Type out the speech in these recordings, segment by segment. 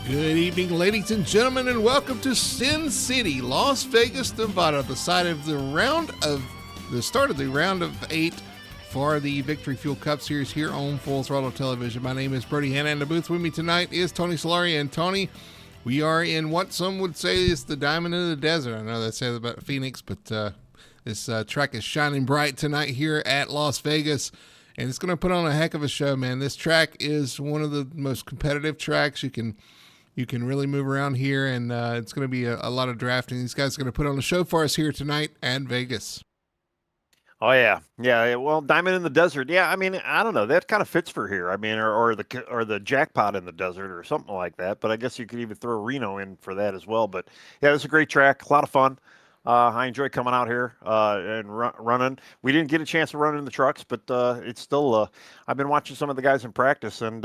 Good evening, ladies and gentlemen, and welcome to Sin City, Las Vegas, Nevada, the start of the round of 8 for the Victory Fuel Cup Series here on Full Throttle Television. My name is Brody Hanna, and the booth with me tonight is Tony Solari. And Tony, we are in what some would say is the diamond in the desert. I know they say that about Phoenix, but this track is shining bright tonight here at Las Vegas. And it's going to put on a heck of a show, man. This track is one of the most competitive tracks. You can really move around here, and it's going to be a lot of drafting. These guys are going to put on a show for us here tonight at Vegas. Oh yeah. Well, diamond in the desert. Yeah, I mean, I don't know. That kind of fits for here. I mean, or the jackpot in the desert or something like that. But I guess you could even throw Reno in for that as well. But yeah, it's a great track. A lot of fun. I enjoy coming out here and running. We didn't get a chance to run in the trucks, but it's still. I've been watching some of the guys in practice, and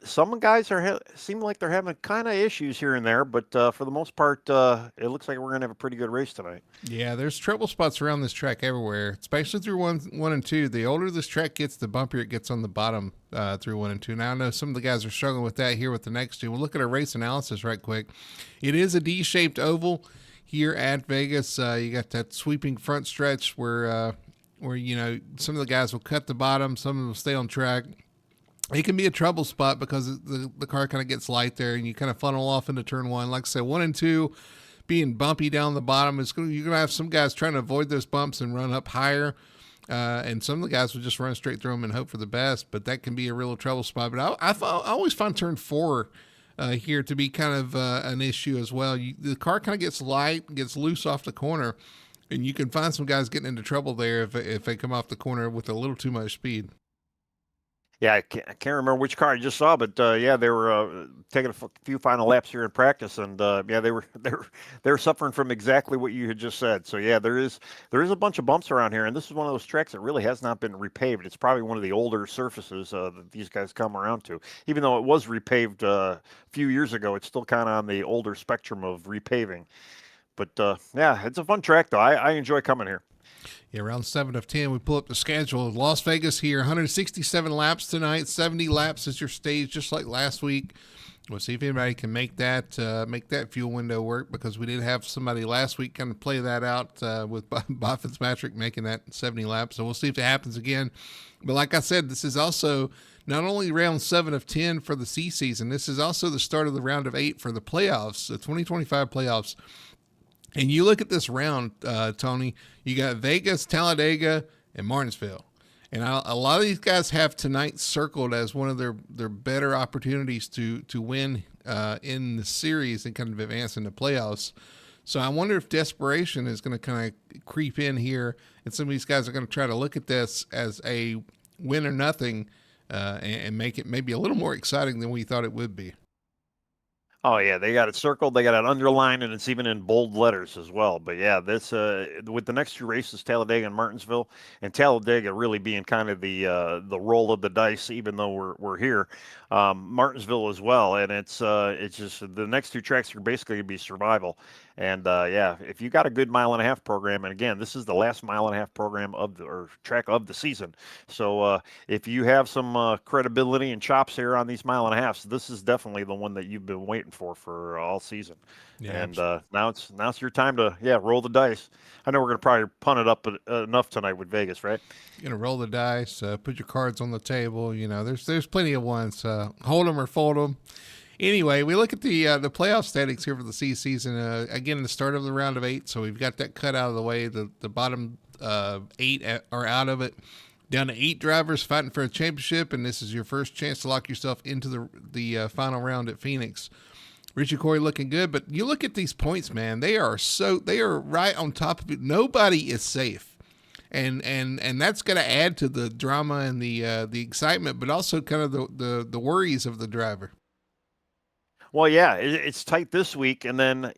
some guys seem like they're having kind of issues here and there. But for the most part, it looks like we're gonna have a pretty good race tonight. Yeah, there's trouble spots around this track everywhere, especially through one and two. The older this track gets, the bumpier it gets on the bottom through 1 and 2. Now I know some of the guys are struggling with that here with the next two. We'll look at a race analysis right quick. It is a D-shaped oval here at Vegas. You got that sweeping front stretch where you know some of the guys will cut the bottom, some of them will stay on track. It can be a trouble spot because the car kind of gets light there, and you kind of funnel off into turn one. Like I said, 1 and 2 being bumpy down the bottom. You're going to have some guys trying to avoid those bumps and run up higher. And some of the guys will just run straight through them and hope for the best, but that can be a real trouble spot. But I always find turn 4 here to be kind of an issue as well. The car kind of gets light, gets loose off the corner, and you can find some guys getting into trouble there if they come off the corner with a little too much speed. Yeah, I can't remember which car I just saw, but yeah, they were taking a few final laps here in practice, and yeah, they were suffering from exactly what you had just said. So yeah, there is a bunch of bumps around here, and this is one of those tracks that really has not been repaved. It's probably one of the older surfaces that these guys come around to. Even though it was repaved a few years ago, it's still kind of on the older spectrum of repaving. But yeah, it's a fun track though. I enjoy coming here. Yeah, round 7 of 10, we pull up the schedule. Las Vegas here, 167 laps tonight. 70 laps is your stage, just like last week. We'll see if anybody can make that fuel window work, because we did have somebody last week kind of play that out with Bob Fitzpatrick making that 70 laps. So we'll see if it happens again. But like I said, this is also not only round 7 of 10 for the C season, this is also the start of the round of 8 for the playoffs, the 2025 playoffs. And you look at this round, Tony, you got Vegas, Talladega, and Martinsville. And a lot of these guys have tonight circled as one of their better opportunities to win in the series and kind of advance in the playoffs. So I wonder if desperation is going to kind of creep in here, and some of these guys are going to try to look at this as a win or nothing and make it maybe a little more exciting than we thought it would be. Oh yeah, they got it circled, they got it underlined, and it's even in bold letters as well. But yeah, this with the next two races, Talladega and Martinsville, and Talladega really being kind of the roll of the dice, even though we're here, Martinsville as well, and it's just the next two tracks are basically gonna be survival. And yeah, if you got a good mile and a half program, and again, this is the last mile and a half program or track of the season. So if you have some credibility and chops here on these mile and a halves, this is definitely the one that you've been waiting for all season. Yeah, and now it's your time to roll the dice. I know we're gonna probably punt it up enough tonight with Vegas, right? You're gonna roll the dice, put your cards on the table. You know, there's plenty of ones. Hold them or fold them. Anyway, we look at the playoff standings here for the C season. Again, the start of the round of 8, so we've got that cut out of the way. The bottom 8 are out of it. Down to 8 drivers fighting for a championship, and this is your first chance to lock yourself into the final round at Phoenix. Richie Corey looking good, but you look at these points, man. They are right on top of it. Nobody is safe. And that's going to add to the drama and the excitement, but also kind of the worries of the driver. Well, yeah, it's tight this week, and then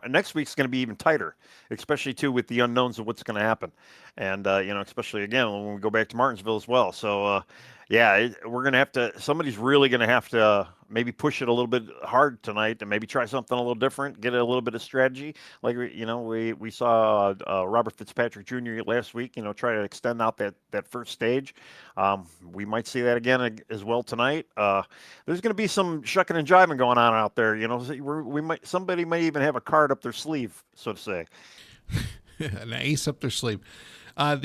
next week's going to be even tighter, especially too with the unknowns of what's going to happen. and especially again when we go back to Martinsville as well. So yeah, we're gonna have to. Somebody's really gonna have to maybe push it a little bit hard tonight, and maybe try something a little different, get a little bit of strategy. Like we saw Robert Fitzpatrick Jr. last week. Try to extend out that first stage. We might see that again as well tonight. There's going to be some shucking and jiving going on out there. Somebody might even have a card up their sleeve, so to say. An ace up their sleeve. You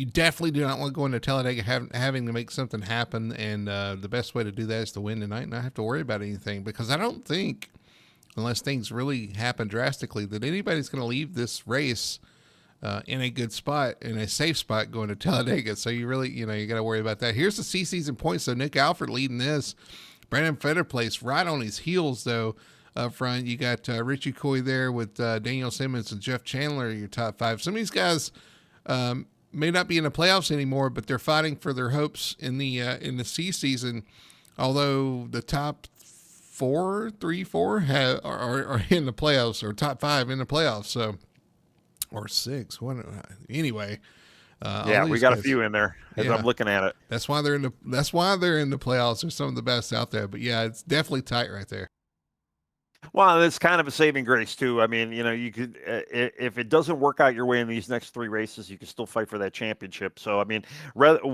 definitely do not want to go into Talladega having to make something happen, and the best way to do that is to win tonight and not have to worry about anything, because I don't think, unless things really happen drastically, that anybody's going to leave this race in a good spot, in a safe spot going to Talladega. So you really, you got to worry about that. Here's the season points. So Nick Alford leading this. Brandon Fetterplace right on his heels, though. Up front, you got Richie Coy there with Daniel Simmons and Jeff Chandler, your top five. Some of these guys may not be in the playoffs anymore, but they're fighting for their hopes in the C season. Although the top four are in the playoffs, or top five in the playoffs, so or six. Anyway. Yeah, we got a few in there as I'm looking at it. That's why they're in the playoffs. They're some of the best out there. But yeah, it's definitely tight right there. Well, it's kind of a saving grace too. I mean, you could if it doesn't work out your way in these next three races, you can still fight for that championship. So I mean, regardless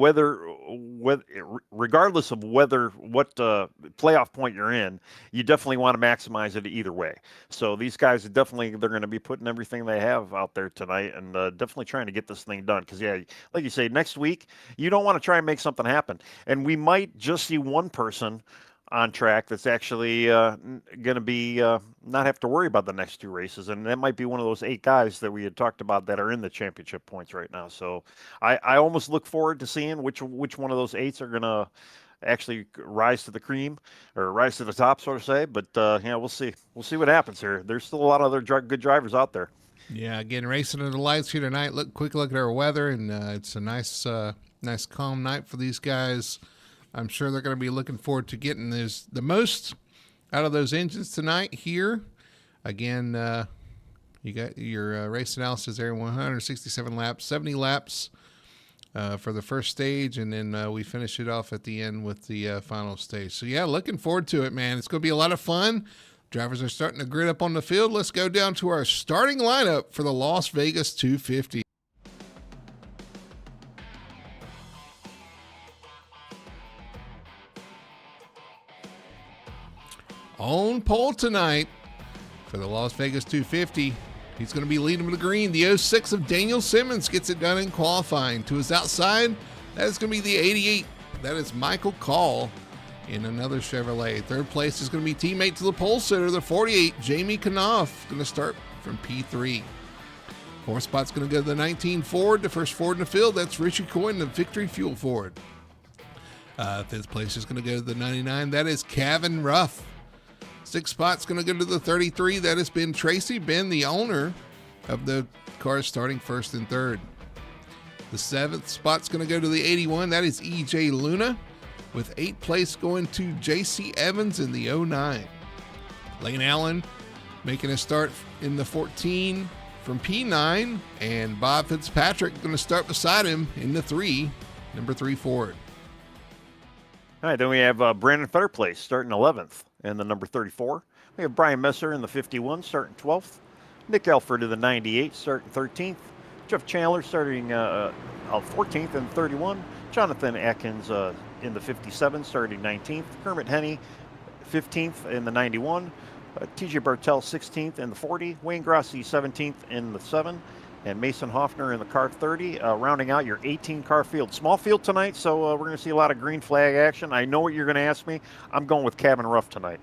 of what playoff point you're in, you definitely want to maximize it either way. So these guys they're going to be putting everything they have out there tonight, and definitely trying to get this thing done. Because yeah, like you say, next week you don't want to try and make something happen, and we might just see one person on track that's actually going to be not have to worry about the next two races, and that might be one of those 8 guys that we had talked about that are in the championship points right now. So I almost look forward to seeing which one of those 8s are going to actually rise to the cream or rise to the top, so to say. But we'll see what happens here. There's still a lot of other good drivers out there. Yeah, again, racing under the lights here tonight. Quick look at our weather, and it's a nice calm night for these guys. I'm sure they're going to be looking forward to getting the most out of those engines tonight here. Again, you got your race analysis there, 167 laps, 70 laps for the first stage, and then we finish it off at the end with the final stage. So, yeah, looking forward to it, man. It's going to be a lot of fun. Drivers are starting to grid up on the field. Let's go down to our starting lineup for the Las Vegas 250. On pole tonight for the Las Vegas 250. He's going to be leading with the green. The 06 of Daniel Simmons gets it done in qualifying. To his outside, that is going to be the 88. That is Michael Call in another Chevrolet. Third place is going to be teammate to the pole sitter, the 48, Jamie Knopf, going to start from P3. Fourth spot's going to go to the 19 Ford, the first Ford in the field. That's Richie Coyne, the Victory Fuel Ford. Fifth place is going to go to the 99. That is Kevin Ruff. Sixth spot's going to go to the 33. That has been Tracy Ben, the owner of the cars starting first and third. The seventh spot's going to go to the 81. That is EJ Luna, with eighth place going to JC Evans in the 09. Lane Allen making a start in the 14 from P9, and Bob Fitzpatrick going to start beside him in the 3, number 3 Ford. All right, then we have Brandon Fetterplace starting 11th in the number 34. We have Brian Messer in the 51 starting 12th. Nick Alford in the 98 starting 13th. Jeff Chandler starting 14th and 31. Jonathan Atkins in the 57 starting 19th. Kermit Henney 15th in the 91. TJ Bartel 16th in the 40. Wayne Grossi 17th in the 7. And Mason Hoffner in the car 30, rounding out your 18-car field. Small field tonight, so we're going to see a lot of green flag action. I know what you're going to ask me. I'm going with Kevin Ruff tonight.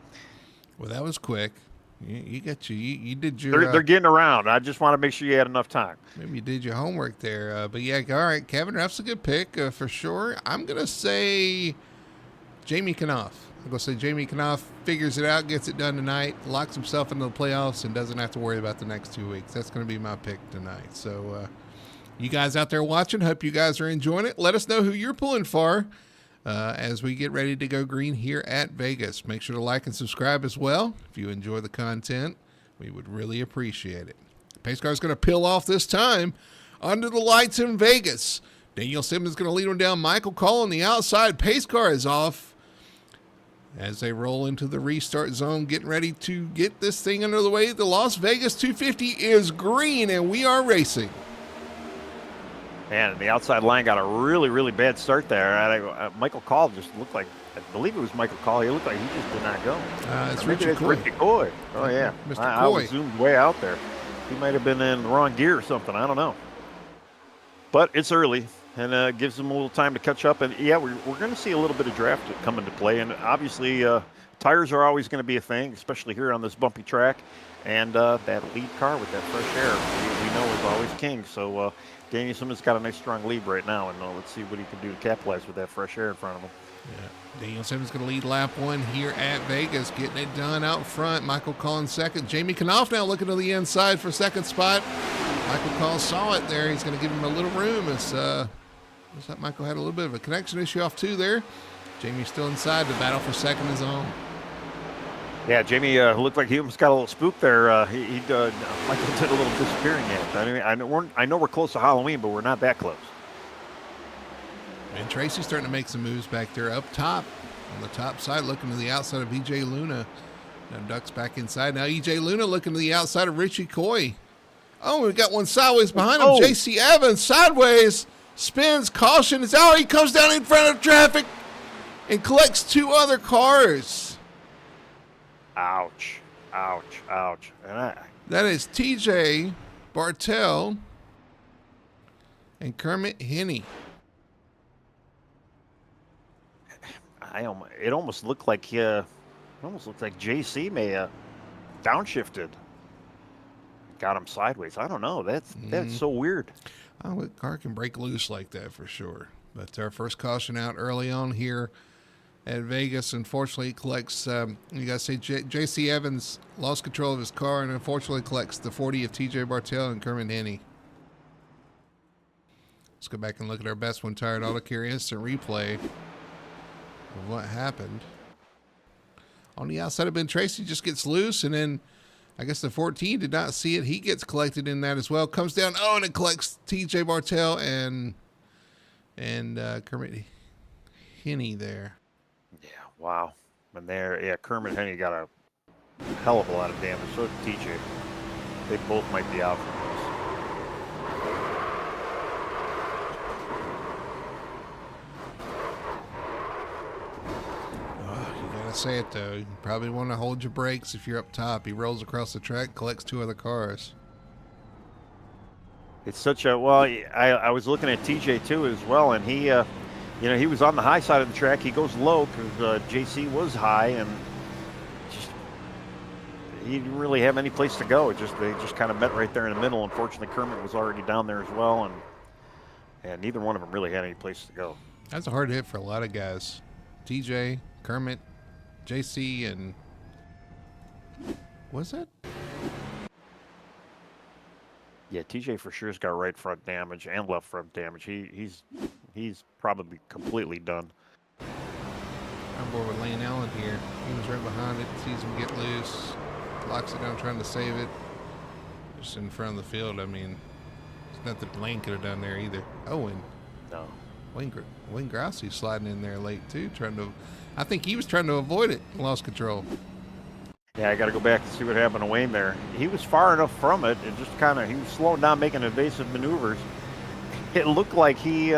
Well, that was quick. You did your... They're getting around. I just want to make sure you had enough time. Maybe you did your homework there. But, yeah, all right, Kevin Ruff's a good pick for sure. I'm going to say Jamie Knopf. I'm going to say Jamie Knopf figures it out, gets it done tonight, locks himself into the playoffs, and doesn't have to worry about the next 2 weeks. That's going to be my pick tonight. So you guys out there watching, hope you guys are enjoying it. Let us know who you're pulling for as we get ready to go green here at Vegas. Make sure to like and subscribe as well. If you enjoy the content, we would really appreciate it. Pace car is going to peel off this time under the lights in Vegas. Daniel Simmons is going to lead him down. Michael Call on the outside. Pace car is off as they roll into the restart zone, getting ready to get this thing under the way. The Las Vegas 250 is green, and we are racing. And the outside line got a really, really bad start there. Michael Call just looked like, I believe it was Michael Call. He looked like he just did not go. It's Ricky Coy. Oh, yeah. Mr. I was zoomed way out there. He might have been in the wrong gear or something. I don't know. But it's early, and gives them a little time to catch up. And, yeah, we're going to see a little bit of draft come into play. And, obviously, tires are always going to be a thing, especially here on this bumpy track. And that lead car with that fresh air, we know is always king. So, Daniel Simmons got a nice strong lead right now, and let's see what he can do to capitalize with that fresh air in front of him. Yeah. Daniel Simmons going to lead lap 1 here at Vegas, getting it done out front. Michael Collins second. Jamie Knopf now looking to the inside for second spot. Michael Collins saw it there. He's going to give him a little room. Looks like Michael had a little bit of a connection issue off 2 there. Jamie's still inside. The battle for second is on. Yeah, Jamie looked like he almost got a little spooked there. Michael did a little disappearing act. I know we're close to Halloween, but we're not that close. And Tracy's starting to make some moves back there up top on the top side, looking to the outside of EJ Luna. Now ducks back inside. Now EJ Luna looking to the outside of Richie Coy. Oh, we got one sideways behind him. JC Evans sideways, spins, caution is out. He comes down in front of traffic and collects 2 other cars. Ouch, ouch, ouch. That is TJ Bartell and Kermit Henney. It almost looked like JC may have downshifted, got him sideways. I don't know. That's so weird. Oh, a car can break loose like that for sure. But our first caution out early on here at Vegas. Unfortunately, collects, you got to say, J.C. Evans lost control of his car and unfortunately collects the 40 of T.J. Bartell and Kermit Henney. Let's go back and look at our best one tired auto carry instant replay of what happened. On the outside of Ben Tracy just gets loose, and then I guess the 14 did not see it. He gets collected in that as well. Comes down, and it collects T.J. Bartell and Kermit Henney there. Yeah, wow. And Kermit Henney got a hell of a lot of damage. So did TJ. They both might be out from this. You gotta say it though. You probably want to hold your brakes if you're up top. He rolls across the track, collects 2 other cars. It's such a I was looking at TJ too as well, and he he was on the high side of the track. He goes low because JC was high, and he didn't really have any place to go. They just kind of met right there in the middle. Unfortunately, Kermit was already down there as well, and neither one of them really had any place to go. That's a hard hit for a lot of guys. TJ, Kermit, JC, and was it? Yeah, TJ for sure has got right front damage and left front damage. He's probably completely done. I'm bored with Lane Allen here. He was right behind it, sees him get loose, locks it down trying to save it. Just in front of the field. I mean, there's nothing Lane could have done there either. Oh, and no. Wayne Grassi sliding in there late too, I think he was trying to avoid it and lost control. Yeah, I got to go back and see what happened to Wayne there. He was far enough from it, and just he was slowing down, making evasive maneuvers. It looked like he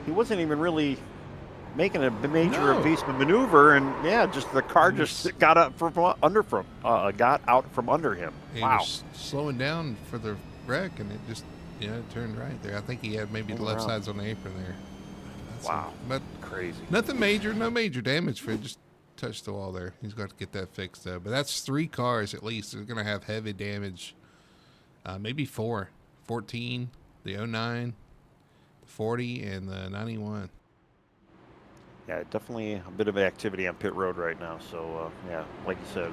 wasn't even really making a major evasive maneuver, and just the car just got out from under him. He wow! Was slowing down for the wreck, and it just it turned right there. I think he had maybe the left sides on the apron there. Wow! But crazy. Nothing major, no major damage for it. Just touched the wall there. He's got to get that fixed though. But that's 3 cars at least. They're going to have heavy damage. Maybe 4. 14, the 09, the 40, and the 91. Yeah, definitely a bit of activity on pit road right now. So, like you said,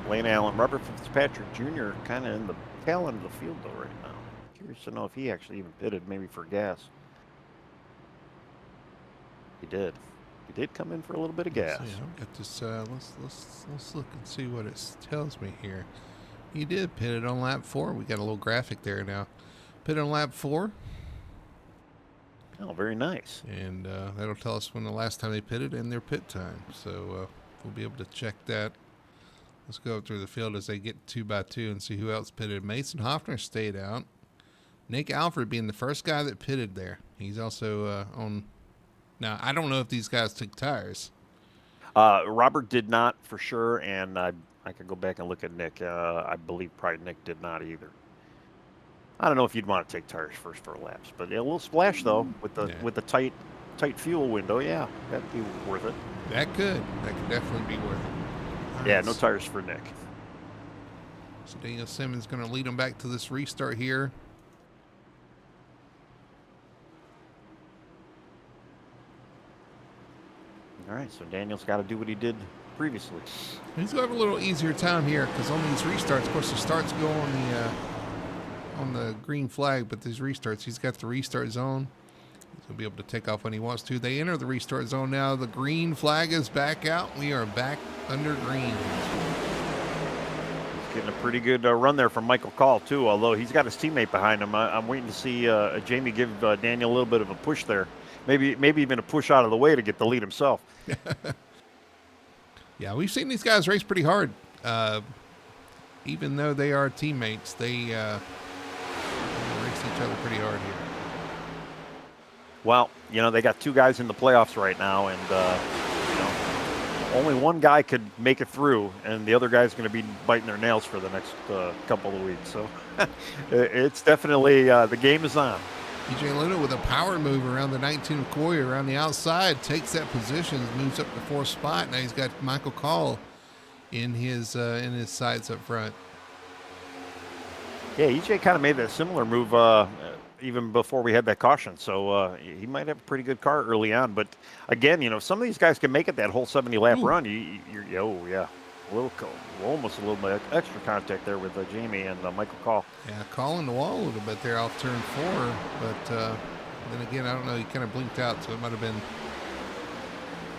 Lane Allen, Robert Fitzpatrick Jr. kind of in the tail end of the field though right now. Curious to know if he actually even pitted maybe for gas. He did. He did come in for a little bit of gas. I've got this. Let's look and see what it tells me here. He did. Pitted on lap 4. We got a little graphic there now. Pitted on lap 4. Oh, very nice. And that'll tell us when the last time they pitted and their pit time. So we'll be able to check that. Let's go up through the field as they get 2 by 2 and see who else pitted. Mason Hoffner stayed out. Nick Alfred being the first guy that pitted there. He's also on. Now, I don't know if these guys took tires. Robert did not for sure, and I could go back and look at Nick. I believe probably Nick did not either. I don't know if you'd want to take tires first for laps, but a little splash though with the tight fuel window. Yeah, that'd be worth it. That could definitely be worth it. Yeah, no tires for Nick. So Daniel Simmons going to lead them back to this restart here. All right, so Daniel's got to do what he did previously. He's going to have a little easier time here because on these restarts, of course, the starts go on the green flag, but these restarts, he's got the restart zone. He'll be able to take off when he wants to. They enter the restart zone now. The green flag is back out. We are back under green. He's getting a pretty good run there from Michael Call, too, although he's got his teammate behind him. I'm waiting to see Jamie give Daniel a little bit of a push there. Maybe even a push out of the way to get the lead himself. Yeah, we've seen these guys race pretty hard. Even though they are teammates, they race each other pretty hard here. Well, they got 2 guys in the playoffs right now, and only one guy could make it through, and the other guy's going to be biting their nails for the next couple of weeks. So it's definitely the game is on. EJ Luna with a power move around the 19 McCoy around the outside, takes that position, moves up to 4th spot. Now he's got Michael Call in his sights up front. Yeah, EJ kind of made that similar move even before we had that caution, so he might have a pretty good car early on. But again, some of these guys can make it that whole 70-lap run. You're almost a little bit extra contact there with Jamie and Michael Call. Yeah, calling the wall a little bit there off turn 4, but then again, I don't know, he kind of blinked out, so it might have been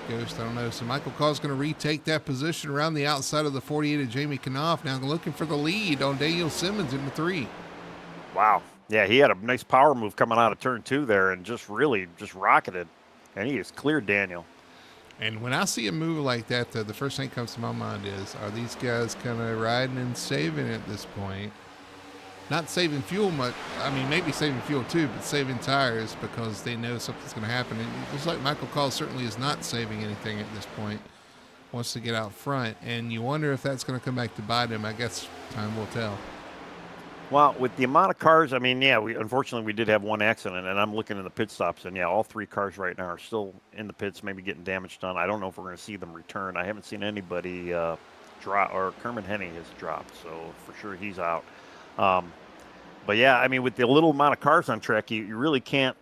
Ghost, I don't know. So Michael Call's going to retake that position around the outside of the 48 of Jamie Knopf. Now looking for the lead on Daniel Simmons in the 3. Wow. Yeah, he had a nice power move coming out of turn 2 there and just rocketed, and he just cleared Daniel. And when I see a move like that, the first thing that comes to my mind is, are these guys kind of riding and saving at this point? Not saving fuel much. I mean, maybe saving fuel too, but saving tires because they know something's going to happen. And it looks like Michael Call certainly is not saving anything at this point. Wants to get out front. And you wonder if that's going to come back to bite him. I guess time will tell. Well, with the amount of cars, I mean, yeah, unfortunately we did have one accident, and I'm looking in the pit stops, and yeah, all 3 cars right now are still in the pits, maybe getting damage done. I don't know if we're going to see them return. I haven't seen anybody drop, or Kerman Henney has dropped, so for sure he's out. But yeah, I mean, with the little amount of cars on track, you really can't,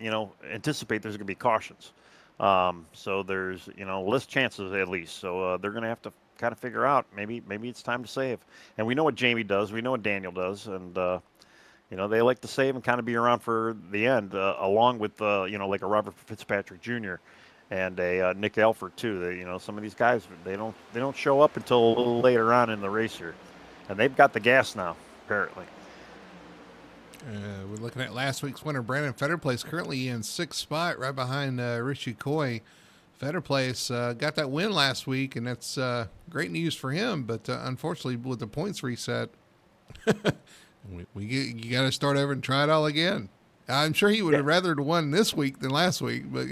anticipate there's going to be cautions. So there's, less chances at least. So they're going to have to kind of figure out maybe it's time to save. And we know what Jamie does. We know what Daniel does. And, they like to save and kind of be around for the end, along with, like a Robert Fitzpatrick Jr. and a Nick Alford too. Some of these guys, they don't show up until a little later on in the race here. And they've got the gas now, apparently. We're looking at last week's winner, Brandon Fetterplace, currently in 6th spot, right behind Richie Coy. Fetterplace got that win last week, and that's great news for him. But unfortunately, with the points reset, you got to start over and try it all again. I'm sure he would have rather won this week than last week, but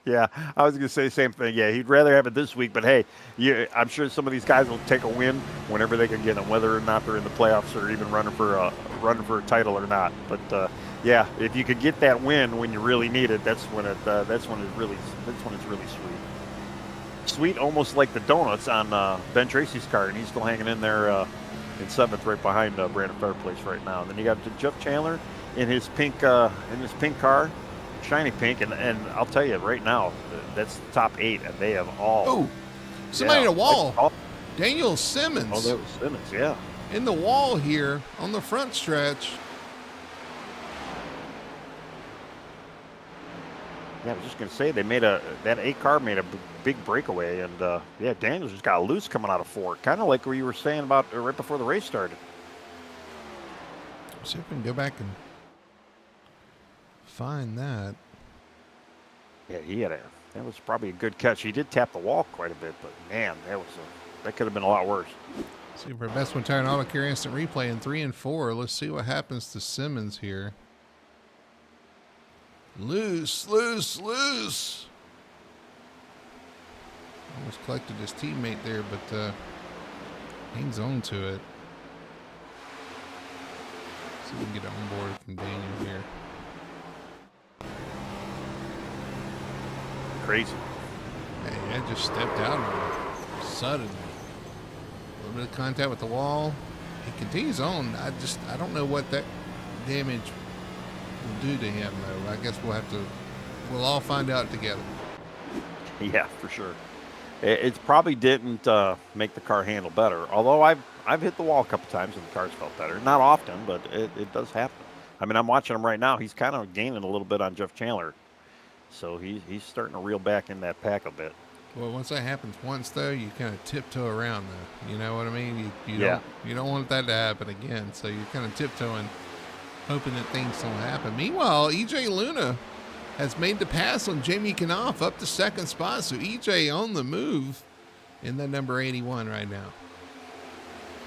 Yeah, I was going to say the same thing. Yeah, he'd rather have it this week, but hey, I'm sure some of these guys will take a win whenever they can get them, whether or not they're in the playoffs or even running for a title or not. But yeah, if you could get that win when you really need it, that's when it's really sweet. Sweet, almost like the donuts on Ben Tracy's car, and he's still hanging in there in 7th, right behind Brandon Fairplace right now. And then you got Jeff Chandler in his pink car. Shiny pink, and I'll tell you right now, that's the top 8, and they have all. Oh, somebody in a wall. Daniel Simmons. Oh, that was Simmons, yeah. In the wall here on the front stretch. Yeah, I was just gonna say that 8 car made a big breakaway, and yeah, Daniels just got loose coming out of 4, kind of like what you were saying about right before the race started. See if we can go back and find that. Yeah, that was probably a good catch. He did tap the wall quite a bit, but man, that could have been a lot worse. See for Best One Tire and Auto Care Instant Replay in 3 and 4. Let's see what happens to Simmons here. Loose. Almost collected his teammate there, but hangs on to it. See if we can get on board from Daniel here. Crazy. Hey, I just stepped out on him suddenly. A little bit of contact with the wall. He continues on. I don't know what that damage will do to him, though. I guess we'll all find out together. Yeah, for sure. It probably didn't make the car handle better. Although I've hit the wall a couple times and the car's felt better. Not often, but it does happen. I mean, I'm watching him right now. He's kind of gaining a little bit on Jeff Chandler. So he's starting to reel back in that pack a bit. Well, once that happens once, though, you kind of tiptoe around, though. You know what I mean? You don't want that to happen again. So you're kind of tiptoeing, hoping that things don't happen. Meanwhile, EJ Luna has made the pass on Jamie Knopf up to second spot. So EJ on the move in that number 81 right now.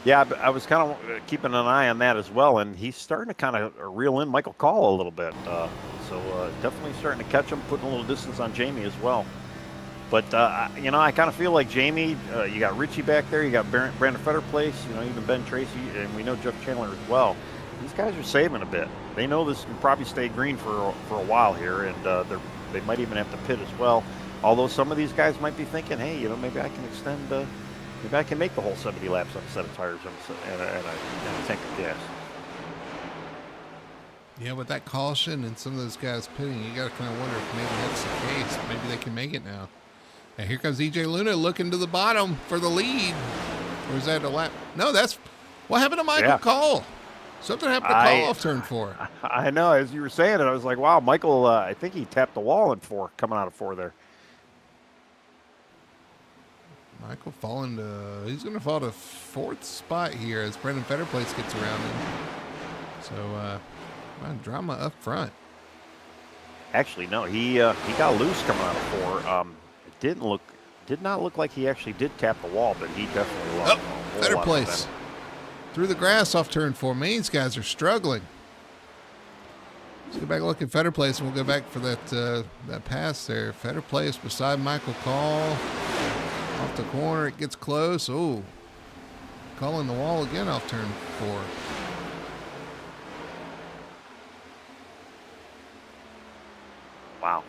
Yeah, I was kind of keeping an eye on that as well, and he's starting to kind of reel in Michael Call a little bit. So definitely starting to catch him, putting a little distance on Jamie as well. But, I kind of feel like Jamie, you got Richie back there, you got Brandon Fetterplace, even Ben Tracy, and we know Jeff Chandler as well. These guys are saving a bit. They know this can probably stay green for a while here, and they might even have to pit as well. Although some of these guys might be thinking, hey, maybe I can extend, maybe I can make the whole 70 laps on a set of tires and a tank of gas. Yeah, with that caution and some of those guys pitting, you got to kind of wonder if maybe that's the case. Maybe they can make it now. And here comes EJ Luna looking to the bottom for the lead. Or is that a lap? No, that's what happened to Michael Call. Something happened to Call off turn 4. I know. As you were saying it, I was like, wow, Michael, I think he tapped the wall in 4, coming out of 4 there. Michael he's going to fall to 4th spot here as Brendan Fetterplace gets around him. So, drama up front. Actually, no, he got loose coming out of 4. It did not look like he actually did tap the wall, but he definitely lost. Fetterplace through the grass off turn 4. These guys are struggling. Let's go back and look at Fetterplace, and we'll go back for that pass there. Fetterplace beside Michael Call. Off the corner, it gets close. Oh, calling the wall again off turn 4. Wow.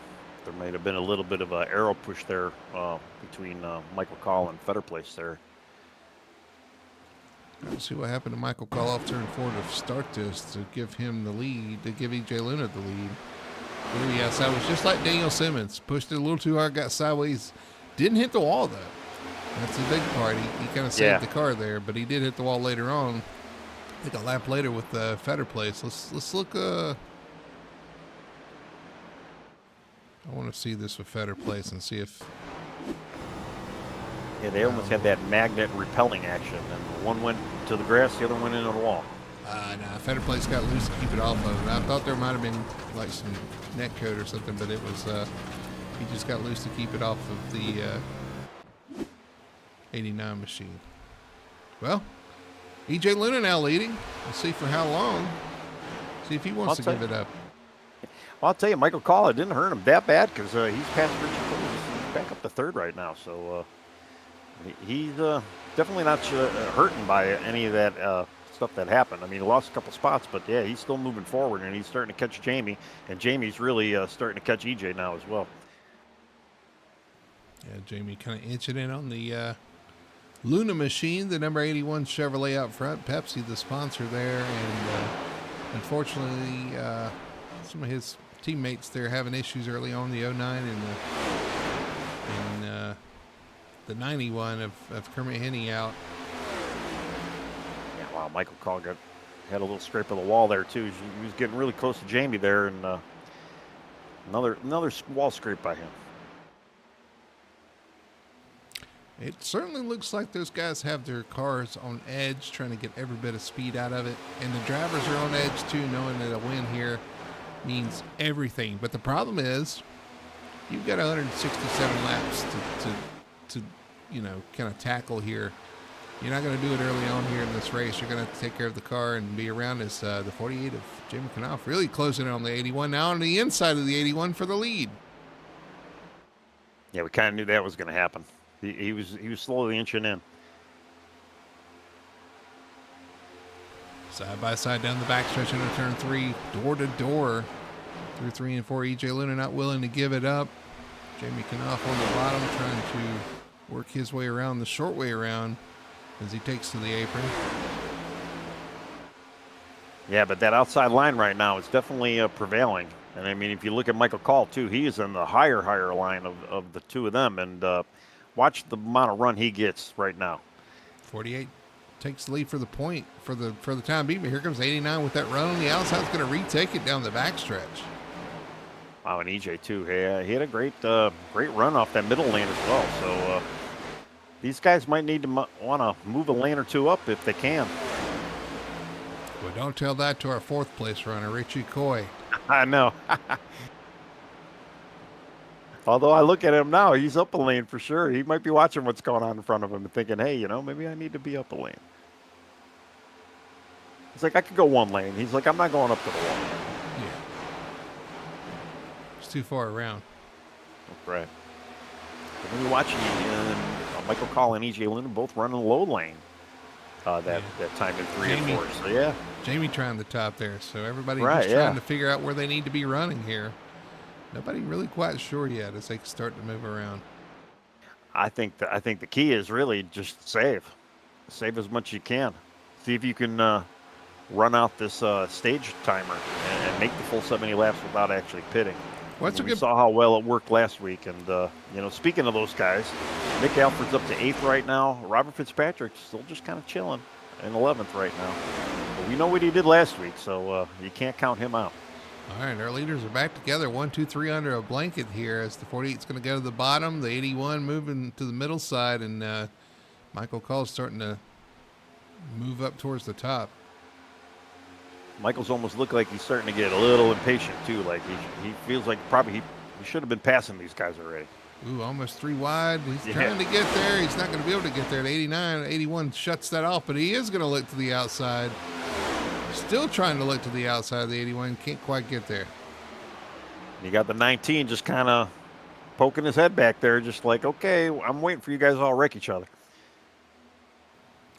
There might have been a little bit of an arrow push there between Michael Call and Fetterplace there. Let's see what happened to Michael Call off turn 4 to start this, to give him the lead, to give EJ Luna the lead. Oh, yes, that was just like Daniel Simmons. Pushed it a little too hard, got sideways. Didn't hit the wall, though. That's the big part. He kind of saved the car there, but he did hit the wall later on. I think a lap later with Fetterplace. Let's look. I want to see this with Fetterplace and see if. Yeah, they almost had that magnet repelling action, and one went to the grass, the other went into the wall. No, Fetterplace got loose to keep it off of it. I thought there might have been like some net code or something, but it was he just got loose to keep it off of the 89 machine. Well, EJ Luna now leading. We'll see for how long. See if he wants to give it up. Well, I'll tell you, Michael Call, it didn't hurt him that bad because he's past Richie Cole. He's back up to 3rd right now, so he's definitely not hurting by any of that stuff that happened. I mean, he lost a couple spots, but yeah, he's still moving forward, and he's starting to catch Jamie, and Jamie's really starting to catch EJ now as well. Yeah, Jamie kind of inching in on the Luna machine, the number 81 Chevrolet out front. Pepsi, the sponsor there, and unfortunately, some of his teammates there having issues early on, the 09 and the 91 of Kermit Henney out. Yeah, wow, Michael Call had a little scrape of the wall there too. He was getting really close to Jamie there, and Another wall scrape by him. It certainly looks like those guys have their cars on edge, trying to get every bit of speed out of it. And the drivers are on edge too, knowing that a win here means everything. But the problem is, you've got 167 laps to kind of tackle here. You're not going to do it early on here in this race. You're going to take care of the car and be around as the 48 of Jamie Knopf, really closing in on the 81. Now on the inside of the 81 for the lead. Yeah, we kind of knew that was going to happen. He was slowly inching in. Side by side down the backstretch into turn 3, door to door through 3 and 4. EJ Luna not willing to give it up. Jamie Knopf on the bottom trying to work his way around the short way around as he takes to the apron. Yeah, but that outside line right now is definitely prevailing. And I mean, if you look at Michael Call too, he is in the higher line of the two of them. And watch the amount of run he gets right now. 48 takes the lead for the point for the time being. But here comes 89 with that run on the outside. It's going to retake it down the backstretch. Wow, and EJ too. He had a great run off that middle lane as well. So these guys might need to want to move a lane or two up if they can. Well, don't tell that to our 4th place runner, Richie Coy. I know. Although I look at him now, he's up a lane for sure. He might be watching what's going on in front of him and thinking, hey, maybe I need to be up a lane. He's like, I could go one lane. He's like, I'm not going up to the wall. Yeah. It's too far around. Right. But when you're watching Michael Call and EJ Luna both running low lane that time in 3 and 4. So, yeah. Jamie trying the top there. So everybody just trying to figure out where they need to be running here. Nobody really quite sure yet as they start to move around. I think the key is really just save as much as you can. See if you can run out this stage timer and make the full 70 laps without actually pitting. Well, we saw how well it worked last week. And speaking of those guys, Nick Alfred's up to 8th right now. Robert Fitzpatrick's still just kind of chilling in 11th right now. But we know what he did last week, so you can't count him out. All right, our leaders are back together. 1, 2, 3 under a blanket here as the 48 is going to go to the bottom. The 81 moving to the middle side, and Michael Call's starting to move up towards the top. Michael's almost looked like he's starting to get a little impatient too. Like he feels like probably he should have been passing these guys already. Ooh, almost 3 wide. He's trying to get there. He's not going to be able to get there at 89. 81 shuts that off, but he is going to look to the outside. Still trying to look to the outside of the 81. Can't quite get there. You got the 19 just kind of poking his head back there, just like, okay, I'm waiting for you guys to all wreck each other.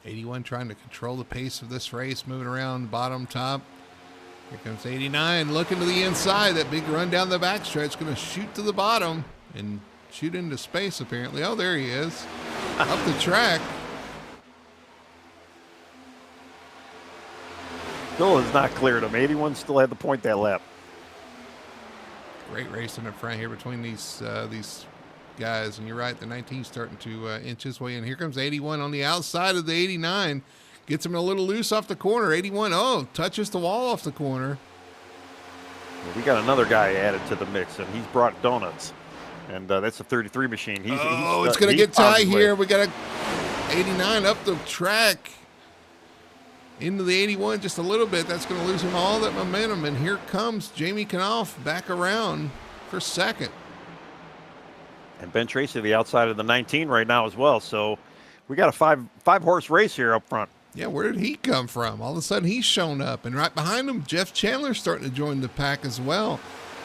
81 trying to control the pace of this race, moving around bottom, top. Here comes 89 looking to the inside. That big run down the backstretch, going to shoot to the bottom and shoot into space apparently. Oh, there he is. Up the track. Still has not cleared him. 81 still had the point that lap. Great racing up front here between these guys. And you're right, the 19's starting to inch his way in. Here comes 81 on the outside of the 89. Gets him a little loose off the corner. 81, touches the wall off the corner. Well, we got another guy added to the mix, and he's brought donuts. And that's a 33 machine. It's going to get tight here. We got a 89 up the track. Into the 81 just a little bit. That's going to lose him all that momentum. And here comes Jamie Knopf back around for second. And Ben Tracy, the outside of the 19 right now as well. So we got a five horse race here up front. Yeah, where did he come from? All of a sudden he's shown up. And right behind him, Jeff Chandler's starting to join the pack as well.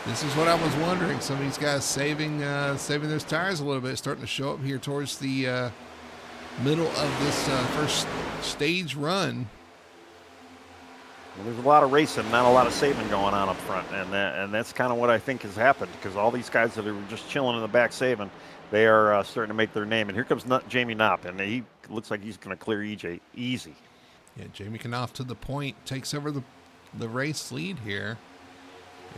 This is what I was wondering. Some of these guys saving those tires a little bit, starting to show up here towards the middle of this first stage run. Well, there's a lot of racing, not a lot of saving going on up front, and that's kind of what I think has happened, because all these guys that are just chilling in the back saving, they are starting to make their name. And here comes Jamie Knopf, and he looks like he's going to clear EJ easy. Yeah, Jamie Knopf to the point, takes over the race lead here.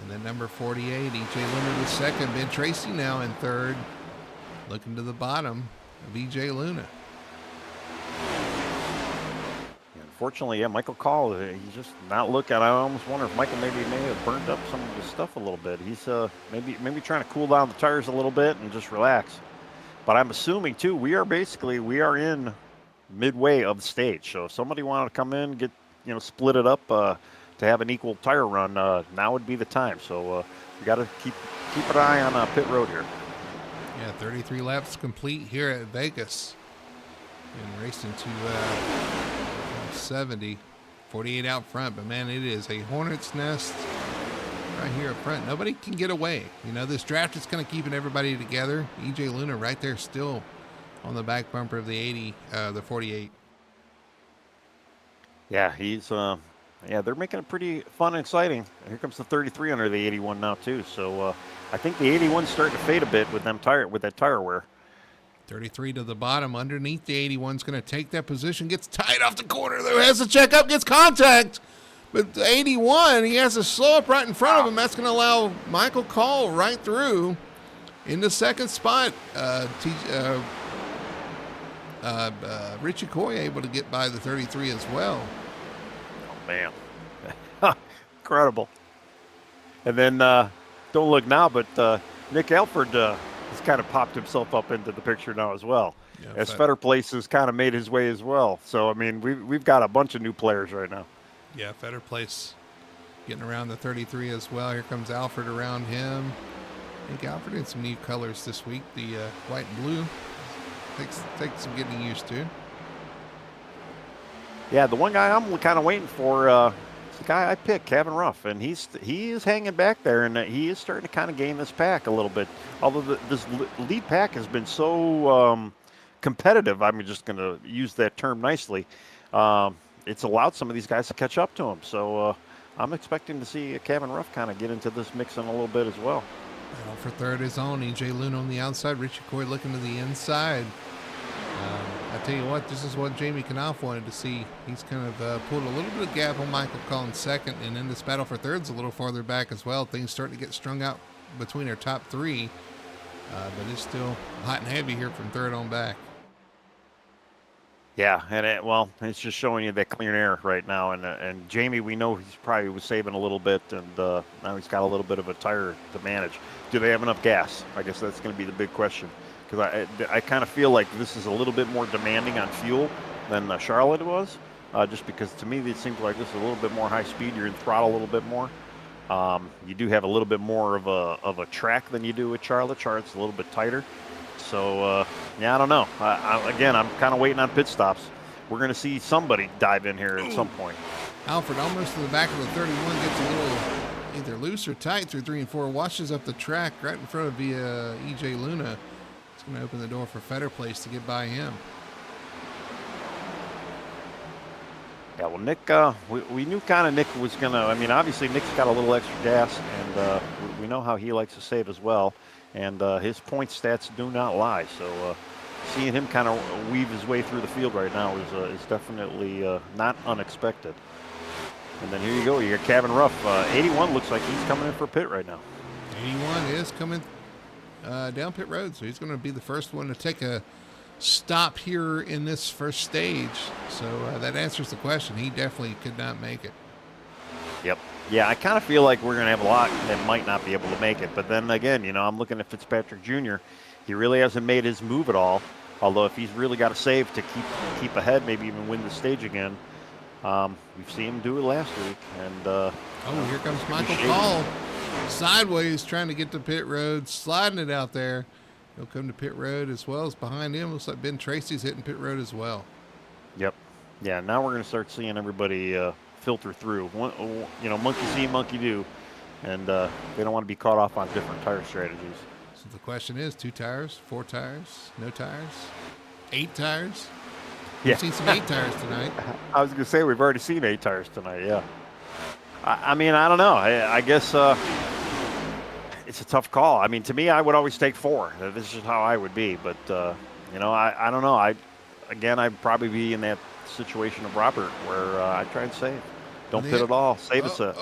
And then number 48, EJ Luna the second. Ben Tracy now in third, looking to the bottom of EJ Luna. Unfortunately, yeah, Michael Call, he's just not looking. I almost wonder if Michael maybe may have burnt up some of his stuff a little bit. He's maybe trying to cool down the tires a little bit and just relax. But I'm assuming too, we are in midway of the stage. So if somebody wanted to come in, get split it up to have an equal tire run, now would be the time. So we got to keep an eye on pit road here. Yeah, 33 laps complete here at Vegas. And racing to 70, 48 out front. But man, it is a hornet's nest right here up front. Nobody can get away. This draft is kind of keeping everybody together. EJ Luna right there still on the back bumper of the 48. Yeah, they're making it pretty fun and exciting. Here comes the 33 under the 81 now too. So I think the 81's starting to fade a bit with that tire wear. 33 to the bottom underneath the 81's going to take that position, gets tied off the corner, there has to check up, gets contact. But the 81, he has to slow up right in front of him. That's going to allow Michael Call right through in the second spot. Richie Coy able to get by the 33 as well. Oh, man. Incredible. And then, don't look now, but Nick Alford has kind of popped himself up into the picture now as well. Yeah, as Fetter Place has kind of made his way as well. So, I mean, we've got a bunch of new players right now. Yeah, Fetter Place getting around the 33 as well. Here comes Alfred around him. I think Alfred had some new colors this week, the white and blue. Takes some getting used to. Yeah, the one guy I'm kind of waiting for is the guy I picked, Kevin Ruff, and he is hanging back there, and he is starting to kind of gain this pack a little bit. Although this lead pack has been so competitive, I'm just going to use that term nicely. It's allowed some of these guys to catch up to him. So I'm expecting to see Kevin Ruff kind of get into this mix in a little bit as well. Battle for third is on. EJ Luna on the outside. Richie Coy looking to the inside. I tell you what, this is what Jamie Knopf wanted to see. He's kind of pulled a little bit of gap on Michael Collins second, and then this battle for third's a little farther back as well. Things starting to get strung out between our top three, but it's still hot and heavy here from third on back. Yeah, and it's just showing you that clean air right now. And Jamie, we know he's probably was saving a little bit, and now he's got a little bit of a tire to manage. Do they have enough gas? I guess that's going to be the big question. Because I kind of feel like this is a little bit more demanding on fuel than Charlotte was, just because to me it seems like this is a little bit more high speed. You're in throttle a little bit more. You do have a little bit more of a track than you do with Charlotte. Charlotte's a little bit tighter. So, yeah, I don't know. Again, I'm kind of waiting on pit stops. We're going to see somebody dive in here at some point. Alfred almost to the back of the 31 gets a little either loose or tight through 3 and 4, washes up the track right in front of EJ Luna. It's going to open the door for Fetter Place to get by him. Yeah, well, Nick, we knew kind of Nick was going to, obviously Nick's got a little extra gas, and we know how he likes to save as well. And his point stats do not lie. So seeing him kind of weave his way through the field right now is definitely not unexpected. And then here you go. You got Kevin Ruff. 81 looks like he's coming in for pit right now. 81 is coming down pit road. So he's going to be the first one to take a stop here in this first stage. So that answers the question. He definitely could not make it. Yep. Yeah, I kind of feel like we're going to have a lot that might not be able to make it. But then again, I'm looking at Fitzpatrick Jr. He really hasn't made his move at all. Although if he's really got to save to keep ahead, maybe even win the stage again. We've seen him do it last week. And here comes Michael Call. Sideways trying to get to pit road, sliding it out there. He'll come to pit road as well as behind him. Looks like Ben Tracy's hitting pit road as well. Yep. Yeah, now we're going to start seeing everybody filter through. Monkey see, monkey do. And they don't want to be caught off on different tire strategies. So the question is, 2 tires, 4 tires, no tires, 8 tires? We've seen some 8 tires tonight. I was going to say, we've already seen 8 tires tonight, yeah. I don't know. I guess it's a tough call. To me, I would always take 4. This is how I would be. But, I don't know. I'd probably be in that situation of Robert where I try and save. Don't pit at all. Save a set.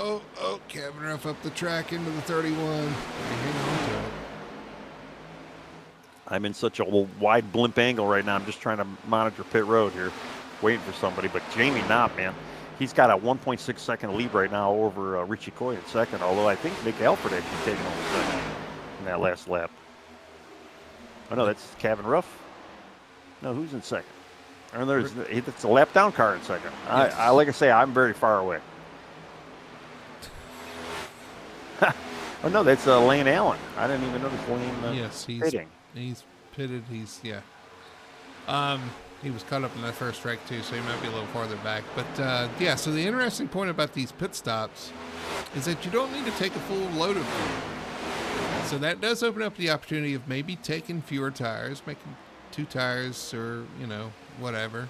Kevin Ruff up the track into the 31. Hang on to it. I'm in such a wide blimp angle right now. I'm just trying to monitor pit road here. waiting for somebody. But Jamie Knopp, man, he's got a 1.6 second lead right now over Richie Coy in second. Although I think Nick Alford actually taking over second in that last lap. Oh no, that's Kevin Ruff. No, who's in second? And it's a lap down car in second. Yes. I like I say, I'm very far away. Oh no, that's Lane Allen. I didn't even notice Lane. Yes, pitting. He's pitted. He was caught up in that first wreck too, so he might be a little farther back. But yeah, so the interesting point about these pit stops is that you don't need to take a full load of fuel. So that does open up the opportunity of maybe taking fewer tires, making 2 tires or whatever.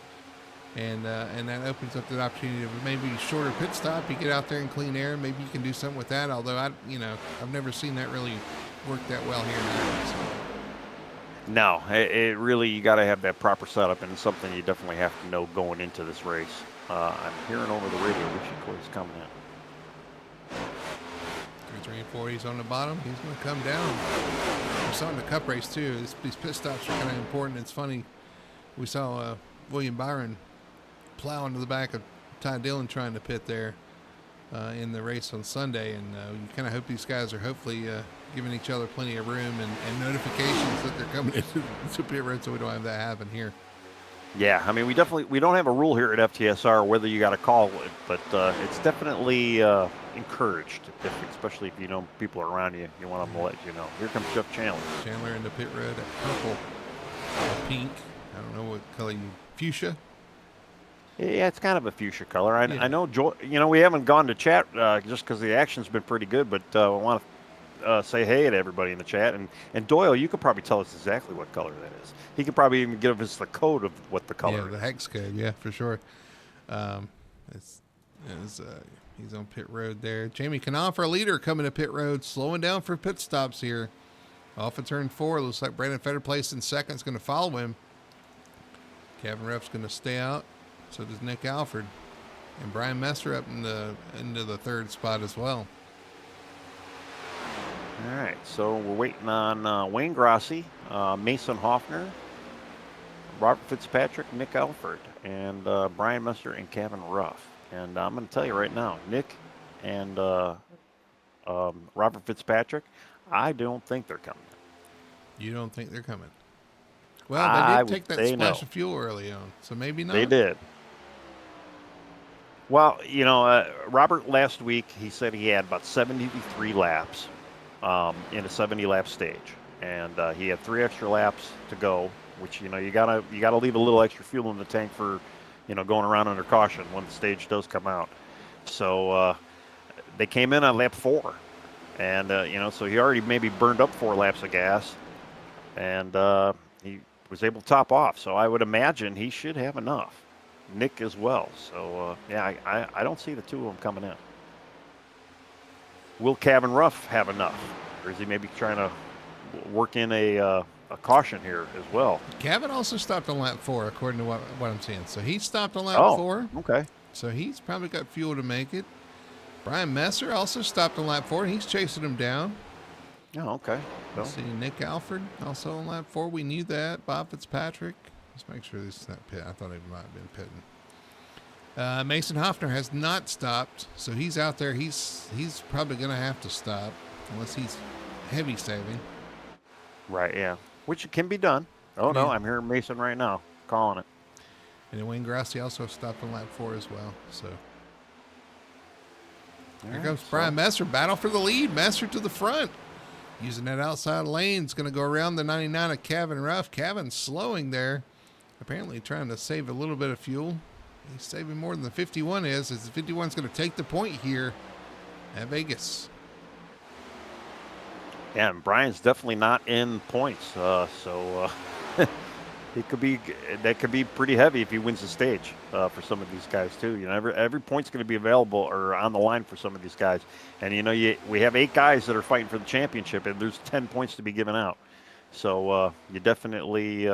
And that opens up the opportunity of maybe a shorter pit stop. You get out there in clean air. Maybe you can do something with that. Although I've never seen that really work that well here in Ireland. So. No, it really, you got to have that proper setup, and it's something you definitely have to know going into this race. I'm hearing over the radio Richie Coy's coming in. 3 and 4, he's on the bottom. He's going to come down. We saw in the Cup race too. These pit stops are kind of important. It's funny. We saw William Byron plow into the back of Ty Dillon trying to pit there in the race on Sunday, and you kind of hope these guys are hopefully giving each other plenty of room and notifications that they're coming into pit road, so we don't have that happen here. Yeah, I mean, we don't have a rule here at FTSR whether you got to call it, but it's definitely encouraged, especially if people are around you. You want them to let you know. Here comes Jeff Chandler. Chandler into pit road at purple, pink. I don't know what color fuchsia. Yeah, it's kind of a fuchsia color. I know, we haven't gone to chat just because the action's been pretty good, but I want to say hey to everybody in the chat. And Doyle, you could probably tell us exactly what color that is. He could probably even give us the code of what the color is. Yeah, the hex code, yeah, for sure. He's on pit road there. Jamie Knopfer, leader, coming to pit road, slowing down for pit stops here. Off of turn 4, looks like Brandon Fetterplace in second is going to follow him. Kevin Ruff's going to stay out. So does Nick Alford. And Brian Messer up into the third spot as well. All right, so we're waiting on Wayne Grossi, Mason Hoffner, Robert Fitzpatrick, Nick Alford, and Brian Messer and Kevin Ruff. And I'm going to tell you right now, Nick and Robert Fitzpatrick, I don't think they're coming. You don't think they're coming? Well, they did take that splash of fuel early on, so maybe not. They did. Well, Robert last week, he said he had about 73 laps in a 70-lap stage, and he had 3 extra laps to go, which you gotta leave a little extra fuel in the tank for going around under caution when the stage does come out. So they came in on lap 4, and so he already maybe burned up 4 laps of gas, and he was able to top off. So I would imagine he should have enough. Nick as well. So I don't see the 2 of them coming in. Will Kevin Ruff have enough, or is he maybe trying to work in a caution here as well? Kevin also stopped on lap 4, according to what I'm seeing. So he stopped on lap 4. Okay. So he's probably got fuel to make it. Brian Messer also stopped on lap 4. He's chasing him down. Oh, okay. Let's see, Nick Alford also on lap 4. We knew that. Bob Fitzpatrick. Let's make sure this is not pit. I thought he might have been pitting. Mason Hoffner has not stopped, so he's out there. He's probably going to have to stop unless he's heavy saving. Right, yeah. Which can be done. Oh, no, I'm hearing Mason right now calling it. And then Wayne Grossi also stopped on lap 4 as well. So here comes Brian Messer. Battle for the lead. Messer to the front. Using that outside lane. It's going to go around the 99 of Kevin Ruff. Kevin slowing there. Apparently trying to save a little bit of fuel. He's saving more than the 51 is, as the 51 is going to take the point here at Vegas. Yeah, and Brian's definitely not in points, so that could be pretty heavy if he wins the stage for some of these guys too. Every point's going to be available or on the line for some of these guys, and we have 8 guys that are fighting for the championship, and there's 10 points to be given out. So you definitely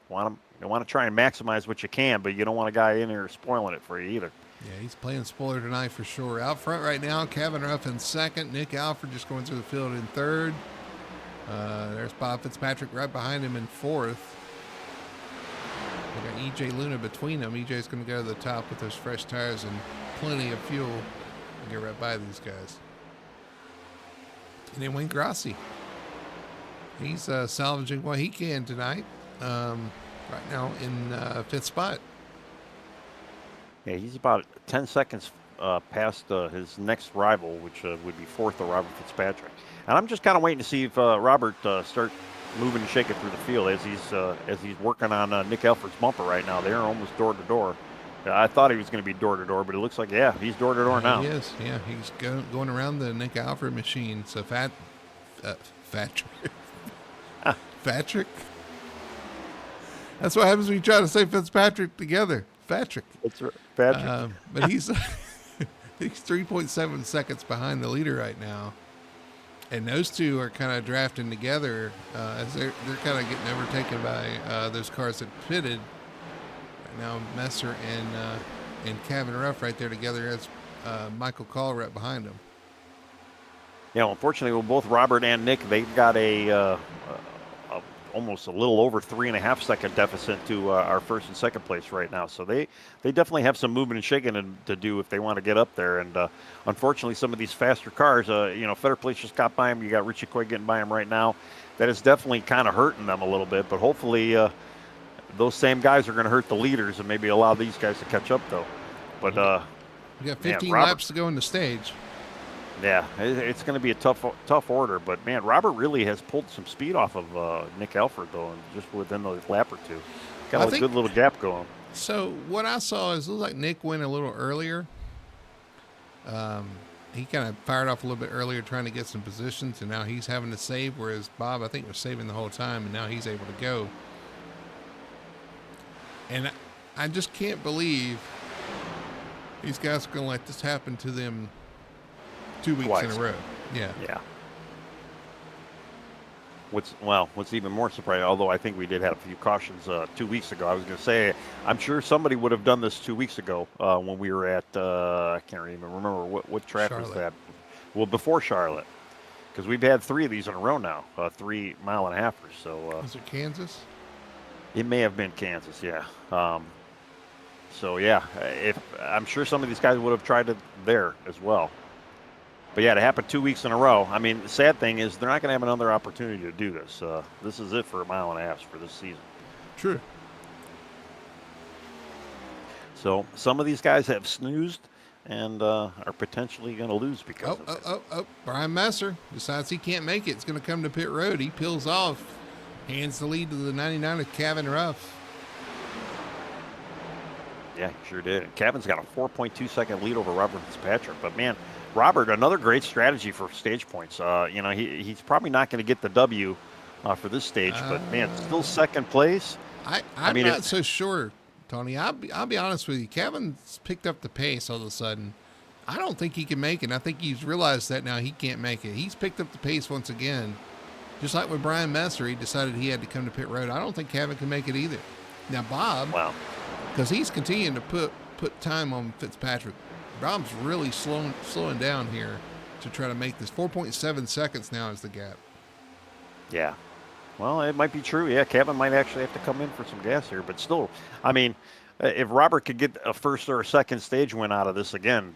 want to try and maximize what you can, but you don't want a guy in here spoiling it for you either. Yeah, he's playing spoiler tonight for sure. Out front right now, Kevin Ruff in second. Nick Alford just going through the field in third. There's Bob Fitzpatrick right behind him in fourth. They got EJ Luna between them. EJ's going to go to the top with those fresh tires and plenty of fuel and get right by these guys. And then Wayne Grassi. He's salvaging what he can tonight. Right now in fifth spot. Yeah, he's about 10 seconds past his next rival, which would be fourth, Robert Fitzpatrick. And I'm just kind of waiting to see if Robert starts moving and shaking through the field as he's working on Nick Alford's bumper right now. They're almost door to door. I thought he was going to be door to door, but it looks like he's door to door now. He is. Yeah, he's going around the Nick Alford machine. So Patrick. That's what happens when you try to say Fitzpatrick together. Patrick. That's right. Patrick. But he's 3.7 seconds behind the leader right now. And those two are kind of drafting together as they're kind of getting overtaken by those cars that pitted. Right now, Messer and Kevin Ruff right there together as Michael Call right behind them. Yeah, unfortunately, with both Robert and Nick, they've got almost a little over 3.5 second deficit to our first and second place right now. So they definitely have some movement and shaking to do if they want to get up there. And unfortunately, some of these faster cars, Fetter Place just got by him. You got Richie Coy getting by him right now. That is definitely kind of hurting them a little bit. But hopefully those same guys are going to hurt the leaders and maybe allow these guys to catch up, though. But we got 15 laps to go in the stage. Yeah, it's going to be a tough order, but man, Robert really has pulled some speed off of Nick Alford though, and just within the lap or two, got a good little gap going. So what I saw is it looked like Nick went a little earlier. He kind of fired off a little bit earlier, trying to get some positions, and now he's having to save. Whereas Bob, I think, was saving the whole time, and now he's able to go. And I just can't believe these guys are going to let this happen to them 2 weeks in a row. Yeah. What's even more surprising, although I think we did have a few cautions 2 weeks ago. I was going to say, I'm sure somebody would have done this 2 weeks ago when we were at, I can't even remember what track Charlotte. was that. Well, before Charlotte, because we've had 3 of these in a row now, 3 mile-and-a-halfers. So was it Kansas? It may have been Kansas, yeah. If I'm sure some of these guys would have tried it there as well. But yeah, to happen 2 weeks in a row. I mean, the sad thing is they're not going to have another opportunity to do this. This is it for 1.5 miles for this season. True. So some of these guys have snoozed and are potentially going to lose because of it. Brian Messer decides he can't make it. It's going to come to pit road. He peels off, hands the lead to the 99 of Kevin Ruff. Yeah, he sure did. And Kevin's got a 4.2 second lead over Robert Fitzpatrick. But man, Robert, another great strategy for stage points. He's probably not going to get the W for this stage, but man, still second place. I'm not so sure, Tony. I'll be honest with you. Kevin's picked up the pace all of a sudden. I don't think he can make it. I think he's realized that now he can't make it. He's picked up the pace once again. Just like with Brian Messer, he decided he had to come to pit road. I don't think Kevin can make it either. Now, Bob, because he's continuing to put time on Fitzpatrick, Bob's really slowing down here to try to make this. 4.7 seconds now is the gap. Yeah. Well, it might be true. Yeah, Kevin might actually have to come in for some gas here. But still, I mean, if Robert could get a first or a second stage win out of this again,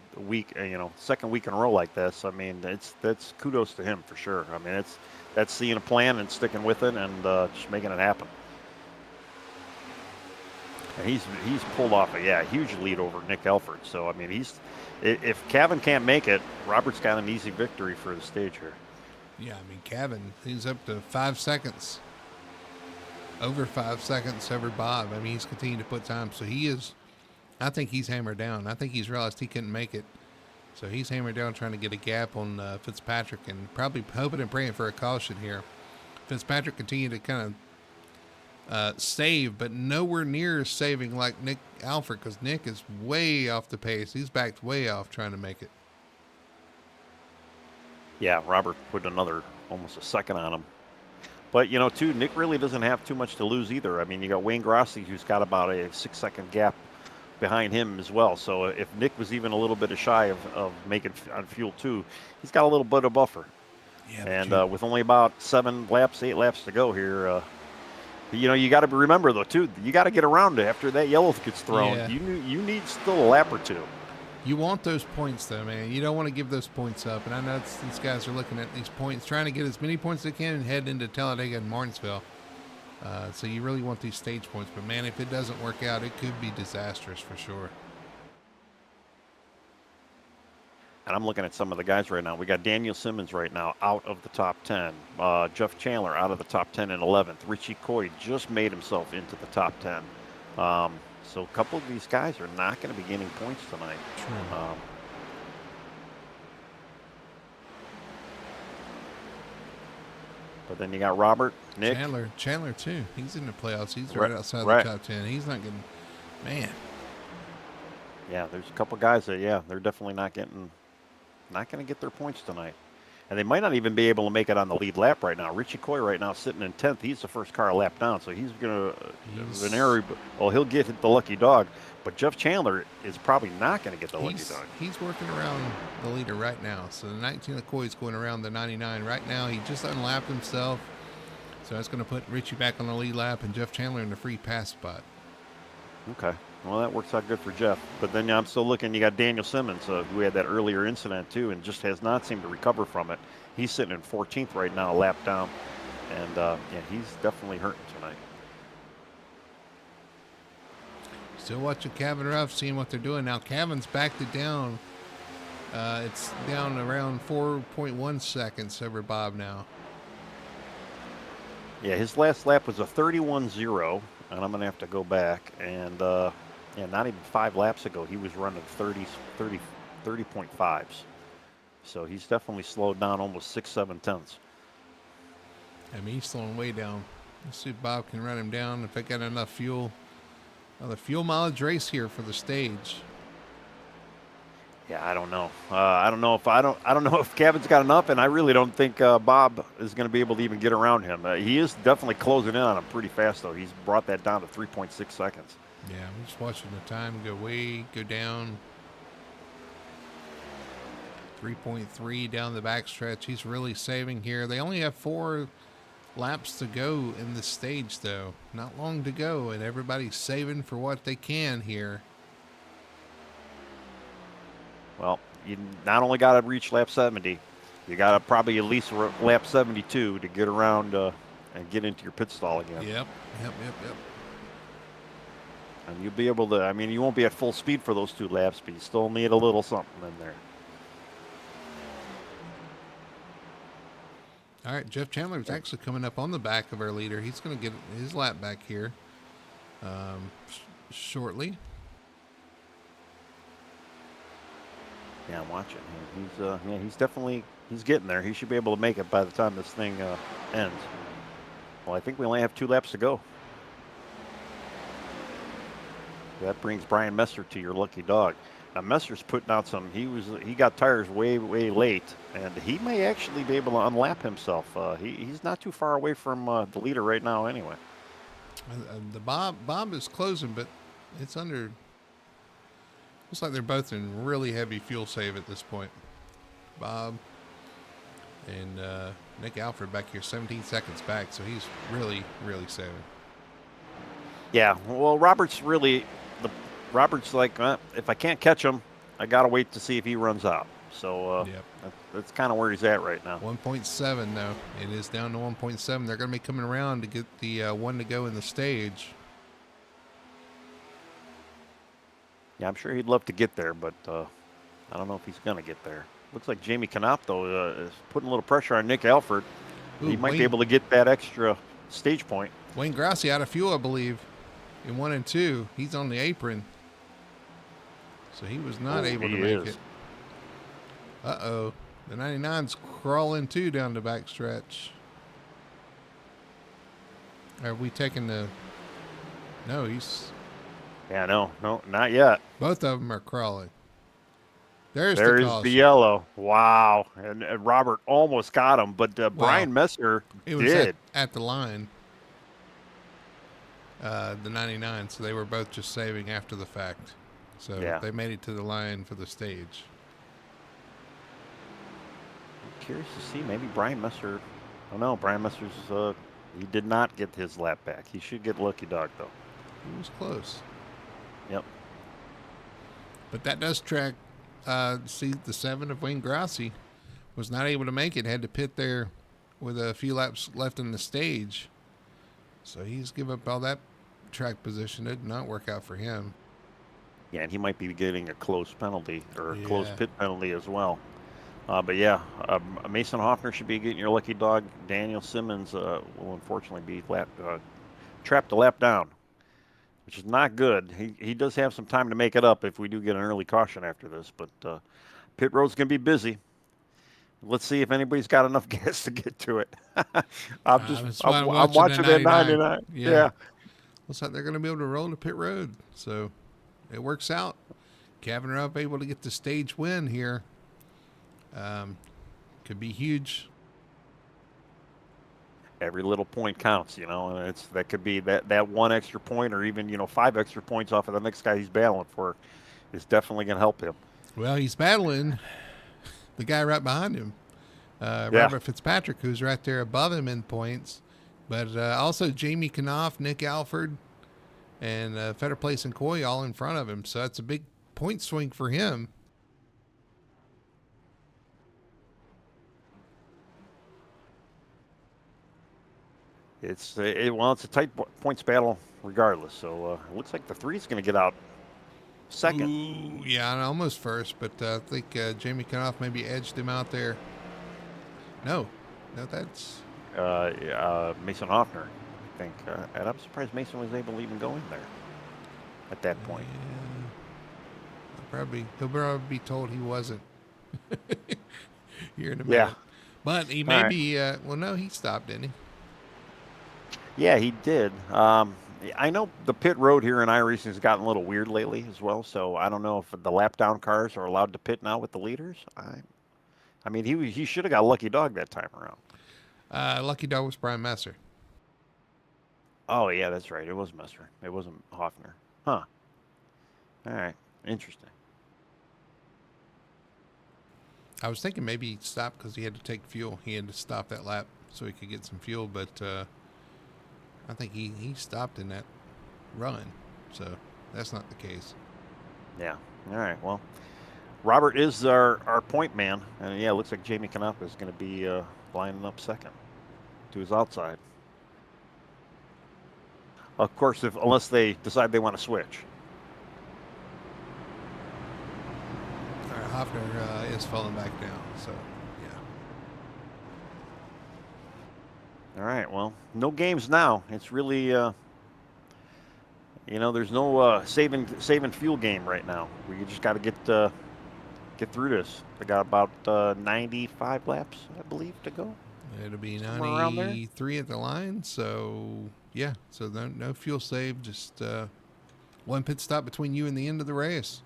second week in a row like this, I mean, that's kudos to him for sure. I mean, that's seeing a plan and sticking with it and just making it happen. And he's pulled off a huge lead over Nick Alford. So I mean, if Kevin can't make it, Robert's got an easy victory for the stage here. Yeah, I mean, Kevin, he's up to 5 seconds, over 5 seconds over Bob. I mean, he's continuing to put time. So I think he's hammered down. I think he's realized he couldn't make it. So he's hammered down trying to get a gap on Fitzpatrick and probably hoping and praying for a caution here. Fitzpatrick continued to kind of save, but nowhere near saving like Nick Alford, because Nick is way off the pace. He's backed way off trying to make it. Yeah, Robert put almost a second on him. But, too, Nick really doesn't have too much to lose either. I mean, you got Wayne Grassi, who's got about a 6 second gap behind him as well. So if Nick was even a little bit shy of making on fuel 2, he's got a little bit of buffer. Yeah, and with only about 8 laps to go here, You know, you got to remember though too. You got to get around it after that yellow gets thrown. Yeah. You need still a lap or two. You want those points, though, man. You don't want to give those points up. And I know these guys are looking at these points, trying to get as many points as they can and head into Talladega and Martinsville. So you really want these stage points. But, man, if it doesn't work out, it could be disastrous for sure. And I'm looking at some of the guys right now. We got Daniel Simmons right now out of the top 10. Jeff Chandler out of the top 10 in 11th. Richie Coy just made himself into the top 10. So a couple of these guys are not going to be gaining points tonight. True. But then you got Robert, Nick. Chandler too. He's in the playoffs. He's right outside the top 10. He's not getting, man. Yeah, there's a couple guys that, they're definitely not going to get their points tonight. And they might not even be able to make it on the lead lap right now. Richie Coy right now sitting in 10th. He's the first car a lap down, so he's going to, he'll get the lucky dog. But Jeff Chandler is probably not going to get the lucky dog. He's working around the leader right now. So the 19 of Coy is going around the 99 right now. He just unlapped himself. So that's going to put Richie back on the lead lap and Jeff Chandler in the free pass spot. Okay. Well, that works out good for Jeff. But then I'm still looking. You got Daniel Simmons, who had that earlier incident too, and just has not seemed to recover from it. He's sitting in 14th right now, a lap down, and he's definitely hurting tonight. Still watching Kevin Ruff, seeing what they're doing now. Kevin's backed it down. It's down around 4.1 seconds over Bob now. Yeah, his last lap was a 31.0, and I'm going to have to go back and. Not even 5 laps ago, he was running 30.5s. So he's definitely slowed down almost 6-7 tenths. I mean, he's slowing way down. Let's see if Bob can run him down. If they got enough fuel. Another fuel mileage race here for the stage. Yeah, I don't know. I don't know if Kevin's got enough, and I really don't think Bob is going to be able to even get around him. He is definitely closing in on him pretty fast, though. He's brought that down to 3.6 seconds. Yeah, I'm just watching the time go down. 3.3 down the backstretch. He's really saving here. They only have 4 laps to go in the stage, though. Not long to go, and everybody's saving for what they can here. Well, you not only got to reach lap 70, you got to probably at least lap 72 to get around and get into your pit stall again. Yep. And you'll be able to, I mean, you won't be at full speed for those 2 laps, but you still need a little something in there. All right, Jeff Chandler is actually coming up on the back of our leader. He's going to get his lap back here shortly. Yeah, I'm watching him. He's getting there. He should be able to make it by the time this thing ends. Well, I think we only have 2 laps to go. That brings Brian Messer to your lucky dog. Now Messer's putting out he got tires way late, and he may actually be able to unlap himself. He's not too far away from the leader right now anyway. The Bob is closing, but it's under. Looks like they're both in really heavy fuel save at this point. Bob and Nick Alfred back here, 17 seconds back, so he's really saving. Yeah, well, Robert's like, if I can't catch him, I got to wait to see if he runs out. So that's kind of where he's at right now. 1.7, though. It is down to 1.7. They're going to be coming around to get the one to go in the stage. Yeah, I'm sure he'd love to get there, but I don't know if he's going to get there. Looks like Jamie Canop, though, is putting a little pressure on Nick Alfred. He might be able to get that extra stage point. Wayne Grassi out of fuel, I believe, in 1 and 2. He's on the apron. So he was not able to make it. Uh-oh. The 99's crawling too down the backstretch. Are we taking the... No, he's... Yeah, no, not yet. Both of them are crawling. There's the yellow. Wow. And Robert almost got him, but Brian Messer did. At the line. The 99, so they were both just saving after the fact. So they made it to the line for the stage. I'm curious to see, maybe Brian Messer. I don't know. Brian Messer's He did not get his lap back. He should get lucky dog, though. He was close. Yep. But that does track, see, the 7 of Wayne Grassi was not able to make it, had to pit there with a few laps left in the stage. So he's given up all that track position. It did not work out for him. Yeah, and he might be getting a close penalty or a close Yeah. pit penalty as well. But yeah, Mason Hoffner should be getting your lucky dog. Daniel Simmons will unfortunately be trapped a lap down, which is not good. He does have some time to make it up if we do get an early caution after this. But pit road's going to be busy. Let's see if anybody's got enough gas to get to it. That's why I'm watching that 99. Yeah. Looks like they're going to be able to roll to pit road. So it works out. Kevin Rupp able to get the stage win here. Could be huge. Every little point counts, and that could be that one extra point or even 5 extra points off of the next guy he's battling for is definitely going to help him. Well, he's battling the guy right behind him, Robert Fitzpatrick, who's right there above him in points, but also Jamie Knopf, Nick Alford, and Fetter Place and Coy all in front of him. So that's a big point swing for him. It's a tight points battle regardless. So it looks like the 3's going to get out second. Ooh, yeah, almost first, but I think Jamie Knopf maybe edged him out there. No, that's Mason Hoffner, I think. And I'm surprised Mason was able to even go in there at that point. Yeah. He'll probably be told he wasn't here in a minute. Yeah. But he may be, well, no, he stopped, didn't he? Yeah, he did. I know the pit road here in iRacing has gotten a little weird lately as well, so I don't know if the lap down cars are allowed to pit now with the leaders. I mean, he should have got lucky dog that time around. Lucky dog was Brian Messer. Oh, yeah, that's right. It was Messer. It wasn't Hoffner. Huh. All right. Interesting. I was thinking maybe he stopped because he had to take fuel. He had to stop that lap so he could get some fuel, but I think he stopped in that run, so that's not the case. Yeah. All right. Well, Robert is our point man, and yeah, it looks like Jamie Knopf is going to be lining up second to his outside. Of course, unless they decide they want to switch. Hoffner is falling back down, so yeah. All right, well, no games now. It's really, there's no saving fuel game right now. We just got to get through this. They got about 95 laps, I believe, to go. It'll be 93 at the line, so yeah. So no fuel save, just one pit stop between you and the end of the race.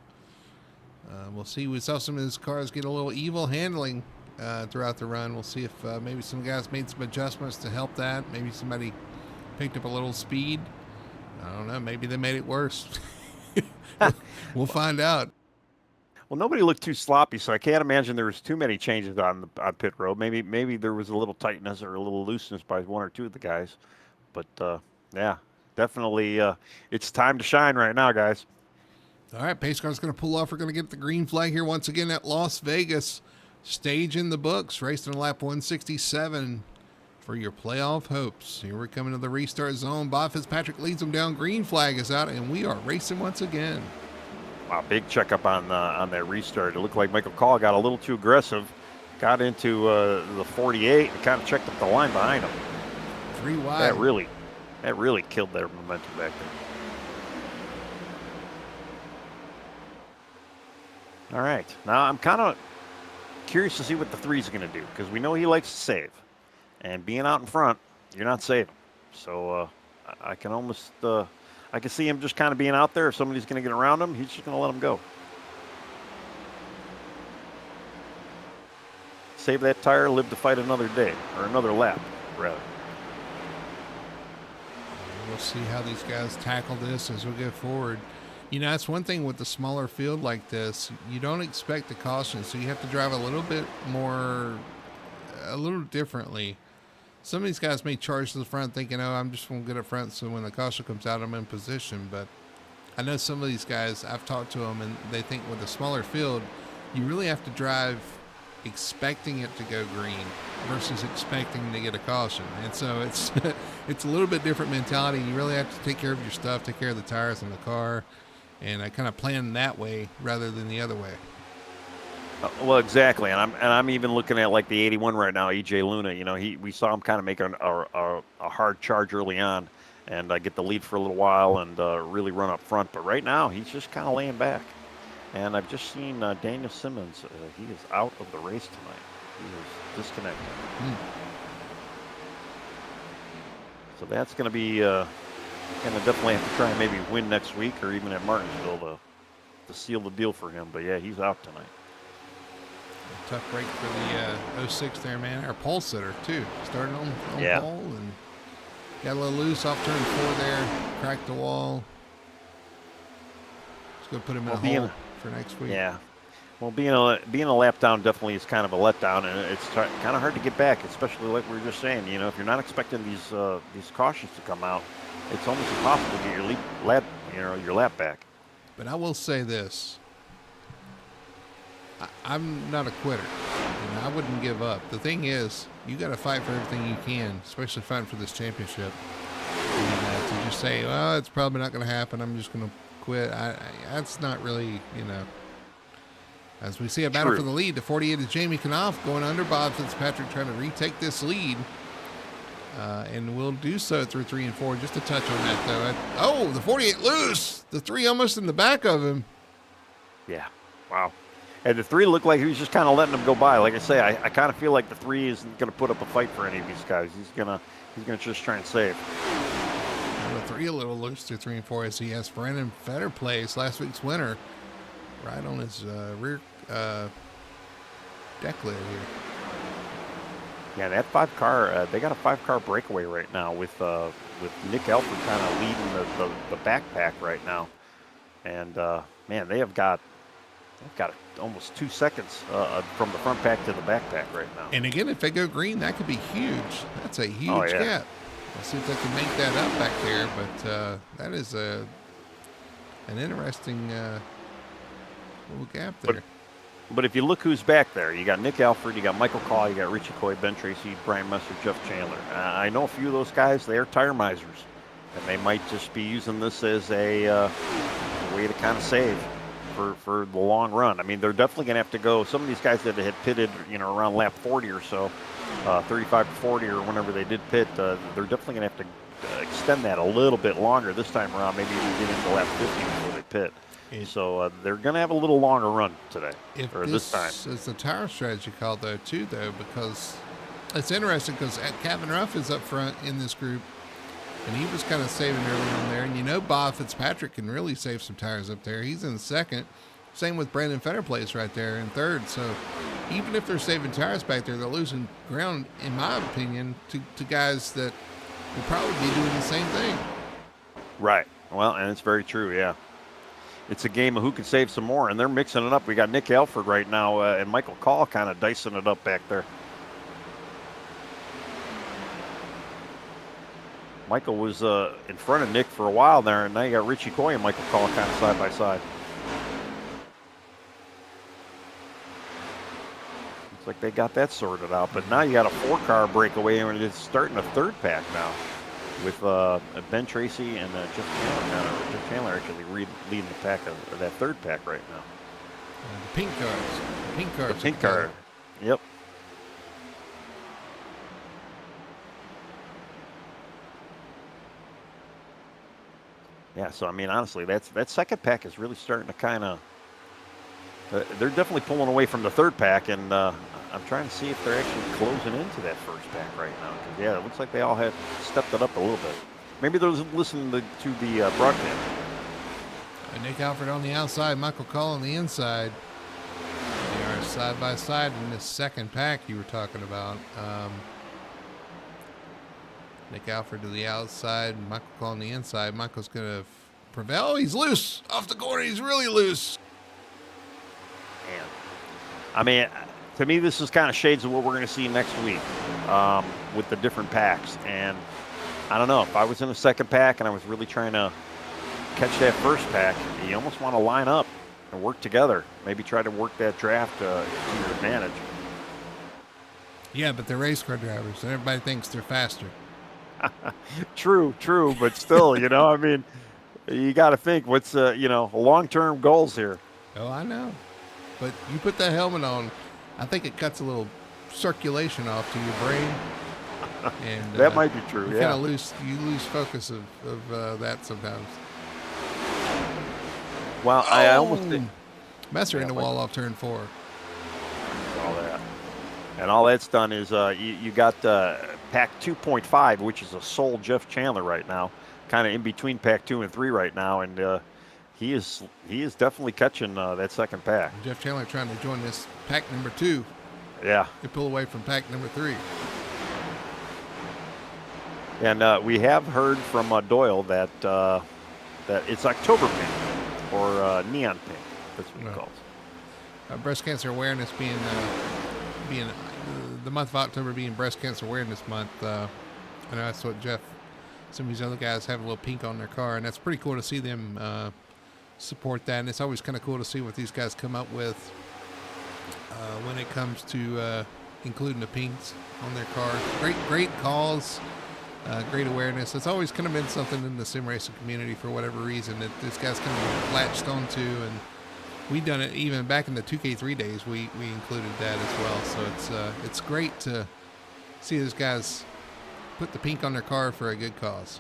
We'll see. We saw some of his cars get a little evil handling throughout the run. We'll see if maybe some guys made some adjustments to help that. Maybe somebody picked up a little speed. I don't know. Maybe they made it worse. We'll find out. Well, nobody looked too sloppy, so I can't imagine there was too many changes on pit road. Maybe there was a little tightness or a little looseness by one or two of the guys. But yeah, definitely it's time to shine right now, guys. All right, pace car's going to pull off. We're going to get the green flag here once again at Las Vegas. Stage in the books, racing in lap 167 for your playoff hopes. Here we come into the restart zone. Bob Fitzpatrick leads them down. Green flag is out, and we are racing once again. Wow, big checkup on that restart. It looked like Michael Call got a little too aggressive, got into the 48, and kind of checked up the line behind him. 3 wide. That really killed their momentum back there. All right, now I'm kind of curious to see what the 3's going to do, because we know he likes to save, and being out in front, you're not saving. So I can almost I can see him just kind of being out there. If somebody's going to get around him, he's just going to let him go. Save that tire, live to fight another day, or another lap, rather. We'll see how these guys tackle this as we go forward. You know, that's one thing with the smaller field like this. You don't expect the caution, so you have to drive a little bit more, a little differently. some of these guys may charge to the front thinking, oh, I'm just going to get up front so when the caution comes out, I'm in position. But I know some of these guys, I've talked to them, and they think with a smaller field, you really have to drive expecting it to go green versus expecting to get a caution. And so it's it's a little bit different mentality. You really have to take care of your stuff, take care of the tires in the car, and I kind of plan that way rather than the other way. Well, exactly, and I'm even looking at like the 81 right now, EJ Luna. You know, we saw him kind of make a hard charge early on, and get the lead for a little while and really run up front. But right now, he's just kind of laying back. And I've just seen Daniel Simmons. He is out of the race tonight. He is disconnected. So that's going to be going to definitely have to try and maybe win next week or even at Martinsville to seal the deal for him. But yeah, he's out tonight. A tough break for the 06 there, man. Our pole sitter too. Started on pole and got a little loose off turn 4 there. Cracked the wall. Just gonna put him in a hole for next week. Yeah. Well, being a lap down definitely is kind of a letdown, and it's kind of hard to get back, especially like we were just saying. You know, if you're not expecting these cautions to come out, it's almost impossible to get your lap back. But I will say this: I'm not a quitter. You know, I wouldn't give up. The thing is, you got to fight for everything you can, especially fighting for this championship. And to just say, well, it's probably not going to happen, I'm just going to quit. That's not really, you know. As we see a battle for the lead, the 48 is Jamie Knopf going under Bob Fitzpatrick, trying to retake this lead. And we'll do so through 3 and 4. Just a touch on that, though. Oh, the 48 loose. The 3 almost in the back of him. Yeah. Wow. And the 3 looked like he was just kind of letting them go by. Like I say, I kind of feel like the 3 isn't going to put up a fight for any of these guys. He's gonna just try and save. And the 3 a little loose through 3 and 4 as he has Brandon Fetter plays last week's winner right on his rear deck lid here. Yeah, that 5-car, they got a 5-car breakaway right now with Nick Elford kind of leading the backpack right now. And, man, they've got almost 2 seconds from the front pack to the backpack right now. And again, if they go green, that could be huge. That's a huge gap. Let's see if they can make that up back there. But that is an interesting little gap there. But if you look who's back there, you got Nick Alford, you got Michael Call, you got Richie Coy, Ben Tracy, Brian Messer, Jeff Chandler. I know a few of those guys, they're tire misers. And they might just be using this as a way to kind of save for the long run. I mean, they're definitely going to have to go. Some of these guys that had pitted, you know, around lap 40 or so, 35 to 40 or whenever they did pit, they're definitely going to have to extend that a little bit longer this time around, maybe even get into lap 50 before they pit. So they're going to have a little longer run today, or this time. Is the tire strategy call, though, too, because it's interesting because Captain Ruff is up front in this group, and he was kind of saving early on there. And you know Bob Fitzpatrick can really save some tires up there. He's in second. Same with Brandon Fetterplace right there in third. So even if they're saving tires back there, they're losing ground, in my opinion, to guys that will probably be doing the same thing. Right. Well, and it's very true, yeah. It's a game of who can save some more, and they're mixing it up. We got Nick Alford right now and Michael Call kind of dicing it up back there. Michael was in front of Nick for a while there, and now you got Richie Coy and Michael Call kind of side by side. Looks like they got that sorted out, but now you got a 4-car breakaway, and it's starting a 3rd pack now with Ben Tracy and Jeff Chandler. Jeff Chandler actually leading the pack of that 3rd pack right now. The pink cars. The pink car. Yep. Yeah, so I mean, honestly, that 2nd pack is really starting to kind of. They're definitely pulling away from the 3rd pack, and I'm trying to see if they're actually closing into that 1st pack right now. 'Cause, yeah, it looks like they all have stepped it up a little bit. Maybe they're listening to the broadcast. Nick Alford on the outside, Michael Call on the inside. They are side by side in this 2nd pack you were talking about. Nick Alford to the outside, Michael Call on the inside. Michael's going to prevail. Oh, he's loose off the corner. He's really loose. Man. I mean, to me, this is kind of shades of what we're going to see next week with the different packs. And I don't know, if I was in the second pack and I was really trying to catch that first pack, you almost want to line up and work together. Maybe try to work that draft to your advantage. Yeah, but they're race car drivers, and everybody thinks they're faster. True, but still, I mean, you got to think what's, long-term goals here. Oh, I know. But you put that helmet on, I think it cuts a little circulation off to your brain. And that might be true, you kind of lose focus of that sometimes. Well, I almost did. Messer in the wall off turn 4. All that. And all that's done is you got pack 2.5, which is a sole Jeff Chandler right now, kind of in between pack 2 and 3 right now, and he is definitely catching that second pack. And Jeff Chandler trying to join this pack number 2. Yeah. To pull away from pack number 3. And we have heard from Doyle that it's October pink or neon pink. That's what he calls it. Breast cancer awareness being the month of October being breast cancer awareness month. I know that's what some of these other guys have a little pink on their car, and that's pretty cool to see them support that. And it's always kind of cool to see what these guys come up with when it comes to including the pinks on their cars. Great calls. Great awareness. It's always kind of been something in the sim racing community for whatever reason that this guy's kind of latched onto, and we done it even back in the 2K3 days. We included that as well. So it's great to see those guys put the pink on their car for a good cause.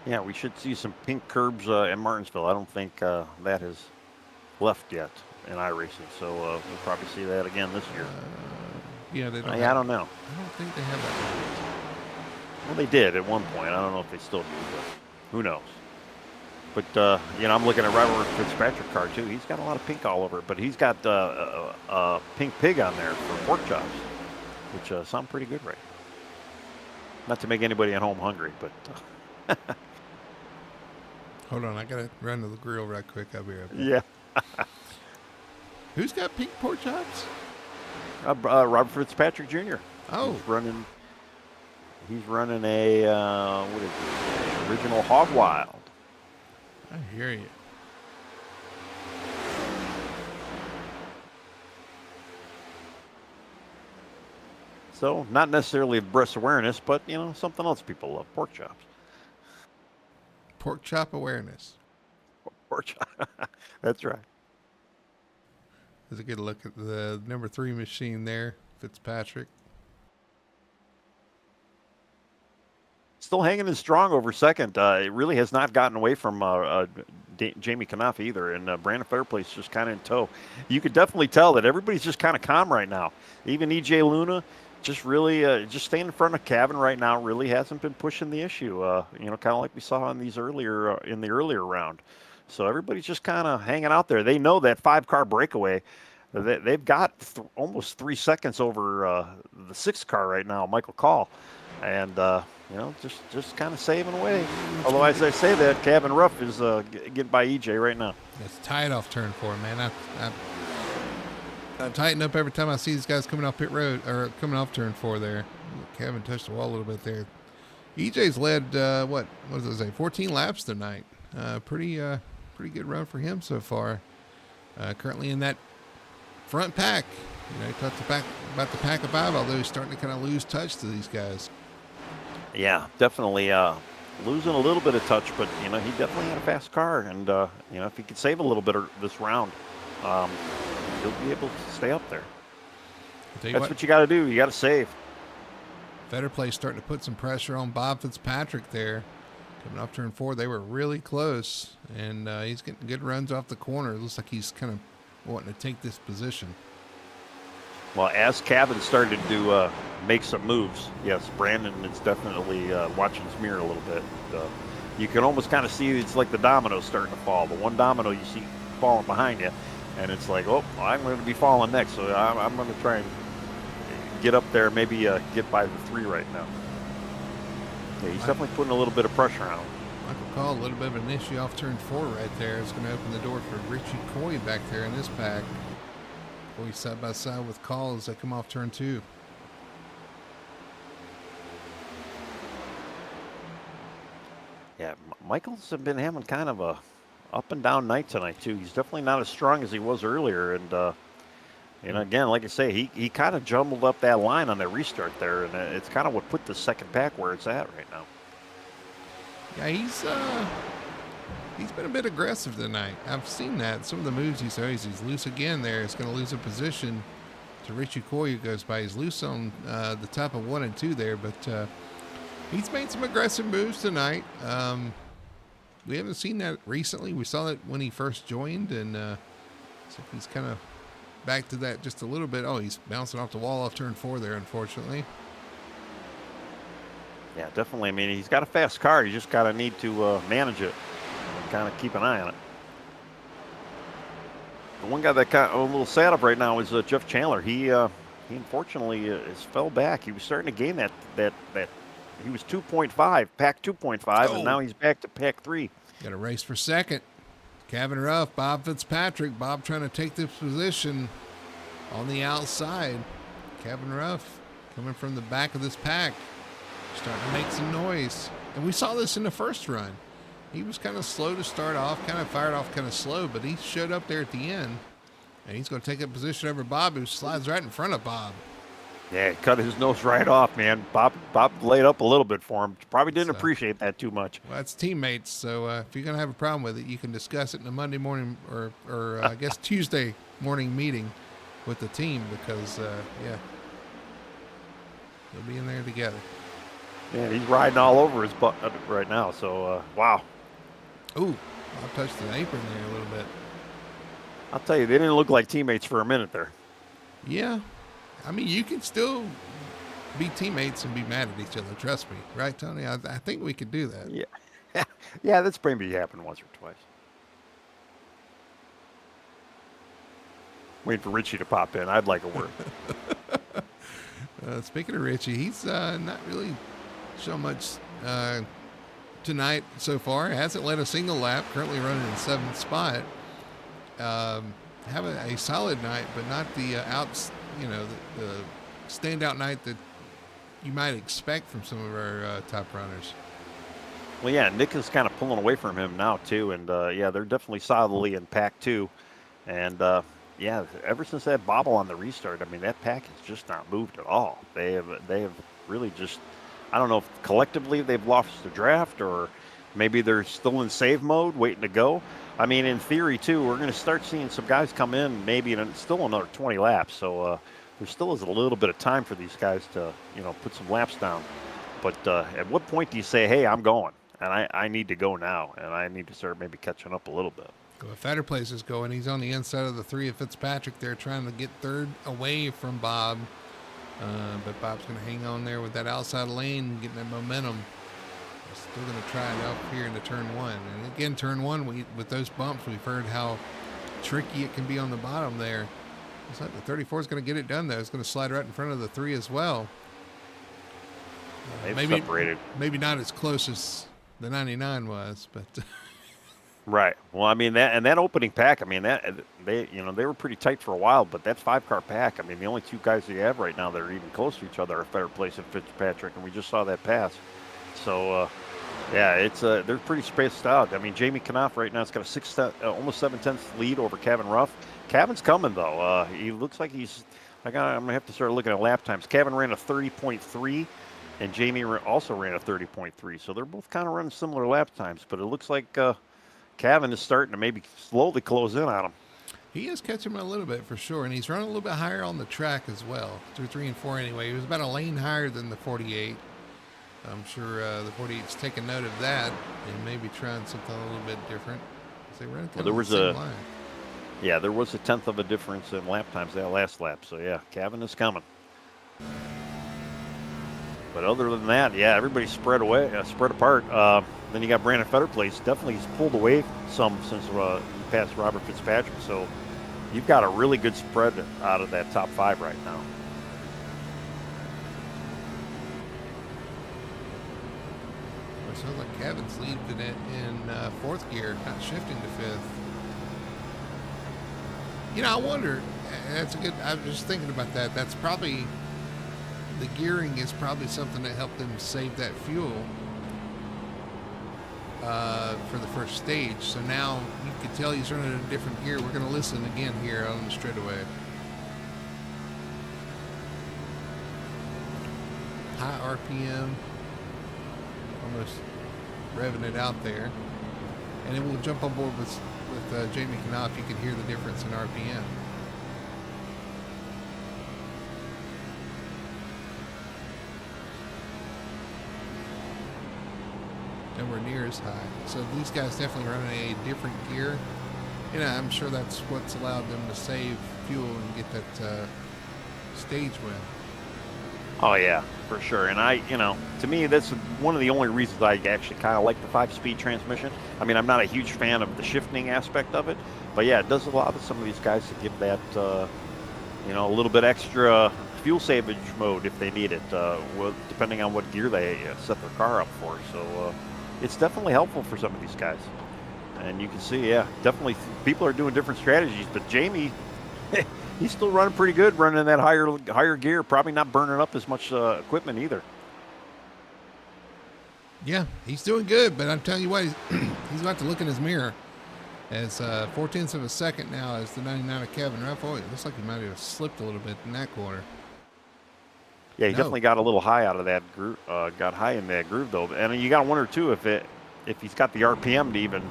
Yeah, we should see some pink curbs in Martinsville. I don't think that has left yet in iRacing, so we'll probably see that again this year. Yeah, they don't. I don't know. I don't think they have that. Well, they did at one point. I don't know if they still do, but who knows. But, I'm looking at Robert Fitzpatrick's car, too. He's got a lot of pink all over it, but he's got a pink pig on there for pork chops, which sound pretty good right now. Not to make anybody at home hungry, but... Hold on, I got to run to the grill right quick. I'll be right back. Yeah. Who's got pink pork chops? Robert Fitzpatrick Jr. Oh. He's running a, what is it? Original Hog Wild. I hear you. So, not necessarily breast awareness, but, something else people love. Pork chops. Pork chop awareness. Pork chop. That's right. Let's get a look at the number 3 machine there, Fitzpatrick. Still hanging in strong over second. It really has not gotten away from Jamie Knauf either, and Brandon Fairplace just kind of in tow. You could definitely tell that everybody's just kind of calm right now. Even EJ Luna, just really just staying in front of Cavan right now, really hasn't been pushing the issue. Kind of like we saw in these earlier in the earlier round. So everybody's just kind of hanging out there. They know that 5-car breakaway. They've got almost 3 seconds over the 6th car right now, Michael Call, and. Just kind of saving away. Although, as I say that, Cavan Ruff is getting by EJ right now. It's tight off turn 4, man. I tighten up every time I see these guys coming off pit road or coming off turn 4 there. Cavan touched the wall a little bit there. EJ's led what does it say? 14 laps tonight. Pretty good run for him so far. Currently in that front pack. He talked about the pack of 5, although he's starting to kind of lose touch to these guys. Yeah, definitely losing a little bit of touch, but he definitely had a fast car, and if he could save a little bit of this round, he'll be able to stay up there. That's what you got to do. You got to save. Fetterplay starting to put some pressure on Bob Fitzpatrick there. Coming off turn 4, they were really close, and he's getting good runs off the corner. It looks like he's kind of wanting to take this position. Well, as Cavan started to make some moves, yes, Brandon is definitely watching his mirror a little bit. You can almost kind of see it's like the dominoes starting to fall. The one domino you see falling behind you, and it's like, oh, I'm going to be falling next, so I'm going to try and get up there, maybe get by the 3 right now. Yeah, he's definitely putting a little bit of pressure on him. Michael Call, a little bit of an issue off turn 4 right there. It's going to open the door for Richie Coy back there in this pack. Boy, side by side with Call as they come off turn 2. Yeah, Michael's been having kind of a up and down night tonight too. He's definitely not as strong as he was earlier, and again, like I say, he kind of jumbled up that line on that restart there, and it's kind of what put the second pack where it's at right now. Yeah, he's been a bit aggressive tonight. I've seen that. Some of the moves he's loose again there. He's going to lose a position to Richie Coy, who goes by. He's loose on the top of 1 and 2 there, but he's made some aggressive moves tonight. We haven't seen that recently. We saw it when he first joined, and so he's kind of back to that just a little bit. Oh, he's bouncing off the wall off turn 4 there, unfortunately. Yeah, definitely. I mean, he's got a fast car. You just got to need to manage it and kind of keep an eye on it. The one guy that got a little sad up right now is Jeff Chandler. He unfortunately has fell back. He was starting to gain that he was 2.5, pack 2.5, and now he's back to pack 3. Got a race for second. Kevin Ruff, Bob Fitzpatrick. Bob trying to take this position on the outside. Kevin Ruff coming from the back of this pack, starting to make some noise. And we saw this in the first run. He was kind of slow to start off, kind of fired off kind of slow, but he showed up there at the end. And he's going to take a position over Bob, who slides right in front of Bob. Yeah, he cut his nose right off, man. Bob laid up a little bit for him. Probably didn't appreciate that too much. Well, that's teammates, so if you're going to have a problem with it, you can discuss it in a Monday morning or I guess Tuesday morning meeting with the team because, yeah, they'll be in there together. Yeah, he's riding all over his butt right now, so, wow. Ooh, Bob touched the apron there a little bit. I'll tell you, they didn't look like teammates for a minute there. Yeah. I mean, you can still be teammates and be mad at each other. Trust me. Right, Tony? I think we could do that. Yeah. Yeah, that's maybe happened once or twice. Waiting for Richie to pop in. I'd like a word. Speaking of Richie, he's not really shown much tonight so far. Hasn't led a single lap. Currently running in 7th spot. Having a solid night, but not the the standout night that you might expect from some of our top runners. Well, yeah, Nick is kind of pulling away from him now too, and yeah, they're definitely solidly in pack 2, and yeah, ever since that bobble on the restart, I mean that pack has just not moved at all. They have really just, I don't know if collectively they've lost the draft or maybe they're still in save mode waiting to go. I mean, in theory, too, we're going to start seeing some guys come in maybe in still another 20 laps. So there still is a little bit of time for these guys to, put some laps down. But at what point do you say, hey, I'm going, and I need to go now, and I need to start maybe catching up a little bit? Well, Fetter Place is going. He's on the inside of the 3 of Fitzpatrick there trying to get third away from Bob. But Bob's going to hang on there with that outside lane, getting that momentum. Still going to try it up here into turn 1. And again, turn 1, with those bumps, we've heard how tricky it can be on the bottom there. Looks like the 34 is going to get it done, though. It's going to slide right in front of the 3 as well. They've separated. Maybe not as close as the 99 was, but... Right. Well, I mean, that opening pack, I mean, they were pretty tight for a while, but that 5-car pack, I mean, the only 2 guys that you have right now that are even close to each other are Fetter Place and Fitzpatrick, and we just saw that pass. So, yeah, it's they're pretty spaced out. I mean, Jamie Knopf right now has got a almost 7/10 lead over Kevin Ruff. Kevin's coming though. He looks like he's. I'm gonna have to start looking at lap times. Kevin ran a 30.3, and Jamie also ran a 30.3. So they're both kind of running similar lap times. But it looks like Kevin is starting to maybe slowly close in on him. He is catching him a little bit for sure, and he's running a little bit higher on the track as well. 2, 3, and 4 anyway. He was about a lane higher than the 48. I'm sure the 48's taking note of that and maybe trying something a little bit different. They ran well, there was a line. Yeah, there was a 10th of a difference in lap times that last lap. So yeah, Kevin is coming. But other than that, yeah, everybody's spread apart. Then you got Brandon Fetterplace. Definitely he's pulled away some since he passed Robert Fitzpatrick. So you've got a really good spread out of that top 5 right now. Sounds like Kevin's leaving it in 4th gear, not shifting to 5th. I wonder, That's a good. I was just thinking about that. That's probably the gearing is probably something that helped them save that fuel for the first stage. So now you can tell he's running a different gear. We're going to listen again here on the straightaway. High RPM, almost revving it out there, and then we'll jump on board with Jamie Knopf. You can hear the difference in RPM. Nowhere near as high. So these guys definitely running a different gear. I'm sure that's what's allowed them to save fuel and get that stage win. Oh yeah, for sure. And to me, that's one of the only reasons I actually kind of like the 5-speed transmission. I mean, I'm not a huge fan of the shifting aspect of it, but yeah, it does allow some of these guys to give that, a little bit extra fuel savage mode if they need it, depending on what gear they set their car up for. So it's definitely helpful for some of these guys. And you can see, yeah, definitely people are doing different strategies, but Jamie, he's still running pretty good, running that higher gear, probably not burning up as much equipment either. Yeah, he's doing good, but I'm telling you what, he's about to look in his mirror. As 0.4 of a second now as the 99 of Kevin Ruff. Oh, it looks like he might have slipped a little bit in that corner. Yeah, he definitely got a little high out of that groove, got high in that groove though. And you got to wonder too if he's got the RPM to even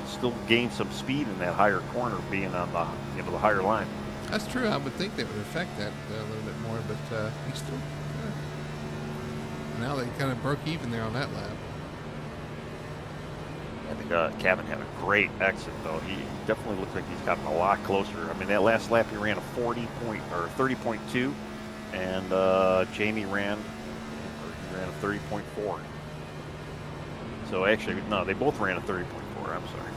still gain some speed in that higher corner, being on the higher line. That's true. I would think that would affect that a little bit more, but he's still. Now they kind of broke even there on that lap. I think Kevin had a great exit though. He definitely looks like he's gotten a lot closer. I mean, that last lap he ran a 30.2, and Jamie ran a 30.4. So actually, no, they both ran a 30.4. I'm sorry.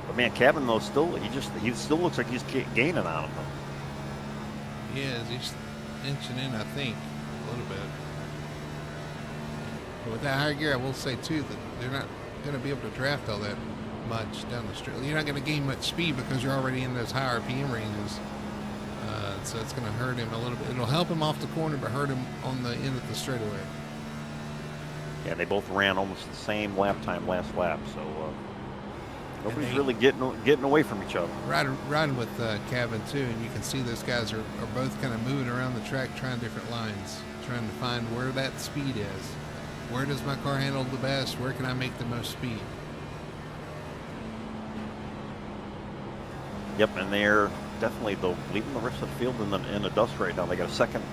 But man, Kevin though he still looks like he's gaining on him though. He is. He's inching in, I think, a little bit. But with that higher gear, I will say too that they're not going to be able to draft all that much down the straight. You're not going to gain much speed because you're already in those high RPM ranges. So it's going to hurt him a little bit. It'll help him off the corner, but hurt him on the end of the straightaway. Yeah, they both ran almost the same lap time last lap, so nobody's really getting away from each other. Riding with Kevin too, and you can see those guys are both kind of moving around the track, trying different lines, trying to find where that speed is. Where does my car handle the best? Where can I make the most speed? Yep, and they're definitely leaving the rest of the field in the dust right now. They got a second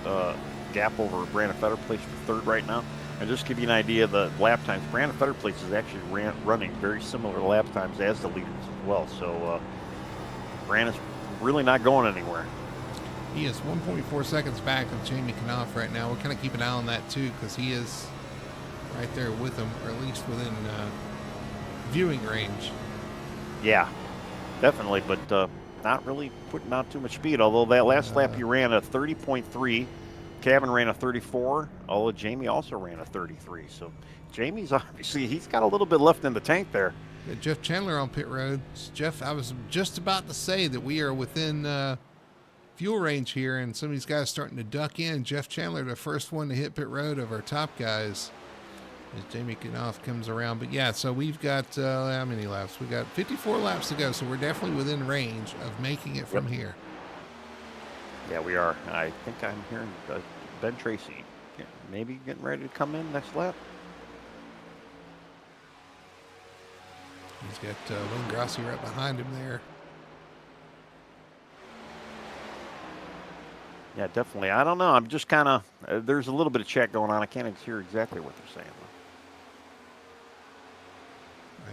gap over Brandon Fetterplace for third right now. And just to give you an idea of the lap times, Brandon Fetterplace is actually running very similar lap times as the leaders as well. So Brandon's really not going anywhere. He is 1.4 seconds back of Jamie Knopf right now. We'll kind of keep an eye on that too, because he is right there with him, or at least within viewing range. Yeah, definitely, but not really putting out too much speed. Although that last lap he ran a 30.3, Kevin ran a 34, although Jamie also ran a 33. So Jamie's obviously, he's got a little bit left in the tank there. Yeah, Jeff Chandler on pit road. Jeff, I was just about to say that we are within fuel range here, and some of these guys starting to duck in. Jeff Chandler, the first one to hit pit road of our top guys, as Jamie Knopf comes around. But yeah, so we've got how many laps? We got 54 laps to go, so we're definitely within range of making it from here. Yeah, we are. I think I'm hearing Ben Tracy maybe getting ready to come in next lap. He's got Wayne Grassi right behind him there. Yeah, definitely. I don't know. I'm just kind of, there's a little bit of chat going on. I can't hear exactly what they're saying.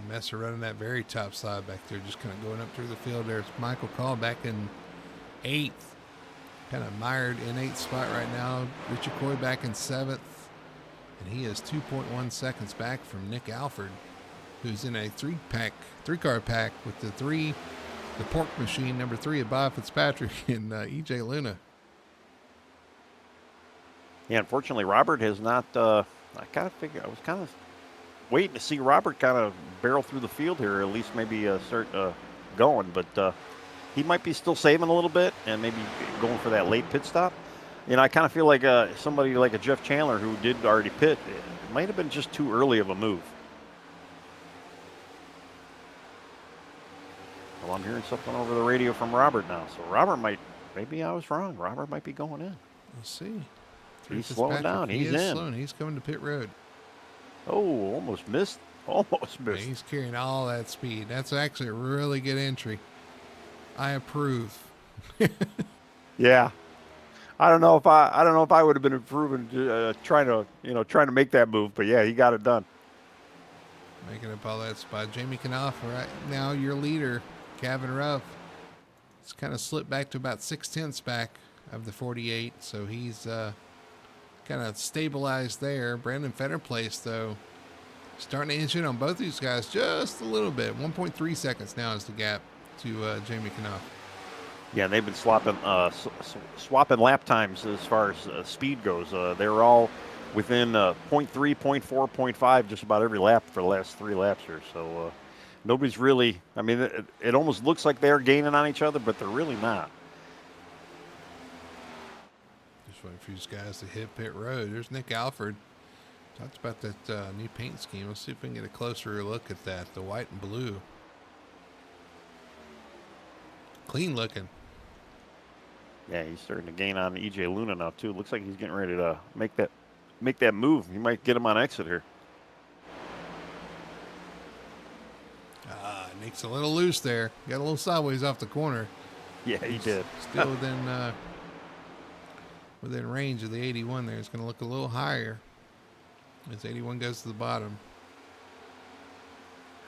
Messer running that very top side back there, just kind of going up through the field. There's Michael Call back in 8th, kind of mired in 8th spot right now. Richard Coy back in 7th, and he is 2.1 seconds back from Nick Alford, who's in a three-car pack with the pork machine, number 3 of Bob Fitzpatrick and EJ Luna. Yeah, unfortunately, Robert has not, I was kind of waiting to see Robert kind of barrel through the field here, or at least maybe start going, but he might be still saving a little bit and maybe going for that late pit stop. I kind of feel like somebody like a Jeff Chandler who did already pit, it might have been just too early of a move. Well, I'm hearing something over the radio from Robert now. So Robert maybe I was wrong. Robert might be going in. We'll see. He's slowing down. He's in. Slowing. He's coming to pit road. Oh, almost missed. Almost missed. Yeah, he's carrying all that speed. That's actually a really good entry. I approve. Yeah. I don't know if I would have been improving, trying to make that move, but yeah, he got it done. Making up all that spot. Jamie Knopf, right now your leader, Gavin Ruff. It's kind of slipped back to about 6/10 back of the 48, so he's kind of stabilized there. Brandon Fetterplace, though, starting to inch in on both these guys just a little bit. 1.3 seconds now is the gap to Jamie Knopf. Yeah, they've been swapping lap times as far as speed goes. They were all within 0.3, 0.4, 0.5 just about every lap for the last 3 laps here. So nobody's really, I mean, it almost looks like they're gaining on each other, but they're really not. Just waiting for these guys to hit pit road. There's Nick Alford. Talked about that new paint scheme. Let's see if we can get a closer look at that. The white and blue. Clean looking. Yeah, he's starting to gain on EJ Luna now too. Looks like he's getting ready to make that move. He might get him on exit here. Nick's a little loose there. Got a little sideways off the corner. Yeah, he did. Still within range of the 81 there. It's going to look a little higher as 81 goes to the bottom.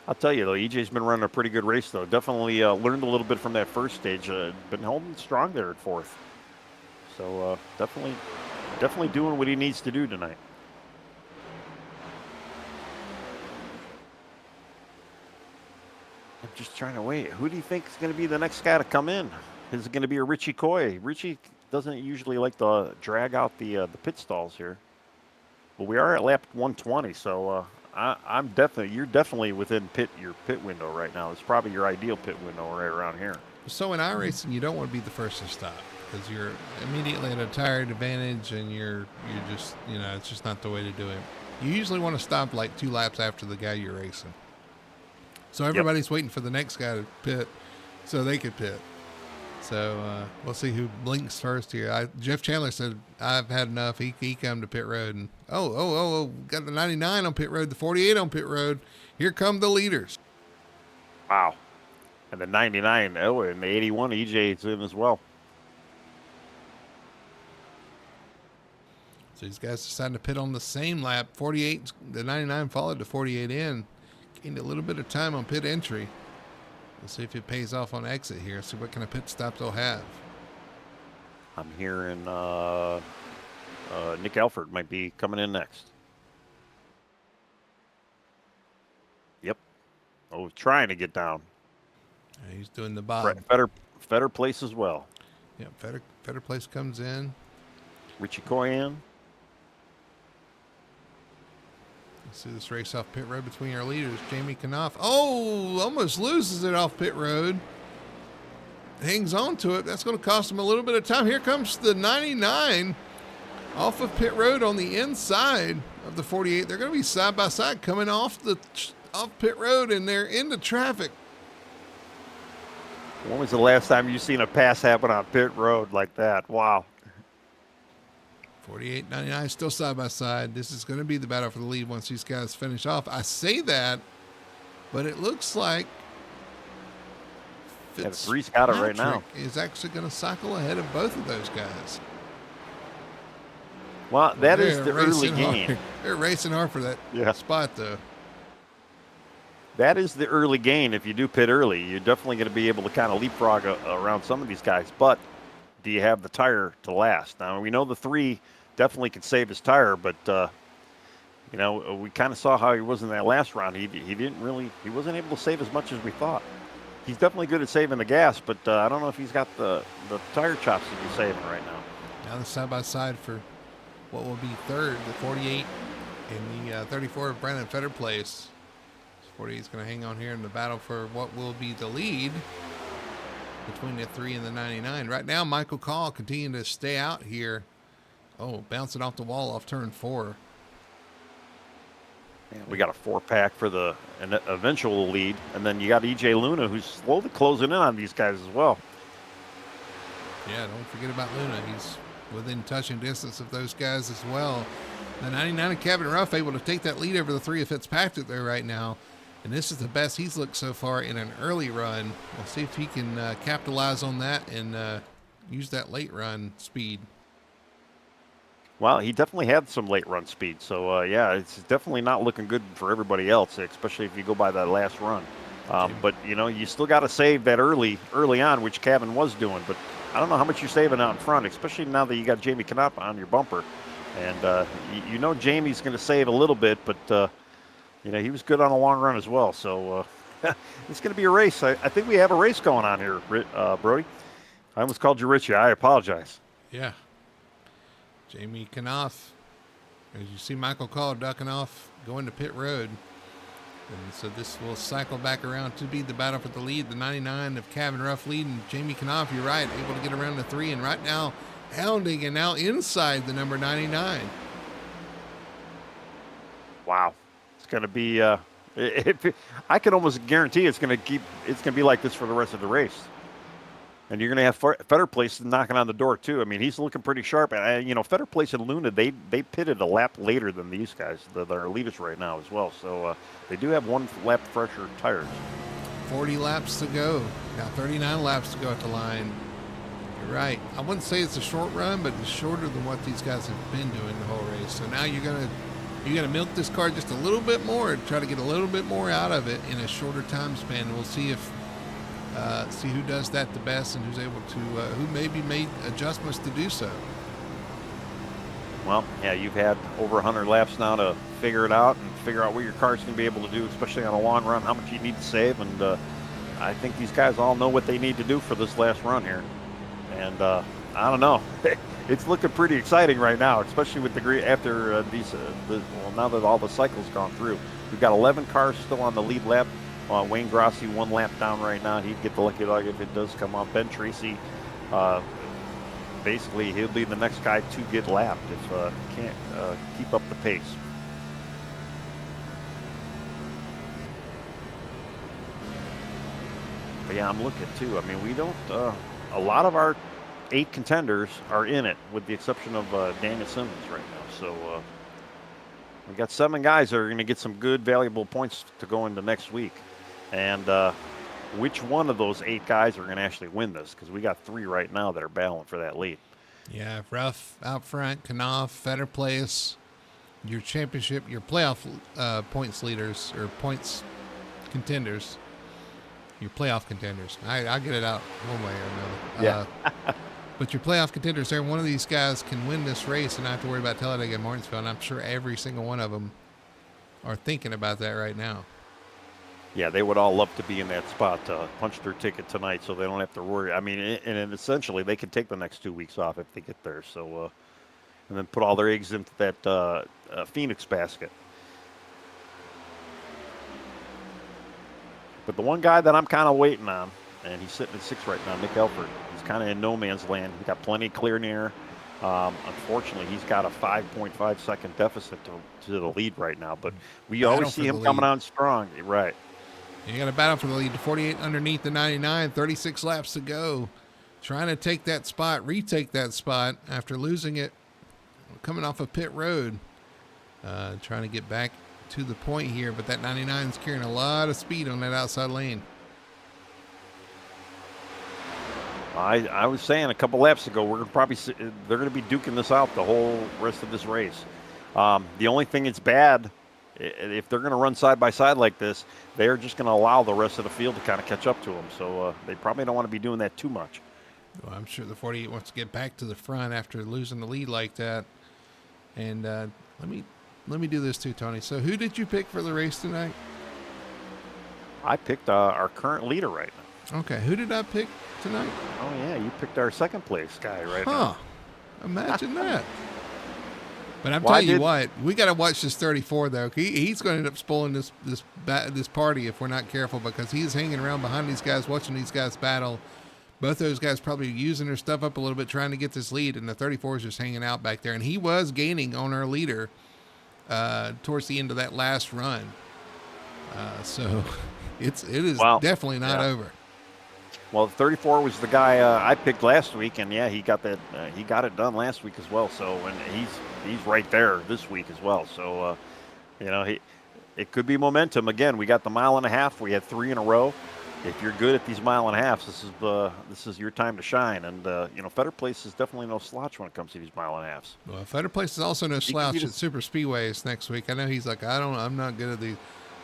I'll tell you, though, EJ's been running a pretty good race, though. Definitely learned a little bit from that first stage. Been holding strong there at 4th. So definitely doing what he needs to do tonight. I'm just trying to wait. Who do you think is going to be the next guy to come in? Is it going to be a Richie Coy? Richie doesn't usually like to drag out the pit stalls here. But we are at lap 120, so you're definitely within your pit window right now. It's probably your ideal pit window right around here. So in iRacing, you don't want to be the first to stop because you're immediately at a tire advantage, and you're just, it's just not the way to do it. You usually want to stop like 2 laps after the guy you're racing. So everybody's waiting for the next guy to pit so they could pit. So we'll see who blinks first here. Jeff Chandler said, I've had enough. He come to pit road. And got the 99 on pit road, the 48 on pit road. Here come the leaders. Wow. And the 99, and the 81, EJ's in as well. So these guys decided to pit on the same lap. 48, the 99 followed the 48 in. Gained a little bit of time on pit entry. We'll see if it pays off on exit here. See what kind of pit stop they'll have. I'm hearing Nick Alford might be coming in next. Yep. Oh, trying to get down. Yeah, he's doing the bottom. Fetter place as well. Yeah, Fetter place comes in. Richie Coyan. See this race off pit road between our leaders. Jamie Knopf. Oh, almost loses it off pit road. Hangs on to it. That's going to cost him a little bit of time. Here comes the 99 off of pit road on the inside of the 48. They're going to be side by side coming off pit road, and they're into traffic. When was the last time you seen a pass happen on pit road like that? Wow. 48, 99 still side by side. This is going to be the battle for the lead once these guys finish off. I say that, but it looks like Reese got it right now. Is actually going to cycle ahead of both of those guys. Well, that is the early gain. They're racing hard for that spot, though. That is the early gain. If you do pit early, you're definitely going to be able to kind of leapfrog around some of these guys. But do you have the tire to last? Now, we know the 3 definitely could save his tire, but we kind of saw how he was in that last round. He wasn't able to save as much as we thought. He's definitely good at saving the gas, but I don't know if he's got the tire chops to be saving right now. Now the side by side for what will be third, the 48 and the 34 of Brandon Fetter place. 48 is going to hang on here in the battle for what will be the lead. between the 3 and the 99. Right now, Michael Call continuing to stay out here. Oh, bouncing off the wall off turn 4. We got a 4-pack for the eventual lead, and then you got EJ Luna, who's slowly closing in on these guys as well. Yeah, don't forget about Luna. He's within touching distance of those guys as well. The 99 of Kevin Ruff able to take that lead over the 3 of Fitzpatrick there right now. And this is the best he's looked so far in an early run. We'll see if he can capitalize on that and use that late run speed. Well, he definitely had some late run speed. So, yeah, it's definitely not looking good for everybody else, especially if you go by that last run. But, you know, you still got to save that early on, which Kevin was doing. But I don't know how much you're saving out in front, especially now that you got Jamie Knopf on your bumper. And, you know, Jamie's going to save a little bit, but, you know, he was good on a long run as well. So it's going to be a race. I think we have a race going on here, Brody. I almost called you Richie. I apologize. Yeah. Jamie Knopf, as you see Michael Call ducking off, going to pit road. And so this will cycle back around to be the battle for the lead. The 99 of Kevin Ruff leading Jamie Knopf, you're right, able to get around the 3. And right now, hounding and now inside the number 99. Wow. It's going to be, I can almost guarantee it's going to be like this for the rest of the race. And you're going to have Fetter Place knocking on the door, too. I mean, he's looking pretty sharp. And, you know, Fetter Place and Luna, they pitted a lap later than these guys that are leaders right now as well. So they do have 1 lap fresher tires. 40 laps to go. Got 39 laps to go at the line. You're right. I wouldn't say it's a short run, but it's shorter than what these guys have been doing the whole race. So now you're going to milk this car just a little bit more and try to get a little bit more out of it in a shorter time span. And we'll see if see who does that the best and who's able to who maybe made adjustments to do so. Well, yeah, you've had over 100 laps now to figure it out and figure out what your car's going to be able to do, especially on a long run, how much you need to save. And I think these guys all know what they need to do for this last run here. And I don't know. It's looking pretty exciting right now, especially with after now that all the cycles gone through. We've got 11 cars still on the lead lap. Wayne Grossi 1 lap down right now. He'd get the lucky dog if it does come on. Ben Tracy, basically he'll be the next guy to get lapped if he can't keep up the pace. But yeah, I'm looking too. I mean, we don't. A lot of our 8 contenders are in it, with the exception of Daniel Simmons right now. So we got 7 guys that are going to get some good, valuable points to go into next week. And which one of those 8 guys are going to actually win this? Because we got 3 right now that are battling for that lead. Yeah, Ruff out front, Knopf, Fetter Place, your championship, your playoff points leaders or points contenders, your playoff contenders. I'll get it out one way or another. Yeah. But your playoff contenders there, one of these guys can win this race and not have to worry about Talladega and Martinsville. And I'm sure every single one of them are thinking about that right now. Yeah, they would all love to be in that spot to punch their ticket tonight so they don't have to worry. I mean, and essentially they could take the next 2 weeks off if they get there. So, and then put all their eggs into that Phoenix basket. But the one guy that I'm kind of waiting on, and he's sitting at 6 right now, Nick Elford. He's kind of in no man's land. He's got plenty of clear near. Unfortunately, he's got a 5.5 second deficit to the lead right now. But we always see him coming on strong. Right. You got a battle for the lead. 48 underneath the 99, 36 laps to go. Trying to take that spot, retake that spot after losing it, coming off of pit road. Trying to get back to the point here, but that 99 is carrying a lot of speed on that outside lane. I was saying a couple laps ago, they're going to be duking this out the whole rest of this race. The only thing that's bad, if they're going to run side by side like this, they're just going to allow the rest of the field to kind of catch up to them. So they probably don't want to be doing that too much. Well, I'm sure the 48 wants to get back to the front after losing the lead like that. And let me do this too, Tony. So who did you pick for the race tonight? I picked our current leader right now. Okay, who did I pick tonight? Oh, yeah, you picked our second place guy right now. Imagine that. But I'm telling you what, we got to watch this 34 though. He's going to end up spoiling this party if we're not careful, because he's hanging around behind these guys, watching these guys battle. both those guys probably using their stuff up a little bit, trying to get this lead, and the 34 is just hanging out back there. And he was gaining on our leader towards the end of that last run. So it is definitely not over. Well, the 34 was the guy I picked last week, and yeah, he got that. He got it done last week as well. So, and he's right there this week as well. So, it could be momentum again. We got the mile and a half. We had 3 in a row. If you're good at these mile and a halves, this is your time to shine. And Fetter Place is definitely no slouch when it comes to these mile and a halves. Well, Fetter Place is also no slouch at super speedways next week. I know he's like, I'm not good at these.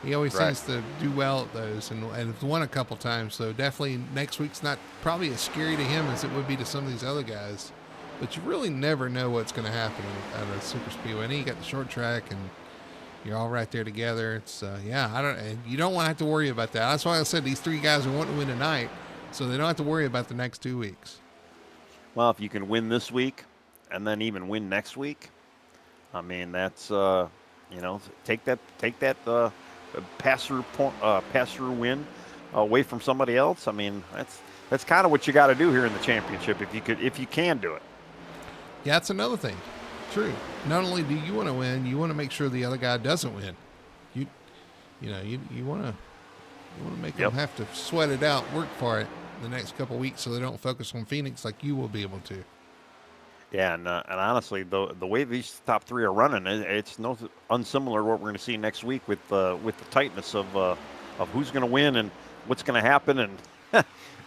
He always seems to do well at those, and won a couple times. So definitely next week's not probably as scary to him as it would be to some of these other guys. But you really never know what's going to happen at a super speedway. And you got the short track, and you're all right there together. It's you don't want to have to worry about that. That's why I said these 3 guys are wanting to win tonight, so they don't have to worry about the next 2 weeks. Well, if you can win this week, and then even win next week, I mean that's take that. Pass-through win away from somebody else. I mean, that's kind of what you got to do here in the championship if you can do it. Yeah, that's another thing. True. Not only do you want to win, you want to make sure the other guy doesn't win. You want to make them have to sweat it out, work for it the next couple of weeks, so they don't focus on Phoenix like you will be able to. Yeah, and honestly, the way these top 3 are running, it's no unsimilar to what we're going to see next week with the tightness of who's going to win and what's going to happen, and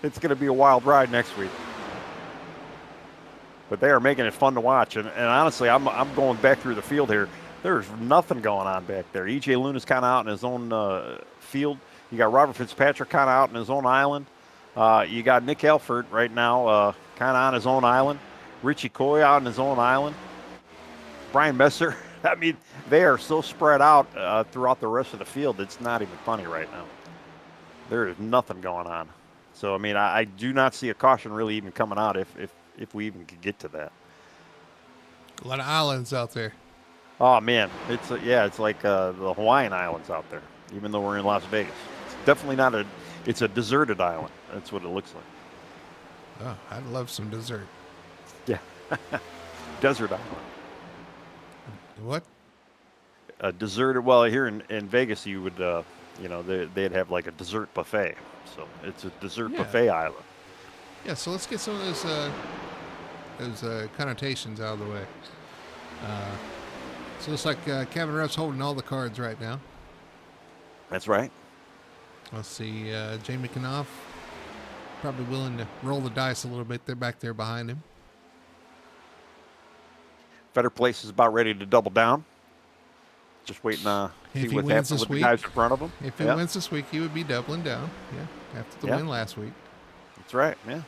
it's going to be a wild ride next week. But they are making it fun to watch, and honestly, I'm going back through the field here. There's nothing going on back there. E.J. Luna's kind of out in his own field. You got Robert Fitzpatrick kind of out in his own island. You got Nick Elford right now kind of on his own island. Richie Coy out on his own island. Brian Messer. I mean, they are so spread out throughout the rest of the field, it's not even funny right now. There is nothing going on. So, I mean, I do not see a caution really even coming out if we even could get to that. A lot of islands out there. Oh, man. It's like the Hawaiian Islands out there, even though we're in Las Vegas. It's definitely it's a deserted island. That's what it looks like. Oh, I'd love some dessert. Yeah. Desert island. What? A deserted. Well, here in Vegas, you would, they'd have like a dessert buffet. So it's a dessert buffet island. Yeah. So let's get some of those connotations out of the way. So it's like Kevin Ruff's holding all the cards right now. That's right. Let's see. Jamie Knopf probably willing to roll the dice a little bit. They're back there behind him. Fetter Place is about ready to double down. Just waiting to see what happens with the guys in front of him. If he wins this week, he would be doubling down. Yeah, after the win last week. That's right, yeah.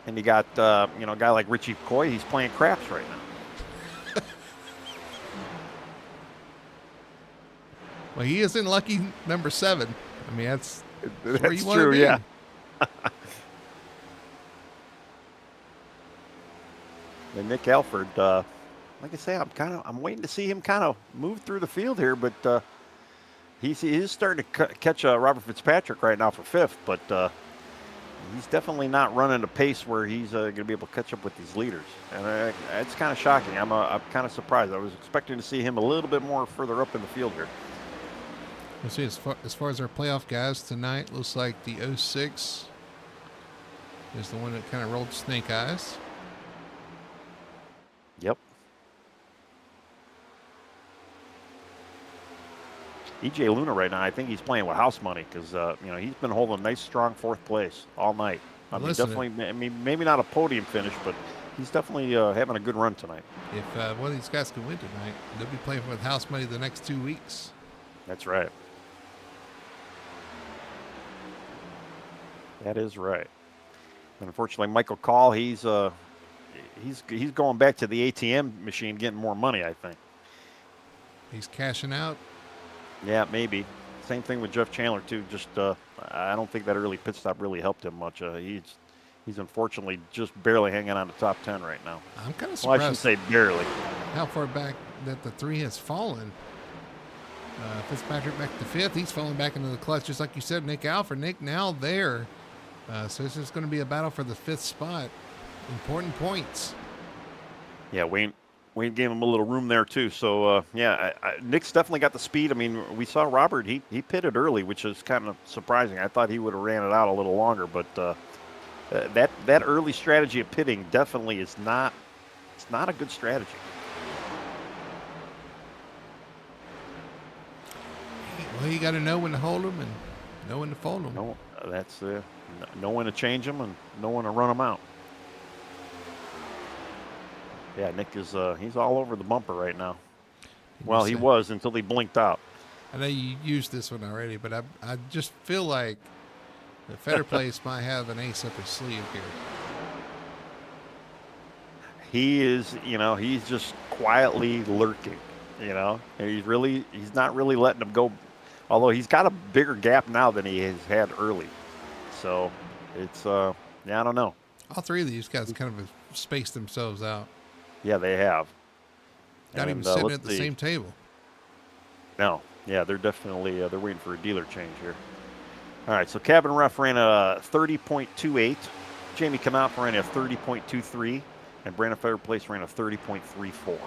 And you got, a guy like Richie Coy. He's playing craps right now. Well, he is in lucky number 7. I mean, that's where you want true, to be. Yeah. And Nick Alford, like I say, I'm waiting to see him kind of move through the field here, but he's starting to catch Robert Fitzpatrick right now for 5th, but he's definitely not running a pace where he's going to be able to catch up with these leaders, and it's kind of shocking. I'm kind of surprised. I was expecting to see him a little bit more further up in the field here. Let's see, as far as our playoff guys tonight, looks like the 06 is the one that kind of rolled snake eyes. Yep. E.J. Luna right now, I think he's playing with house money because he's been holding a nice, strong 4th place all night. Definitely. Maybe not a podium finish, but he's definitely having a good run tonight. If one of these guys can win tonight, they'll be playing with house money the next 2 weeks. That's right. That is right. And unfortunately, Michael Call, he's going back to the ATM machine, getting more money, I think. He's cashing out. Yeah, maybe. Same thing with Jeff Chandler too. Just I don't think that early pit stop really helped him much. He's unfortunately just barely hanging on the top 10 right now. I'm kind of surprised. Well, I shouldn't say barely. How far back that the 3 has fallen. Fitzpatrick back to fifth. He's falling back into the clutch, just like you said, Nick Alford. Nick now there. So it's just going to be a battle for the fifth spot. Important points. Yeah, Wayne gave him a little room there too. So Nick's definitely got the speed. I mean, we saw Robert. He pitted early, which is kind of surprising. I thought he would have ran it out a little longer, but that early strategy of pitting definitely is not. It's not a good strategy. Well, you got to know when to hold them and know when to fold them. No, that's know when to change them and know when to run them out. Yeah, Nick is he's all over the bumper right now. Well, he was until he blinked out. I know you used this one already, but I just feel like the Fetter Place might have an ace up his sleeve here. He is, he's just quietly lurking, and he's not really letting him go. Although he's got a bigger gap now than he has had early. So it's, I don't know. All three of these guys kind of spaced themselves out. Yeah, they have. Not even sitting at the same table. No. Yeah, they're definitely, they're waiting for a dealer change here. All right, so Cabin Ref ran a 30.28. Jamie Knopf ran a 30.23. And Brandon Fetter Place ran a 30.34.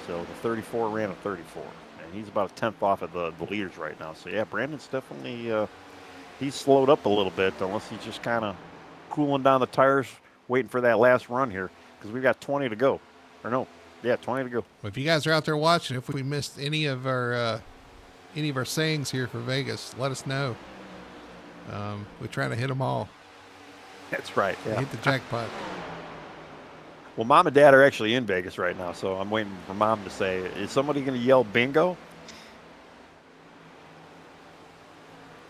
So the 34 ran a 34. And he's about a tenth off of the leaders right now. So, yeah, Brandon's definitely, he's slowed up a little bit, unless he's just kind of cooling down the tires, waiting for that last run here. Because we've got 20 to go. Or no, yeah, 20 to go. Well, if you guys are out there watching, if we missed any of our sayings here for Vegas, let us know. We're trying to hit them all. That's right. Yeah. Hit the jackpot. Well, Mom and Dad are actually in Vegas right now, so I'm waiting for Mom to say, is somebody going to yell bingo?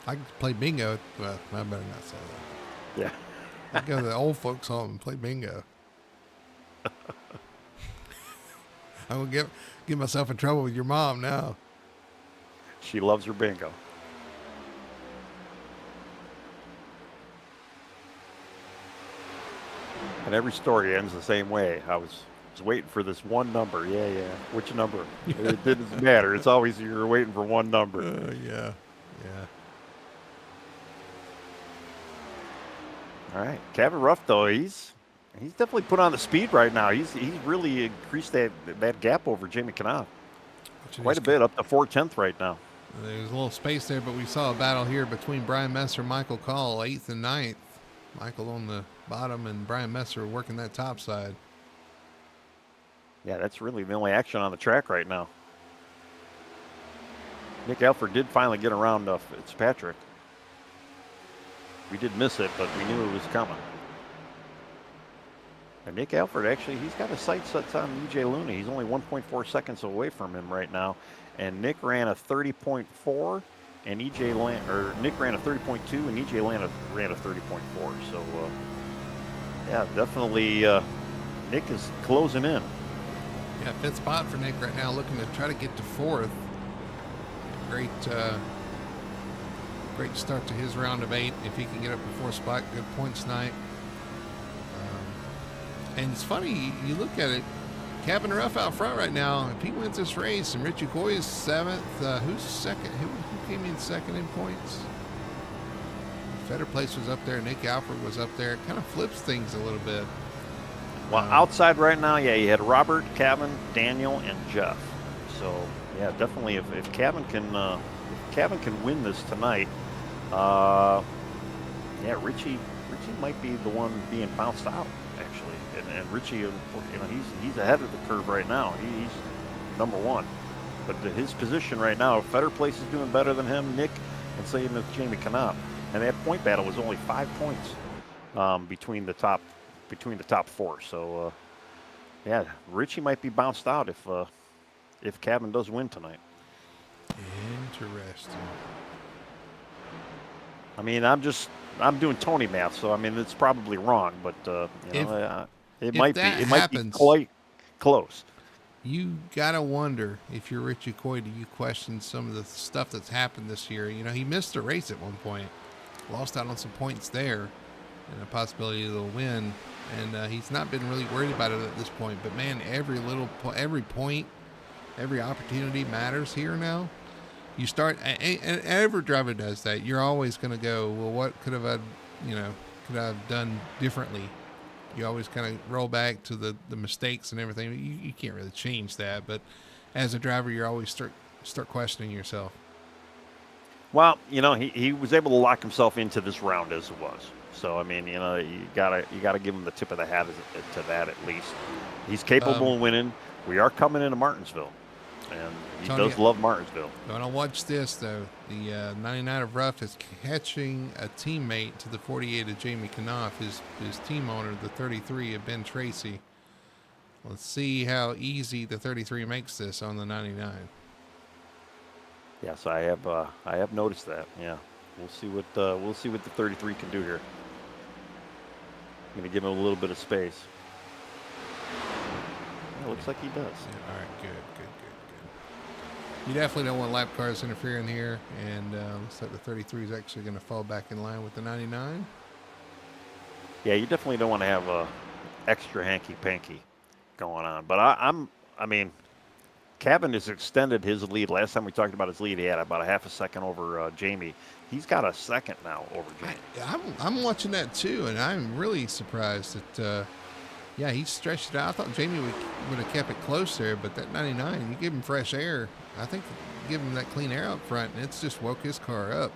I can play bingo. Well, I better not say that. Yeah. I go to the old folks' home and play bingo. I will get myself in trouble with your mom now. She loves her bingo. And every story ends the same way. I was waiting for this one number. Yeah. Which number? It didn't matter. It's always you're waiting for one number. Yeah. All right. Cabin Ruff, though, he's definitely put on the speed right now. He's really increased that gap over Jamie Knopf quite a bit, up to 4/10 right now. There's a little space there, but we saw a battle here between Brian Messer and Michael Call, 8th and 9th. Michael on the bottom and Brian Messer working that top side. Yeah, that's really the only action on the track right now. Nick Alford did finally get around Fitzpatrick. We did miss it, but we knew it was coming. And Nick Alford, actually, he's got his sights set on EJ Looney. He's only 1.4 seconds away from him right now. And Nick ran a 30.4. And Nick ran a 30.2, and EJ ran a 30.4. So, yeah, definitely Nick is closing in. Yeah, fifth spot for Nick right now, looking to try to get to fourth. Great start to his round of 8. If he can get up to fourth spot, good points tonight. And it's funny, you look at it, Cabin Ruff out front right now. If he wins this race, and Richie Coy is 7th, who's second? Who came in second in points? Fetter Place was up there. Nick Alford was up there. It kind of flips things a little bit. Well, outside right now, yeah, you had Robert, Kevin, Daniel, and Jeff. So, yeah, definitely if Kevin can win this tonight, yeah, Richie might be the one being bounced out, actually. And Richie, he's ahead of the curve right now. He's number 1. But his position right now, Fetter Place is doing better than him, Nick, and same with Jamie Knopf. And that point battle was only 5 points between the top 4. So, yeah, Richie might be bounced out if Cabin does win tonight. Interesting. I mean, I'm doing Tony math, so I mean it's probably wrong, but it might be quite close. You gotta wonder, if you're Richie Coy, do you question some of the stuff that's happened this year? He missed a race at one point, lost out on some points there, and a possibility of a win. And he's not been really worried about it at this point. But man, every point, every opportunity matters here now. You start, and every driver does that. You're always going to go, well, what could have I, could I have done differently? You always kind of roll back to the mistakes and everything. You can't really change that, but as a driver, you're always start questioning yourself. Well, he was able to lock himself into this round as it was. So I mean, you gotta give him the tip of the hat to that at least. He's capable of winning. We are coming into Martinsville, and he does love Martinsville. When I watch this though, the 99 of Ruff is catching a teammate to the 48 of Jamie Knopf, his team owner, the 33 of Ben Tracy. Let's see how easy the 33 makes this on the 99. Yes, I have noticed that. Yeah, we'll see what the 33 can do here. I'm going to give him a little bit of space. It looks like he does. Yeah, all right, good. You definitely don't want lap cars interfering here, and looks like the 33 is actually going to fall back in line with the 99. Yeah, you definitely don't want to have a extra hanky-panky going on. But I mean, Kevin has extended his lead. Last time we talked about his lead, he had about a half a second over Jamie. He's got a second now over Jamie. I'm watching that too, and I'm really surprised that, he stretched it out. I thought Jamie would have kept it close there, but that 99, you give him fresh air. I think give him that clean air up front, and it's just woke his car up.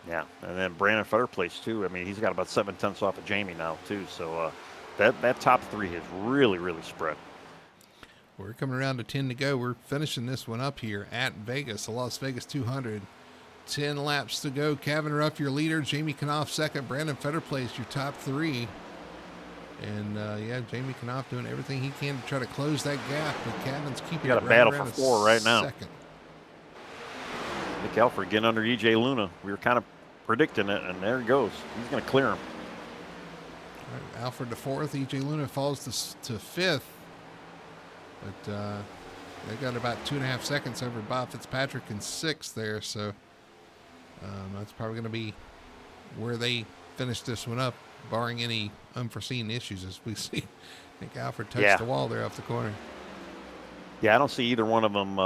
Yeah, and then Brandon Fetterplace too. I mean, he's got about 7/10 off of Jamie now too. So that top three has really spread. We're coming around to 10 to go. We're finishing this one up here at Vegas, the Las Vegas 200. 10 laps to go. Kevin Ruff, your leader. Jamie Knopf, second. Brandon Fetterplace, your top three. And, Jamie Knopf doing everything he can to try to close that gap. But Kevin's keeping it right battle around for four right now. Second. Nick Alford getting under EJ Luna. We were kind of predicting it, and there he goes. He's going to clear him. All right, Alford to fourth. EJ Luna falls to fifth. But they got about 2.5 seconds over Bob Fitzpatrick in sixth there. So that's probably going to be where they finish this one up, barring any unforeseen issues as we see. I think Alfred touched the wall there off the corner. Yeah, I don't see either one of them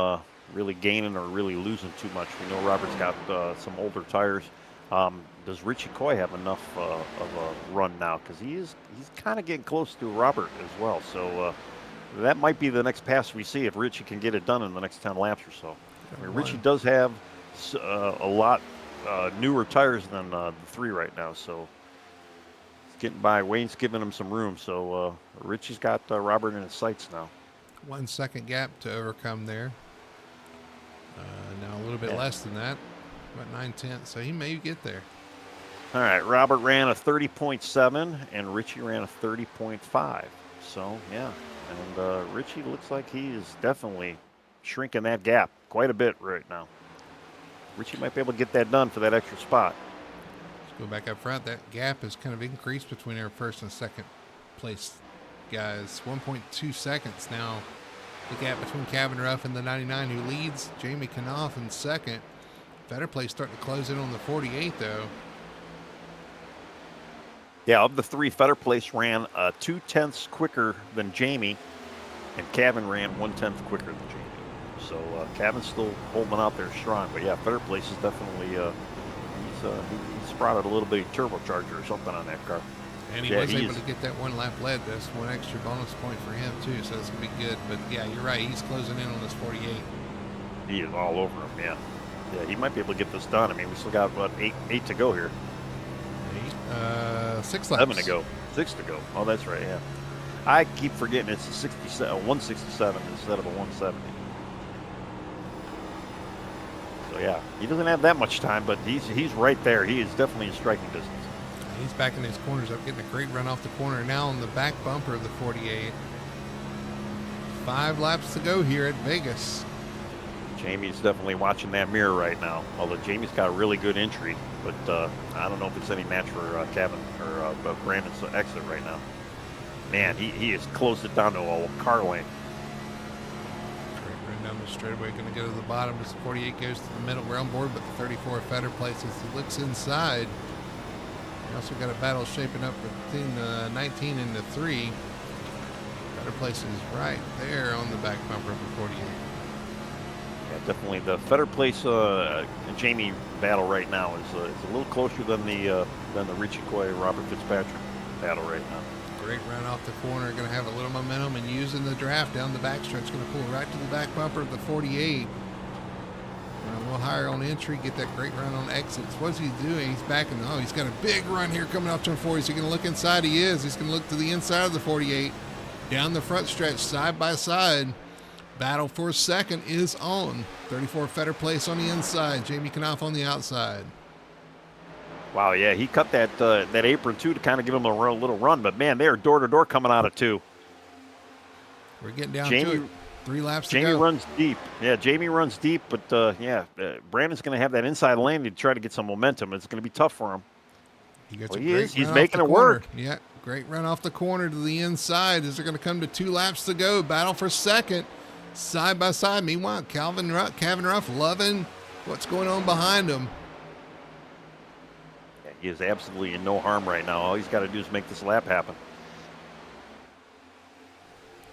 really gaining or really losing too much. We know Robert's got some older tires. Does Richie Coy have enough of a run now? Because he's kind of getting close to Robert as well. So that might be the next pass we see if Richie can get it done in the next 10 laps or so. I mean, Richie does have a lot newer tires than the three right now, so he's getting by. Wayne's giving him some room, so Richie's got Robert in his sights now. 1 second gap to overcome there. Now a little bit less than that, about 9/10, so he may get there. All right, Robert ran a 30.7 and Richie ran a 30.5. So, yeah. And Richie looks like he is definitely shrinking that gap quite a bit right now. Richie might be able to get that done for that extra spot. Let's go back up front. That gap has kind of increased between our first and second place guys. 1.2 seconds now. The gap between Kevin Ruff and the 99 who leads. Jamie Knopf in second. Fetterplace starting to close in on the 48 though. Yeah, of the three, Fetterplace ran 0.2 quicker than Jamie, and Kevin ran 1/10 quicker than Jamie. So Kevin's still holding out there strong. But yeah, Fetterplace is definitely he's sprouted a little bit of turbocharger or something on that car. And he was able to get that one lap lead. That's one extra bonus point for him too. So that's gonna be good. But yeah, you're right. He's closing in on this 48. He is all over him. Yeah, yeah. He might be able to get this done. I mean, we still got what eight to go here. 6 laps. 7 to go. 6 to go. Oh, that's right. Yeah. I keep forgetting it's a 167 instead of a 170. So yeah, he doesn't have that much time, but he's right there. He is definitely in striking distance. He's backing his corners up, getting a great run off the corner. Now on the back bumper of the 48. 5 laps to go here at Vegas. Jamie's definitely watching that mirror right now. Although Jamie's got a really good entry, but I don't know if it's any match for Kevin or Brandon's exit right now. Man, he has closed it down to a car length. Straight run down the straightaway, going to go to the bottom as the 48 goes to the middle. We're on board, but the 34 Fetterplace as he looks inside. We also got a battle shaping up between the 19 and the 3. Fetterplace is right there on the back bumper of the 48. Definitely the Fetter Place Jamie battle right now is a little closer than the Richie Coy Robert Fitzpatrick battle right now. Great run off the corner, going to have a little momentum and using the draft down the backstretch, going to pull right to the back bumper of the 48. A little higher on entry, get that great run on exits. What's he doing? He's backing. Oh, he's got a big run here coming off turn 4. Is he going to look inside? He is. He's going to look to the inside of the 48. Down the front stretch, side by side. Battle for second is on. 34 Fetter Place on the inside. Jamie Knopf on the outside. Wow, yeah, he cut that apron too to kind of give him a little run. But man, they are door to door coming out of 2. We're getting down to it. 3 laps to go. Jamie runs deep. Yeah, Jamie runs deep, but Brandon's going to have that inside lane to try to get some momentum. It's going to be tough for him. He's making it work. Yeah, great run off the corner to the inside. Is it going to come to 2 laps to go? Battle for second, side by side. Meanwhile, Kevin Ruff loving what's going on behind him. Yeah, he is absolutely in no harm right now. All he's got to do is make this lap happen.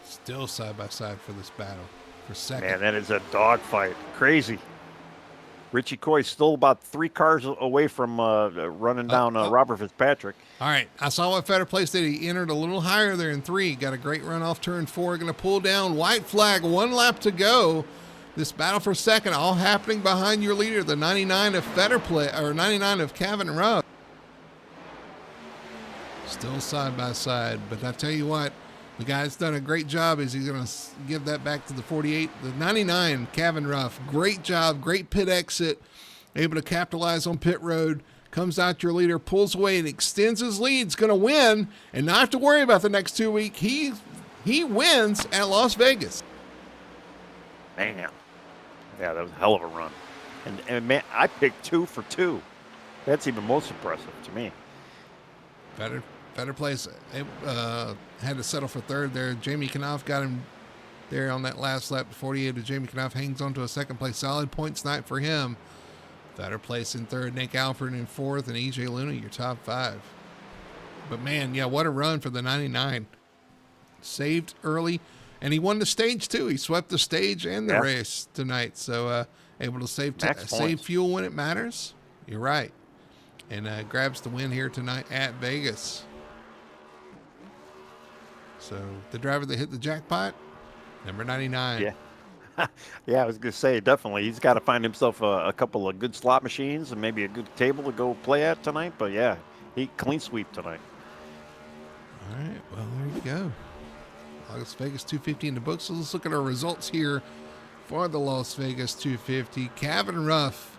Still side by side for this battle for second. Man, that is a dogfight. Crazy. Richie Coy still about 3 cars away from running down Robert Fitzpatrick. All right. I saw what Fetter Place did. He entered a little higher there in 3. Got a great run off turn 4. Going to pull down. White flag. 1 lap to go. This battle for second all happening behind your leader, the 99 of Fetter Place, or 99 of Kevin Ruff. Still side by side. But I tell you what, the guy's done a great job. Is he going to give that back to the 48? The 99, Kevin Ruff. Great job. Great pit exit. Able to capitalize on pit road. Comes out your leader, pulls away and extends his lead. He's going to win and not have to worry about the next 2 weeks. He wins at Las Vegas. Man. Yeah, that was a hell of a run. And man, I picked 2 for 2. That's even most impressive to me. Better Place had to settle for third there. Jamie Knopf got him there on that last lap. 48 of Jamie Knopf hangs on to a second place. Solid points night for him. Better Place in third. Nick Alford in fourth. And EJ Luna, your top 5. But man, yeah, what a run for the 99. Saved early. And he won the stage too. He swept the stage and the race tonight. So able to save fuel when it matters. You're right. And grabs the win here tonight at Vegas. So the driver that hit the jackpot, number 99. Yeah. Yeah, I was going to say, definitely. He's got to find himself a couple of good slot machines and maybe a good table to go play at tonight. But yeah, he clean sweep tonight. All right, well, there you go. Las Vegas 250 in the books. So let's look at our results here for the Las Vegas 250. Kevin Ruff,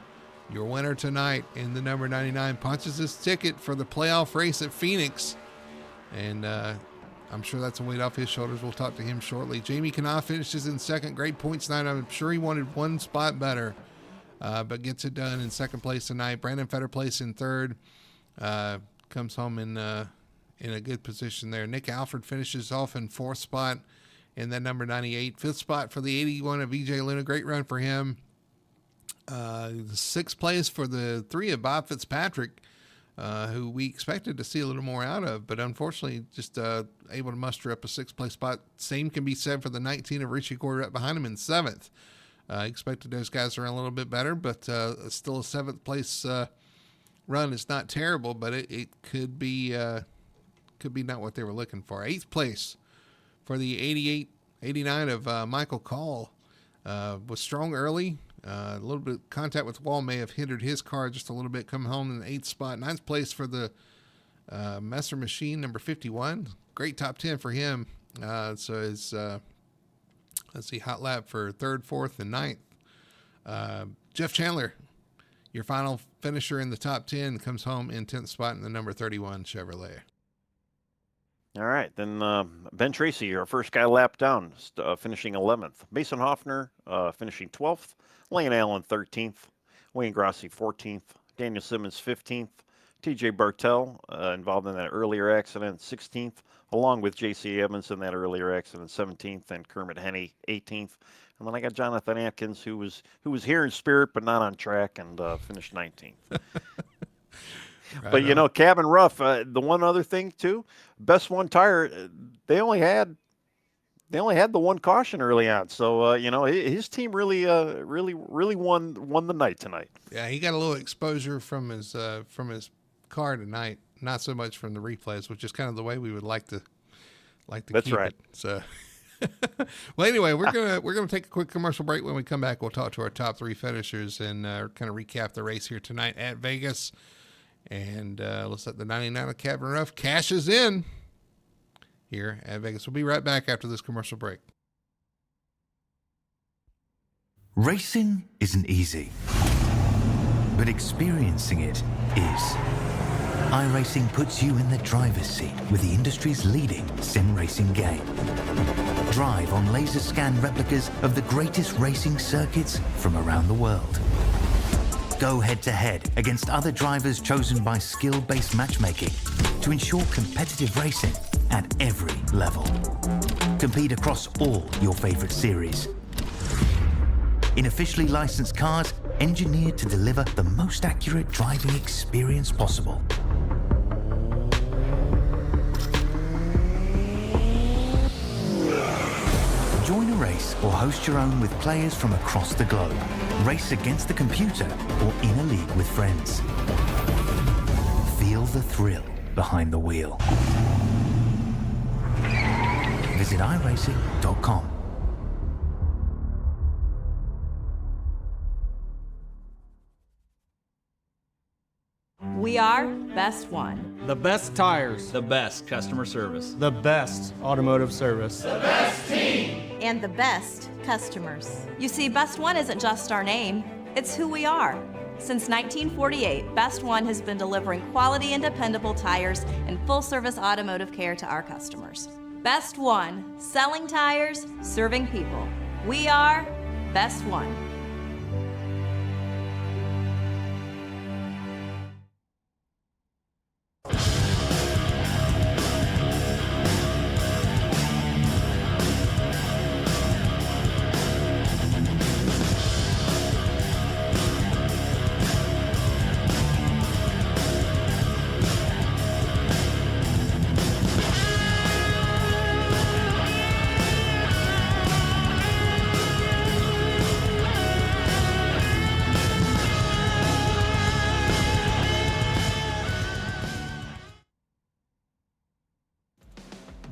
your winner tonight in the number 99, punches his ticket for the playoff race at Phoenix. And I'm sure that's a weight off his shoulders. We'll talk to him shortly. Jamie Knopf finishes in second. Great points tonight. I'm sure he wanted 1 spot better, but gets it done in second place tonight. Brandon Fetter Place in third. Comes home in a good position there. Nick Alford finishes off in 4th spot in that number 98. 5th spot for the 81 of EJ Luna. Great run for him. The 6th place for the 3 of Bob Fitzpatrick, who we expected to see a little more out of, but unfortunately just able to muster up a 6th place spot. Same can be said for the 19 of Richie Coy right behind him in 7th. Expected those guys to run a little bit better, but still a 7th place run is not terrible, but it could be not what they were looking for. 8th place for the 89 of Michael Call. Was strong early. A little bit of contact with the wall may have hindered his car just a little bit. Come home in the 8th spot. 9th place for the Messer Machine, number 51. Great top 10 for him. So his, let's see, hot lap for 3rd, 4th, and 9th. Jeff Chandler, your final finisher in the top 10, comes home in 10th spot in the number 31 Chevrolet. All right, then Ben Tracy, our first guy lapped down, finishing 11th. Mason Hoffner finishing 12th. Lane Allen 13th. Wayne Grossi 14th. Daniel Simmons 15th. TJ Bartel involved in that earlier accident 16th, along with JC Evans in that earlier accident 17th, and Kermit Henney 18th. And then I got Jonathan Atkins, who was here in spirit but not on track, and finished 19th. Right, but, you know, Kevin Ruff, the one other thing, too, Best One Tire, they only had They only had the one caution early on, so his team really won the night tonight. Yeah, he got a little exposure from his car tonight, not so much from the replays, which is kind of the way we would like to That's keep right. it. So, well, anyway, we're gonna take a quick commercial break. When we come back, we'll talk to our top three finishers and kind of recap the race here tonight at Vegas. And let's let the 99 of Captain Ruff cashes in here at Vegas. We'll be right back after this commercial break. Racing isn't easy, but experiencing it is. iRacing puts you in the driver's seat with the industry's leading sim racing game. Drive on laser scan replicas of the greatest racing circuits from around the world. Go head-to-head against other drivers chosen by skill-based matchmaking to ensure competitive racing at every level. Compete across all your favorite series. In officially licensed cars, engineered to deliver the most accurate driving experience possible. Join a race or host your own with players from across the globe. Race against the computer or in a league with friends. Feel the thrill behind the wheel. Visit iRacing.com. We are Best One. The best tires. The best customer service. The best automotive service. And the best customers. You see, Best One isn't just our name, it's who we are. Since 1948, Best One has been delivering quality and dependable tires and full-service automotive care to our customers. Best One, selling tires, serving people. We are Best One.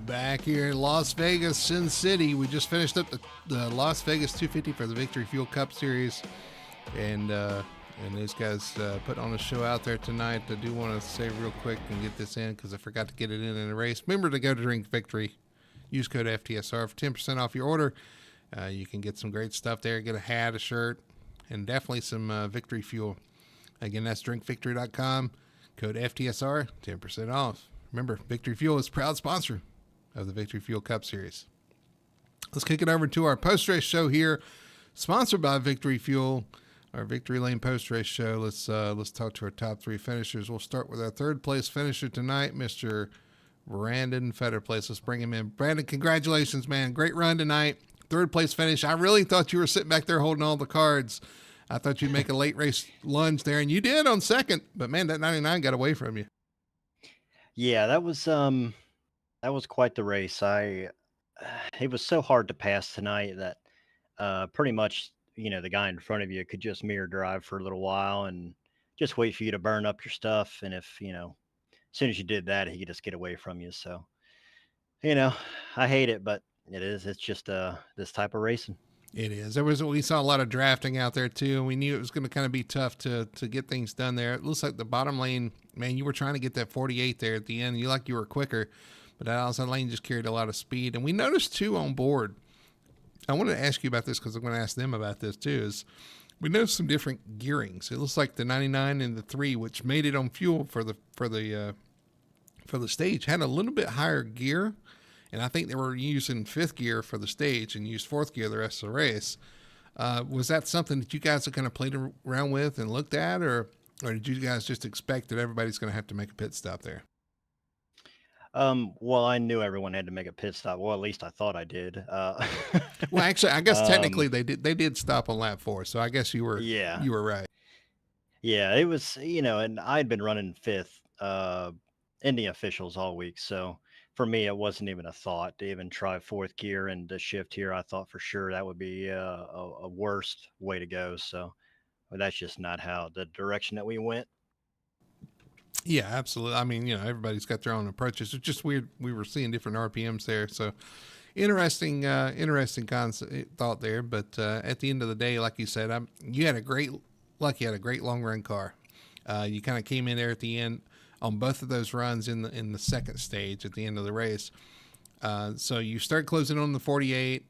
Back here in Las Vegas, Sin City, we just finished up the Las Vegas 250 for the Victory Fuel Cup Series, and these guys put on a show out there tonight. I do want to say real quick and get this in because I forgot to get it in the race. Remember to go to Drink Victory, use code FTSR for 10% off your order. You can get some great stuff there. Get a hat, a shirt, and definitely some Victory Fuel. Again, that's drinkvictory.com. Code FTSR, 10% off. Remember, Victory Fuel is a proud sponsor of the Victory Fuel Cup Series. Let's kick it over to our post-race show here, sponsored by Victory Fuel, our Victory Lane post-race show. Let's talk to our top three finishers. We'll start with our third place finisher tonight, Mr. Brandon Fetterplace. Let's bring him in. Brandon, congratulations, man. Great run tonight. Third place finish. I really thought you were sitting back there holding all the cards. I thought you'd make a late race lunge there, and you did on second. But, man, that 99 got away from you. Yeah, that was quite the race. It was so hard to pass tonight that pretty much, the guy in front of you could just mirror drive for a little while and just wait for you to burn up your stuff. And if, as soon as you did that, he could just get away from you. So, I hate it, but it's just this type of racing. It is. We saw a lot of drafting out there too, and we knew it was going to kind of be tough to get things done there. It looks like the bottom lane, man, you were trying to get that 48 there at the end. You were quicker, but that outside lane just carried a lot of speed. And we noticed too on board. I wanted to ask you about this because I'm going to ask them about this too. Is we noticed some different gearings. It looks like the 99 and the 3, which made it on fuel for the stage, had a little bit higher gear. And I think they were using 5th gear for the stage and used 4th gear the rest of the race. Was that something that you guys have kind of played around with and looked at, or did you guys just expect that everybody's going to have to make a pit stop there? Well, I knew everyone had to make a pit stop. Well, at least I thought I did. Well, actually, I guess technically they did stop on lap 4, so I guess you were right. Yeah, it was, and I'd been running 5th in the officials all week, so for me, it wasn't even a thought to even try fourth gear and the shift here. I thought for sure that would be a worst way to go. So but that's just not how the direction that we went. Yeah, absolutely. I mean, everybody's got their own approaches. It's just weird. We were seeing different RPMs there. So interesting concept thought there. But at the end of the day, like you said, you had a great long run car. You kind of came in there at the end on both of those runs in the second stage at the end of the race. So you start closing on the 48.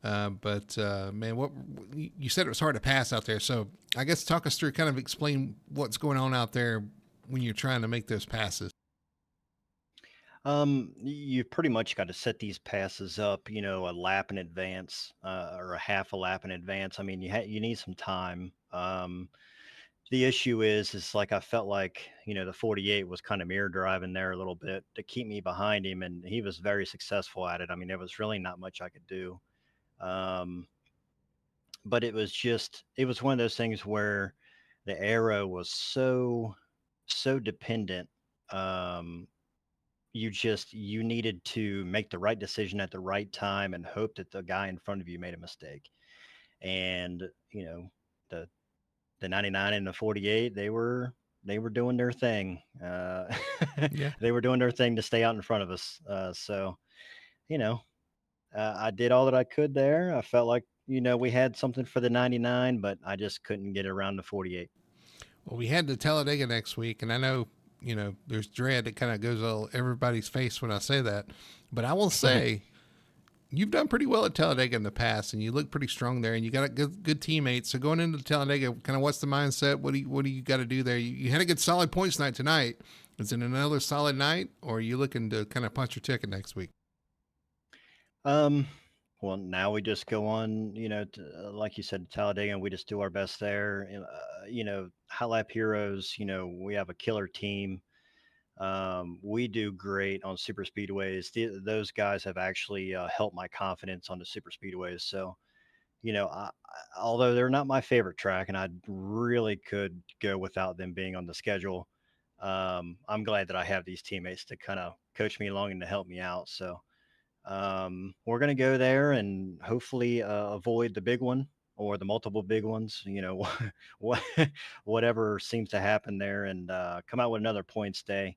But man, what you said, it was hard to pass out there. So I guess talk us through, kind of explain what's going on out there when you're trying to make those passes. You pretty much got to set these passes up, a lap in advance, or a half a lap in advance. I mean, you need some time. The issue is like I felt like the 48 was kind of mirror driving there a little bit to keep me behind him, and he was very successful at it. I mean, there was really not much I could do. Um, but it was one of those things where the arrow was so dependent. Um, you needed to make the right decision at the right time and hope that the guy in front of you made a mistake. And the the 99 and the 48, they were doing their thing. Yeah. They were doing their thing to stay out in front of us. So you know I did all that I could there. I felt like we had something for the 99, but I just couldn't get around the 48. Well, we had the Talladega next week, and I know, there's dread that kind of goes all everybody's face when I say that, but I will say you've done pretty well at Talladega in the past, and you look pretty strong there, and you got a good teammates. So going into Talladega, kind of what's the mindset? What do you got to do there? You had a good solid points night tonight. Is it another solid night, or are you looking to kind of punch your ticket next week? Um, well, now we just go on, like you said, Talladega, and we just do our best there. And, High Lap Heroes, we have a killer team. We do great on super speedways. Those guys have actually helped my confidence on the super speedways. So, although they're not my favorite track, and I really could go without them being on the schedule, I'm glad that I have these teammates to kind of coach me along and to help me out. So, we're going to go there and hopefully avoid the big one or the multiple big ones, what, whatever seems to happen there, and come out with another points day.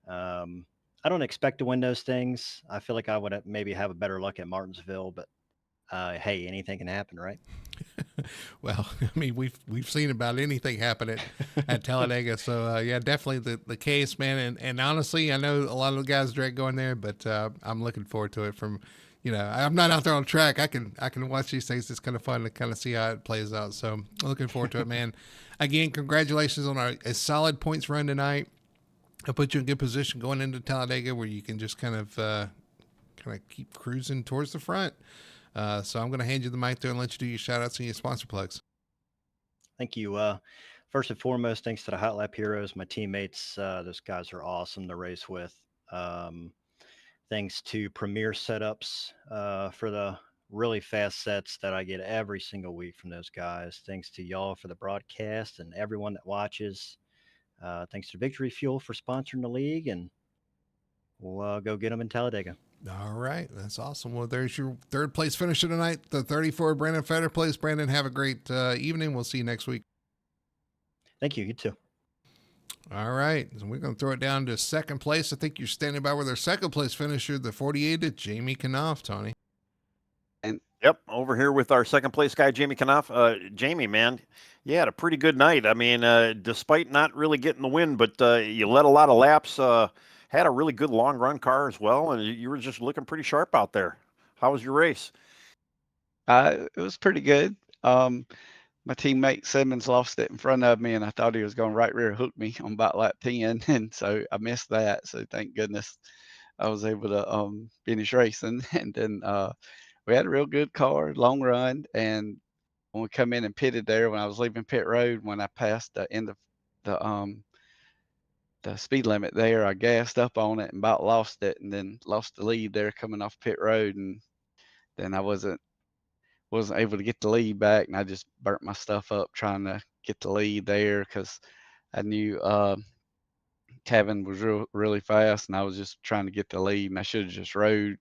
Um, I don't expect to win those things. I feel like I would maybe have a better luck at Martinsville, but hey, anything can happen, right? Well, I mean, we've seen about anything happen at Talladega. So yeah, definitely the case, man. And honestly, I know a lot of the guys dread going there, but I'm looking forward to it. From I'm not out there on track. I can watch these things. It's kind of fun to kind of see how it plays out. So I'm looking forward to it, man. Again, congratulations on a solid points run tonight. It'll put you in good position going into Talladega, where you can just kind of keep cruising towards the front. So I'm going to hand you the mic there and let you do your shout outs and your sponsor plugs. Thank you. First and foremost, thanks to the Hot Lap Heroes, my teammates. Those guys are awesome to race with. Thanks to Premier Setups for the really fast sets that I get every single week from those guys. Thanks to y'all for the broadcast and everyone that watches. Thanks to Victory Fuel for sponsoring the league, and we'll go get them in Talladega. All right. That's awesome. Well, there's your third place finisher tonight, the 34 Brandon Fetter place. Brandon, have a great evening. We'll see you next week. Thank you. You too. All right. So we're going to throw it down to second place. I think you're standing by with our second place finisher, the 48, Jamie Knopf, Tony. Yep, over here with our second place guy, Jamie Knopf. Jamie, man, you had a pretty good night. I mean, despite not really getting the win, but you led a lot of laps, had a really good long run car as well, and you were just looking pretty sharp out there. How was your race? It was pretty good. My teammate Simmons lost it in front of me, and I thought he was going to right rear hook me on about lap 10, and so I missed that. So thank goodness I was able to finish racing. And then we had a real good car, long run, and when we come in and pitted there, when I was leaving pit road, when I passed the end of the speed limit there, I gassed up on it and about lost it, and then lost the lead there coming off pit road, and then I wasn't able to get the lead back, and I just burnt my stuff up trying to get the lead there because I knew Kevin was really fast, and I was just trying to get the lead, and I should have just rode.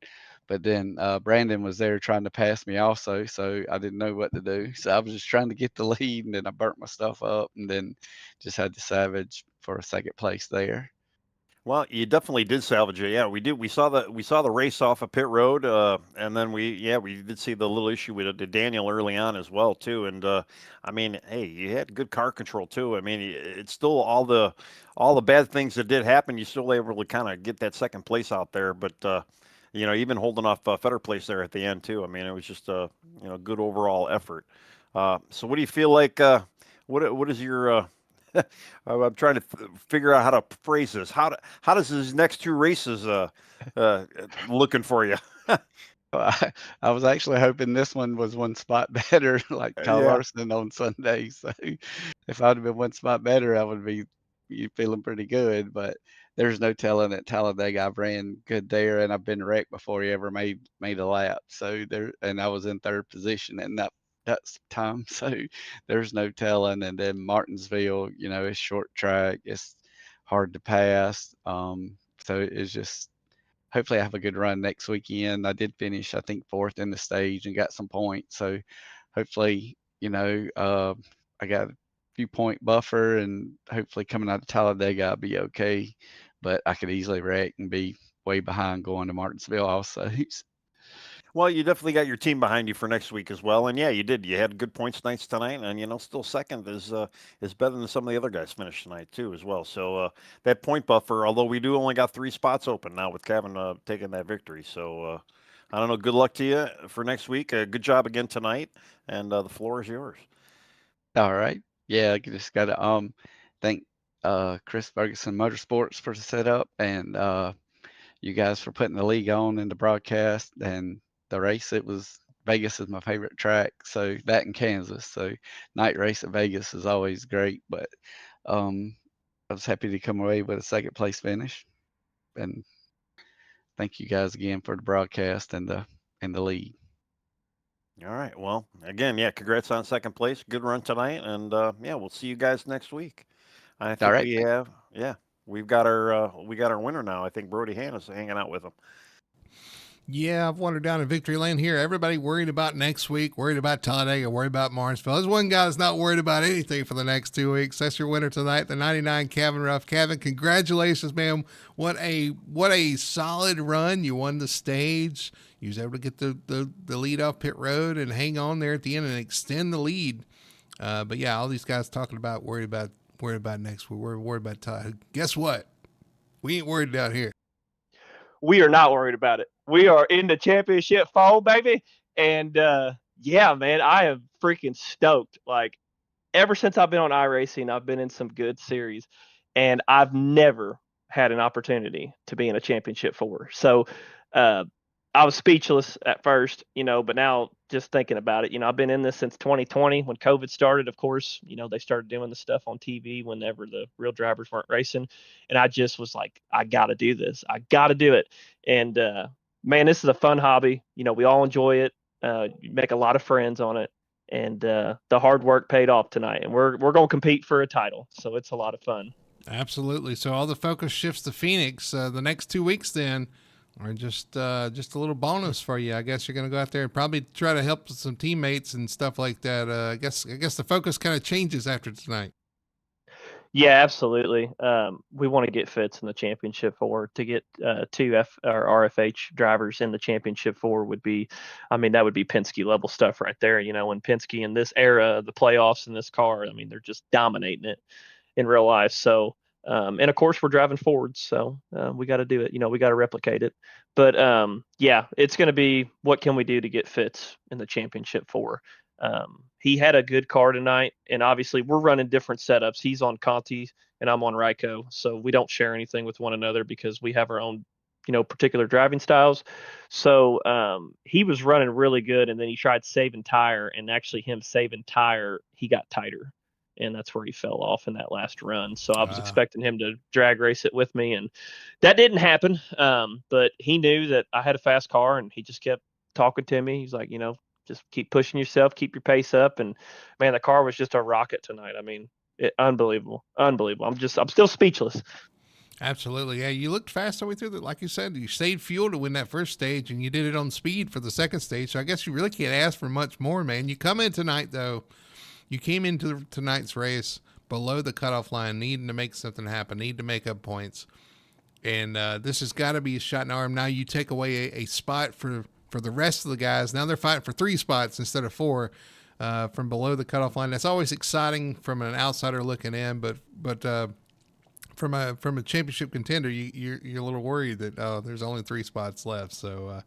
But then Brandon was there trying to pass me also, so I didn't know what to do. So I was just trying to get the lead, and then I burnt my stuff up, and then just had to salvage for a second place there. Well, you definitely did salvage it. Yeah, we did. We saw the race off of pit road, and then we did see the little issue with Daniel early on as well too. And I mean, hey, you had good car control too. I mean, it's still all the bad things that did happen. You still able to kind of get that second place out there, but even holding off Fetter place there at the end too. I mean, it was just a good overall effort. So, what do you feel like? What is your I'm trying to figure out how to phrase this. How does his next two races looking for you? Well, I was actually hoping this one was one spot better, like Kyle Yeah. Larson on Sunday. So if I'd have been one spot better, I would be feeling pretty good. But there's no telling at Talladega. I've ran good there, and I've been wrecked before he ever made a lap. So there, and I was in third position in that's time. So there's no telling. And then Martinsville, it's short track. It's hard to pass. So it's just hopefully I have a good run next weekend. I did finish, I think, fourth in the stage and got some points. So hopefully, I got a few point buffer, and hopefully coming out of Talladega, I'll be okay. But I could easily wreck and be way behind going to Martinsville also. Well, you definitely got your team behind you for next week as well, and yeah, you did. You had good points nights tonight, and still second is better than some of the other guys finished tonight too as well. So that point buffer, although we do only got 3 spots open now with Kevin taking that victory. So I don't know. Good luck to you for next week. Good job again tonight, and the floor is yours. All right. Yeah, I just got to thank Chris Ferguson Motorsports for the setup, and you guys for putting the league on and the broadcast and the race. Vegas is my favorite track, so that in Kansas. So night race at Vegas is always great, but I was happy to come away with a second place finish. And thank you guys again for the broadcast and the lead. All right. Well, again, yeah, congrats on second place. Good run tonight, and yeah, we'll see you guys next week. I All think right. we have, yeah, we got our winner now. I think Brody Hanna's hanging out with him. Yeah, I've wandered down in victory lane here. Everybody worried about next week, worried about Talladega, worried about Martinsville. There's one guy that's not worried about anything for the next 2 weeks. That's your winner tonight, the 99 Kevin Ruff. Kevin, congratulations, man. What a solid run. You won the stage. You was able to get the lead off pit road and hang on there at the end and extend the lead. But yeah, all these guys talking about worried about next week. We're worried about Talladega. Guess what? We ain't worried down here. We are not worried about it. We are in the championship fold, baby. And yeah, man, I am freaking stoked. Like, ever since I've been on iRacing, I've been in some good series, and I've never had an opportunity to be in a championship four. So I was speechless at first, but now just thinking about it, I've been in this since 2020 when COVID started. Of course, they started doing the stuff on TV whenever the real drivers weren't racing. And I just was like, I got to do this. I got to do it. And man, this is a fun hobby. We all enjoy it. You make a lot of friends on it. And the hard work paid off tonight. And we're going to compete for a title. So it's a lot of fun. Absolutely. So all the focus shifts to Phoenix. The next 2 weeks then are just a little bonus for you. I guess you're going to go out there and probably try to help some teammates and stuff like that. I guess the focus kind of changes after tonight. Yeah, absolutely. We want to get Fitz in the championship four. To get two RFH drivers in the championship four would be, that would be Penske level stuff right there. When Penske in this era, the playoffs in this car, they're just dominating it in real life. So, and of course we're driving Fords, so we got to do it. We got to replicate it. But yeah, it's going to be what can we do to get Fitz in the championship four. He had a good car tonight, and obviously we're running different setups. He's on Conti and I'm on Ryko, so we don't share anything with one another because we have our own, particular driving styles. So he was running really good, and then he tried saving tire, and actually him saving tire, he got tighter, and that's where he fell off in that last run. So I was expecting him to drag race it with me, and that didn't happen. But he knew that I had a fast car, and he just kept talking to me. He's like, just keep pushing yourself, keep your pace up. And man, the car was just a rocket tonight. Unbelievable. I'm still speechless. Absolutely. Yeah, you looked fast all the way through. Like you said, you saved fuel to win that first stage, and you did it on speed for the second stage. So I guess you really can't ask for much more, man. You come in tonight, though. You came into tonight's race below the cutoff line, needing to make something happen, need to make up points. And this has got to be a shot in the arm. Now you take away a spot for the rest of the guys. Now they're fighting for 3 spots instead of 4 from below the cutoff line. That's always exciting from an outsider looking in, but from a championship contender, you're a little worried that there's only 3 spots left. So,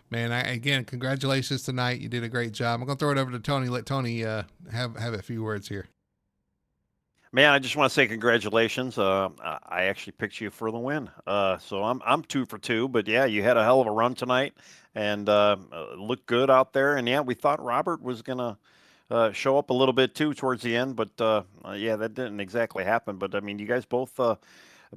man, again, congratulations tonight. You did a great job. I'm gonna throw it over to Tony. Let Tony have a few words here. Man, I just want to say congratulations. I actually picked you for the win, so I'm 2 for 2. But yeah, you had a hell of a run tonight, and looked good out there. And yeah, we thought Robert was gonna show up a little bit too towards the end, but yeah, that didn't exactly happen. But I mean, you guys both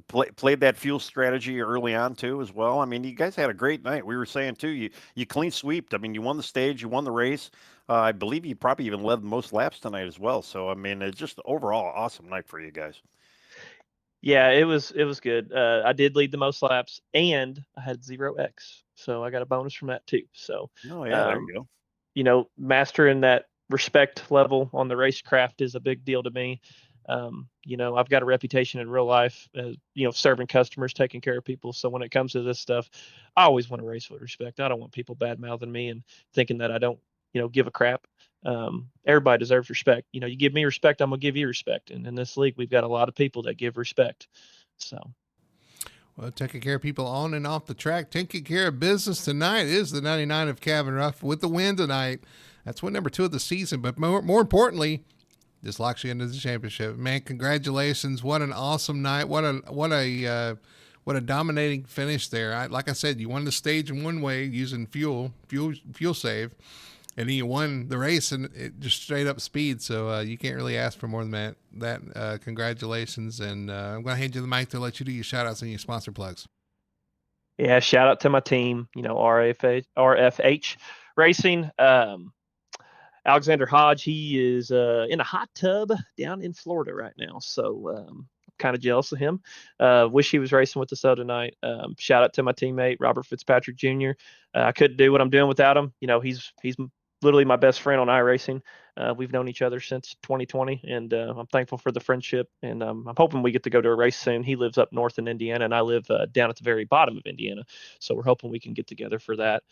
played that fuel strategy early on too, as well. I mean, you guys had a great night. We were saying too, you clean sweeped. I mean, you won the stage, you won the race. I believe you probably even led the most laps tonight as well. So I mean, it's just overall awesome night for you guys. Yeah, it was good. I did lead the most laps, and I had 0x, so I got a bonus from that too. So, Oh yeah, there you go. Mastering that respect level on the racecraft is a big deal to me. I've got a reputation in real life, serving customers, taking care of people. So when it comes to this stuff, I always want to race with respect. I don't want people bad mouthing me and thinking that I don't, give a crap. Everybody deserves respect. You give me respect, I'm gonna give you respect. And in this league, we've got a lot of people that give respect. So. Well, taking care of people on and off the track, taking care of business tonight is the 99 of Cabin Ruff with the win tonight. That's win number 2 of the season. But more importantly, this locks you into the championship. Man, congratulations! What an awesome night! What a dominating finish there. Like I said, you won the stage in one way using fuel save, and then you won the race and it just straight up speed. So you can't really ask for more than that. Congratulations, and I'm going to hand you the mic to let you do your shout outs and your sponsor plugs. Yeah, shout out to my team, RFH Racing. Alexander Hodge, he is in a hot tub down in Florida right now. So kind of jealous of him. Wish he was racing with us tonight. Shout out to my teammate, Robert Fitzpatrick Jr. I couldn't do what I'm doing without him. He's literally my best friend on iRacing. We've known each other since 2020, and I'm thankful for the friendship. And I'm hoping we get to go to a race soon. He lives up north in Indiana, and I live down at the very bottom of Indiana. So we're hoping we can get together for that.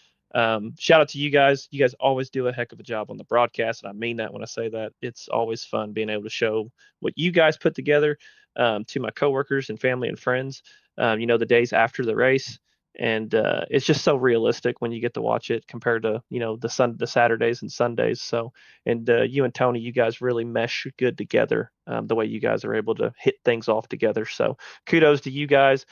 Shout out to you guys. You guys always do a heck of a job on the broadcast, and I mean that when I say that. It's always fun being able to show what you guys put together to my coworkers and family and friends. The days after the race. And it's just so realistic when you get to watch it compared to the Saturdays and Sundays. So, and you and Tony, you guys really mesh good together, the way you guys are able to hit things off together. So kudos to you guys.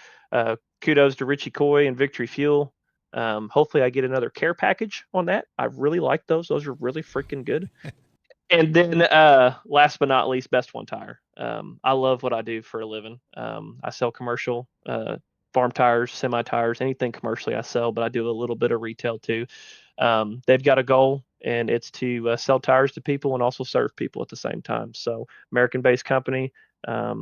Kudos to Richie Coy and Victory Fuel. Hopefully I get another care package on that. I really like those are really freaking good. And then last but not least, Best One Tire. I love what I do for a living. I sell commercial farm tires, semi tires, anything commercially I sell, but I do a little bit of retail too. They've got a goal, and it's to sell tires to people and also serve people at the same time. So American-based company,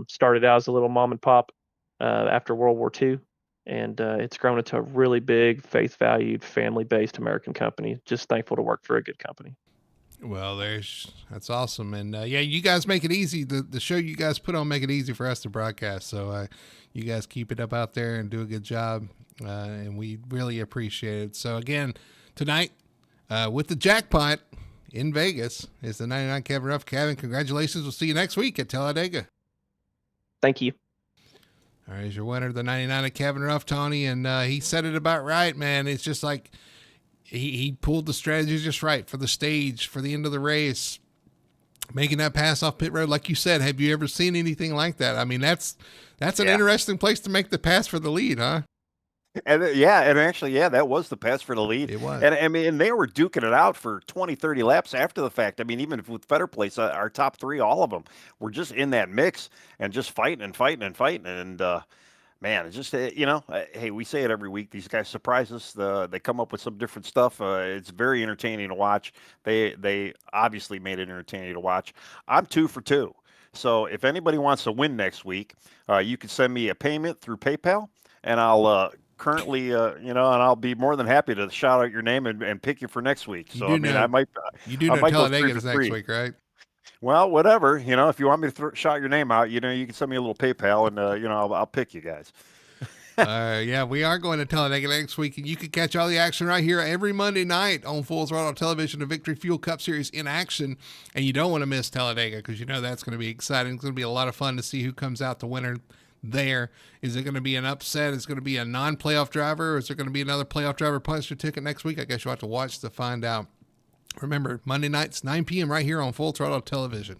started out as a little mom and pop after World War II, and it's grown into a really big, faith-valued, family-based American company. Just thankful to work for a good company. Well, that's awesome. And yeah, you guys make it easy. The show you guys put on make it easy for us to broadcast. So you guys keep it up out there and do a good job. And we really appreciate it. So again, tonight with the jackpot in Vegas is the 99 Cabin Ruff. Cabin, congratulations. We'll see you next week at Talladega. Thank you. All right, here's your winner, the 99 at Cabin Ruff, Tony. And he said it about right, man. It's just like, He pulled the strategy just right for the stage, for the end of the race, making that pass off pit road. Like you said, have you ever seen anything like that? I mean, that's an interesting place to make the pass for the lead, huh? And actually, that was the pass for the lead. It was. And I mean, they were duking it out for 20, 30 laps after the fact. I mean, even with Fetter Place, our top 3, all of them were just in that mix and just fighting. And, man, it's just, hey, we say it every week. These guys surprise us. They come up with some different stuff. It's very entertaining to watch. They obviously made it entertaining to watch. I'm 2 for 2. So if anybody wants to win next week, you can send me a payment through PayPal, and I'll currently, and I'll be more than happy to shout out your name and pick you for next week. You So do I mean, know, I might go 3 Talladega for is next 3. week, right? Well, whatever. If you want me to shout your name out, you can send me a little PayPal, and I'll pick you guys. Yeah, we are going to Talladega next week, and you can catch all the action right here every Monday night on Full Throttle Television, the Victory Fuel Cup Series in action. And you don't want to miss Talladega because that's going to be exciting. It's going to be a lot of fun to see who comes out the winner there. Is it going to be an upset? Is it going to be a non-playoff driver? Or is there going to be another playoff driver punch your ticket next week? I guess you'll have to watch to find out. Remember, Monday nights, 9 p.m. right here on Full Throttle Television.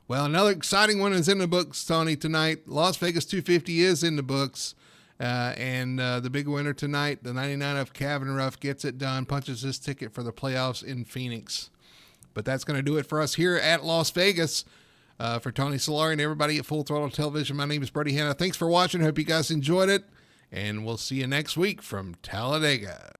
Well, another exciting one is in the books, Tony, tonight. Las Vegas 250 is in the books. And the big winner tonight, the 99 of Kavin Ruff, gets it done, punches his ticket for the playoffs in Phoenix. But that's going to do it for us here at Las Vegas. For Tony Solari and everybody at Full Throttle Television, my name is Brady Hanna. Thanks for watching. Hope you guys enjoyed it. And we'll see you next week from Talladega.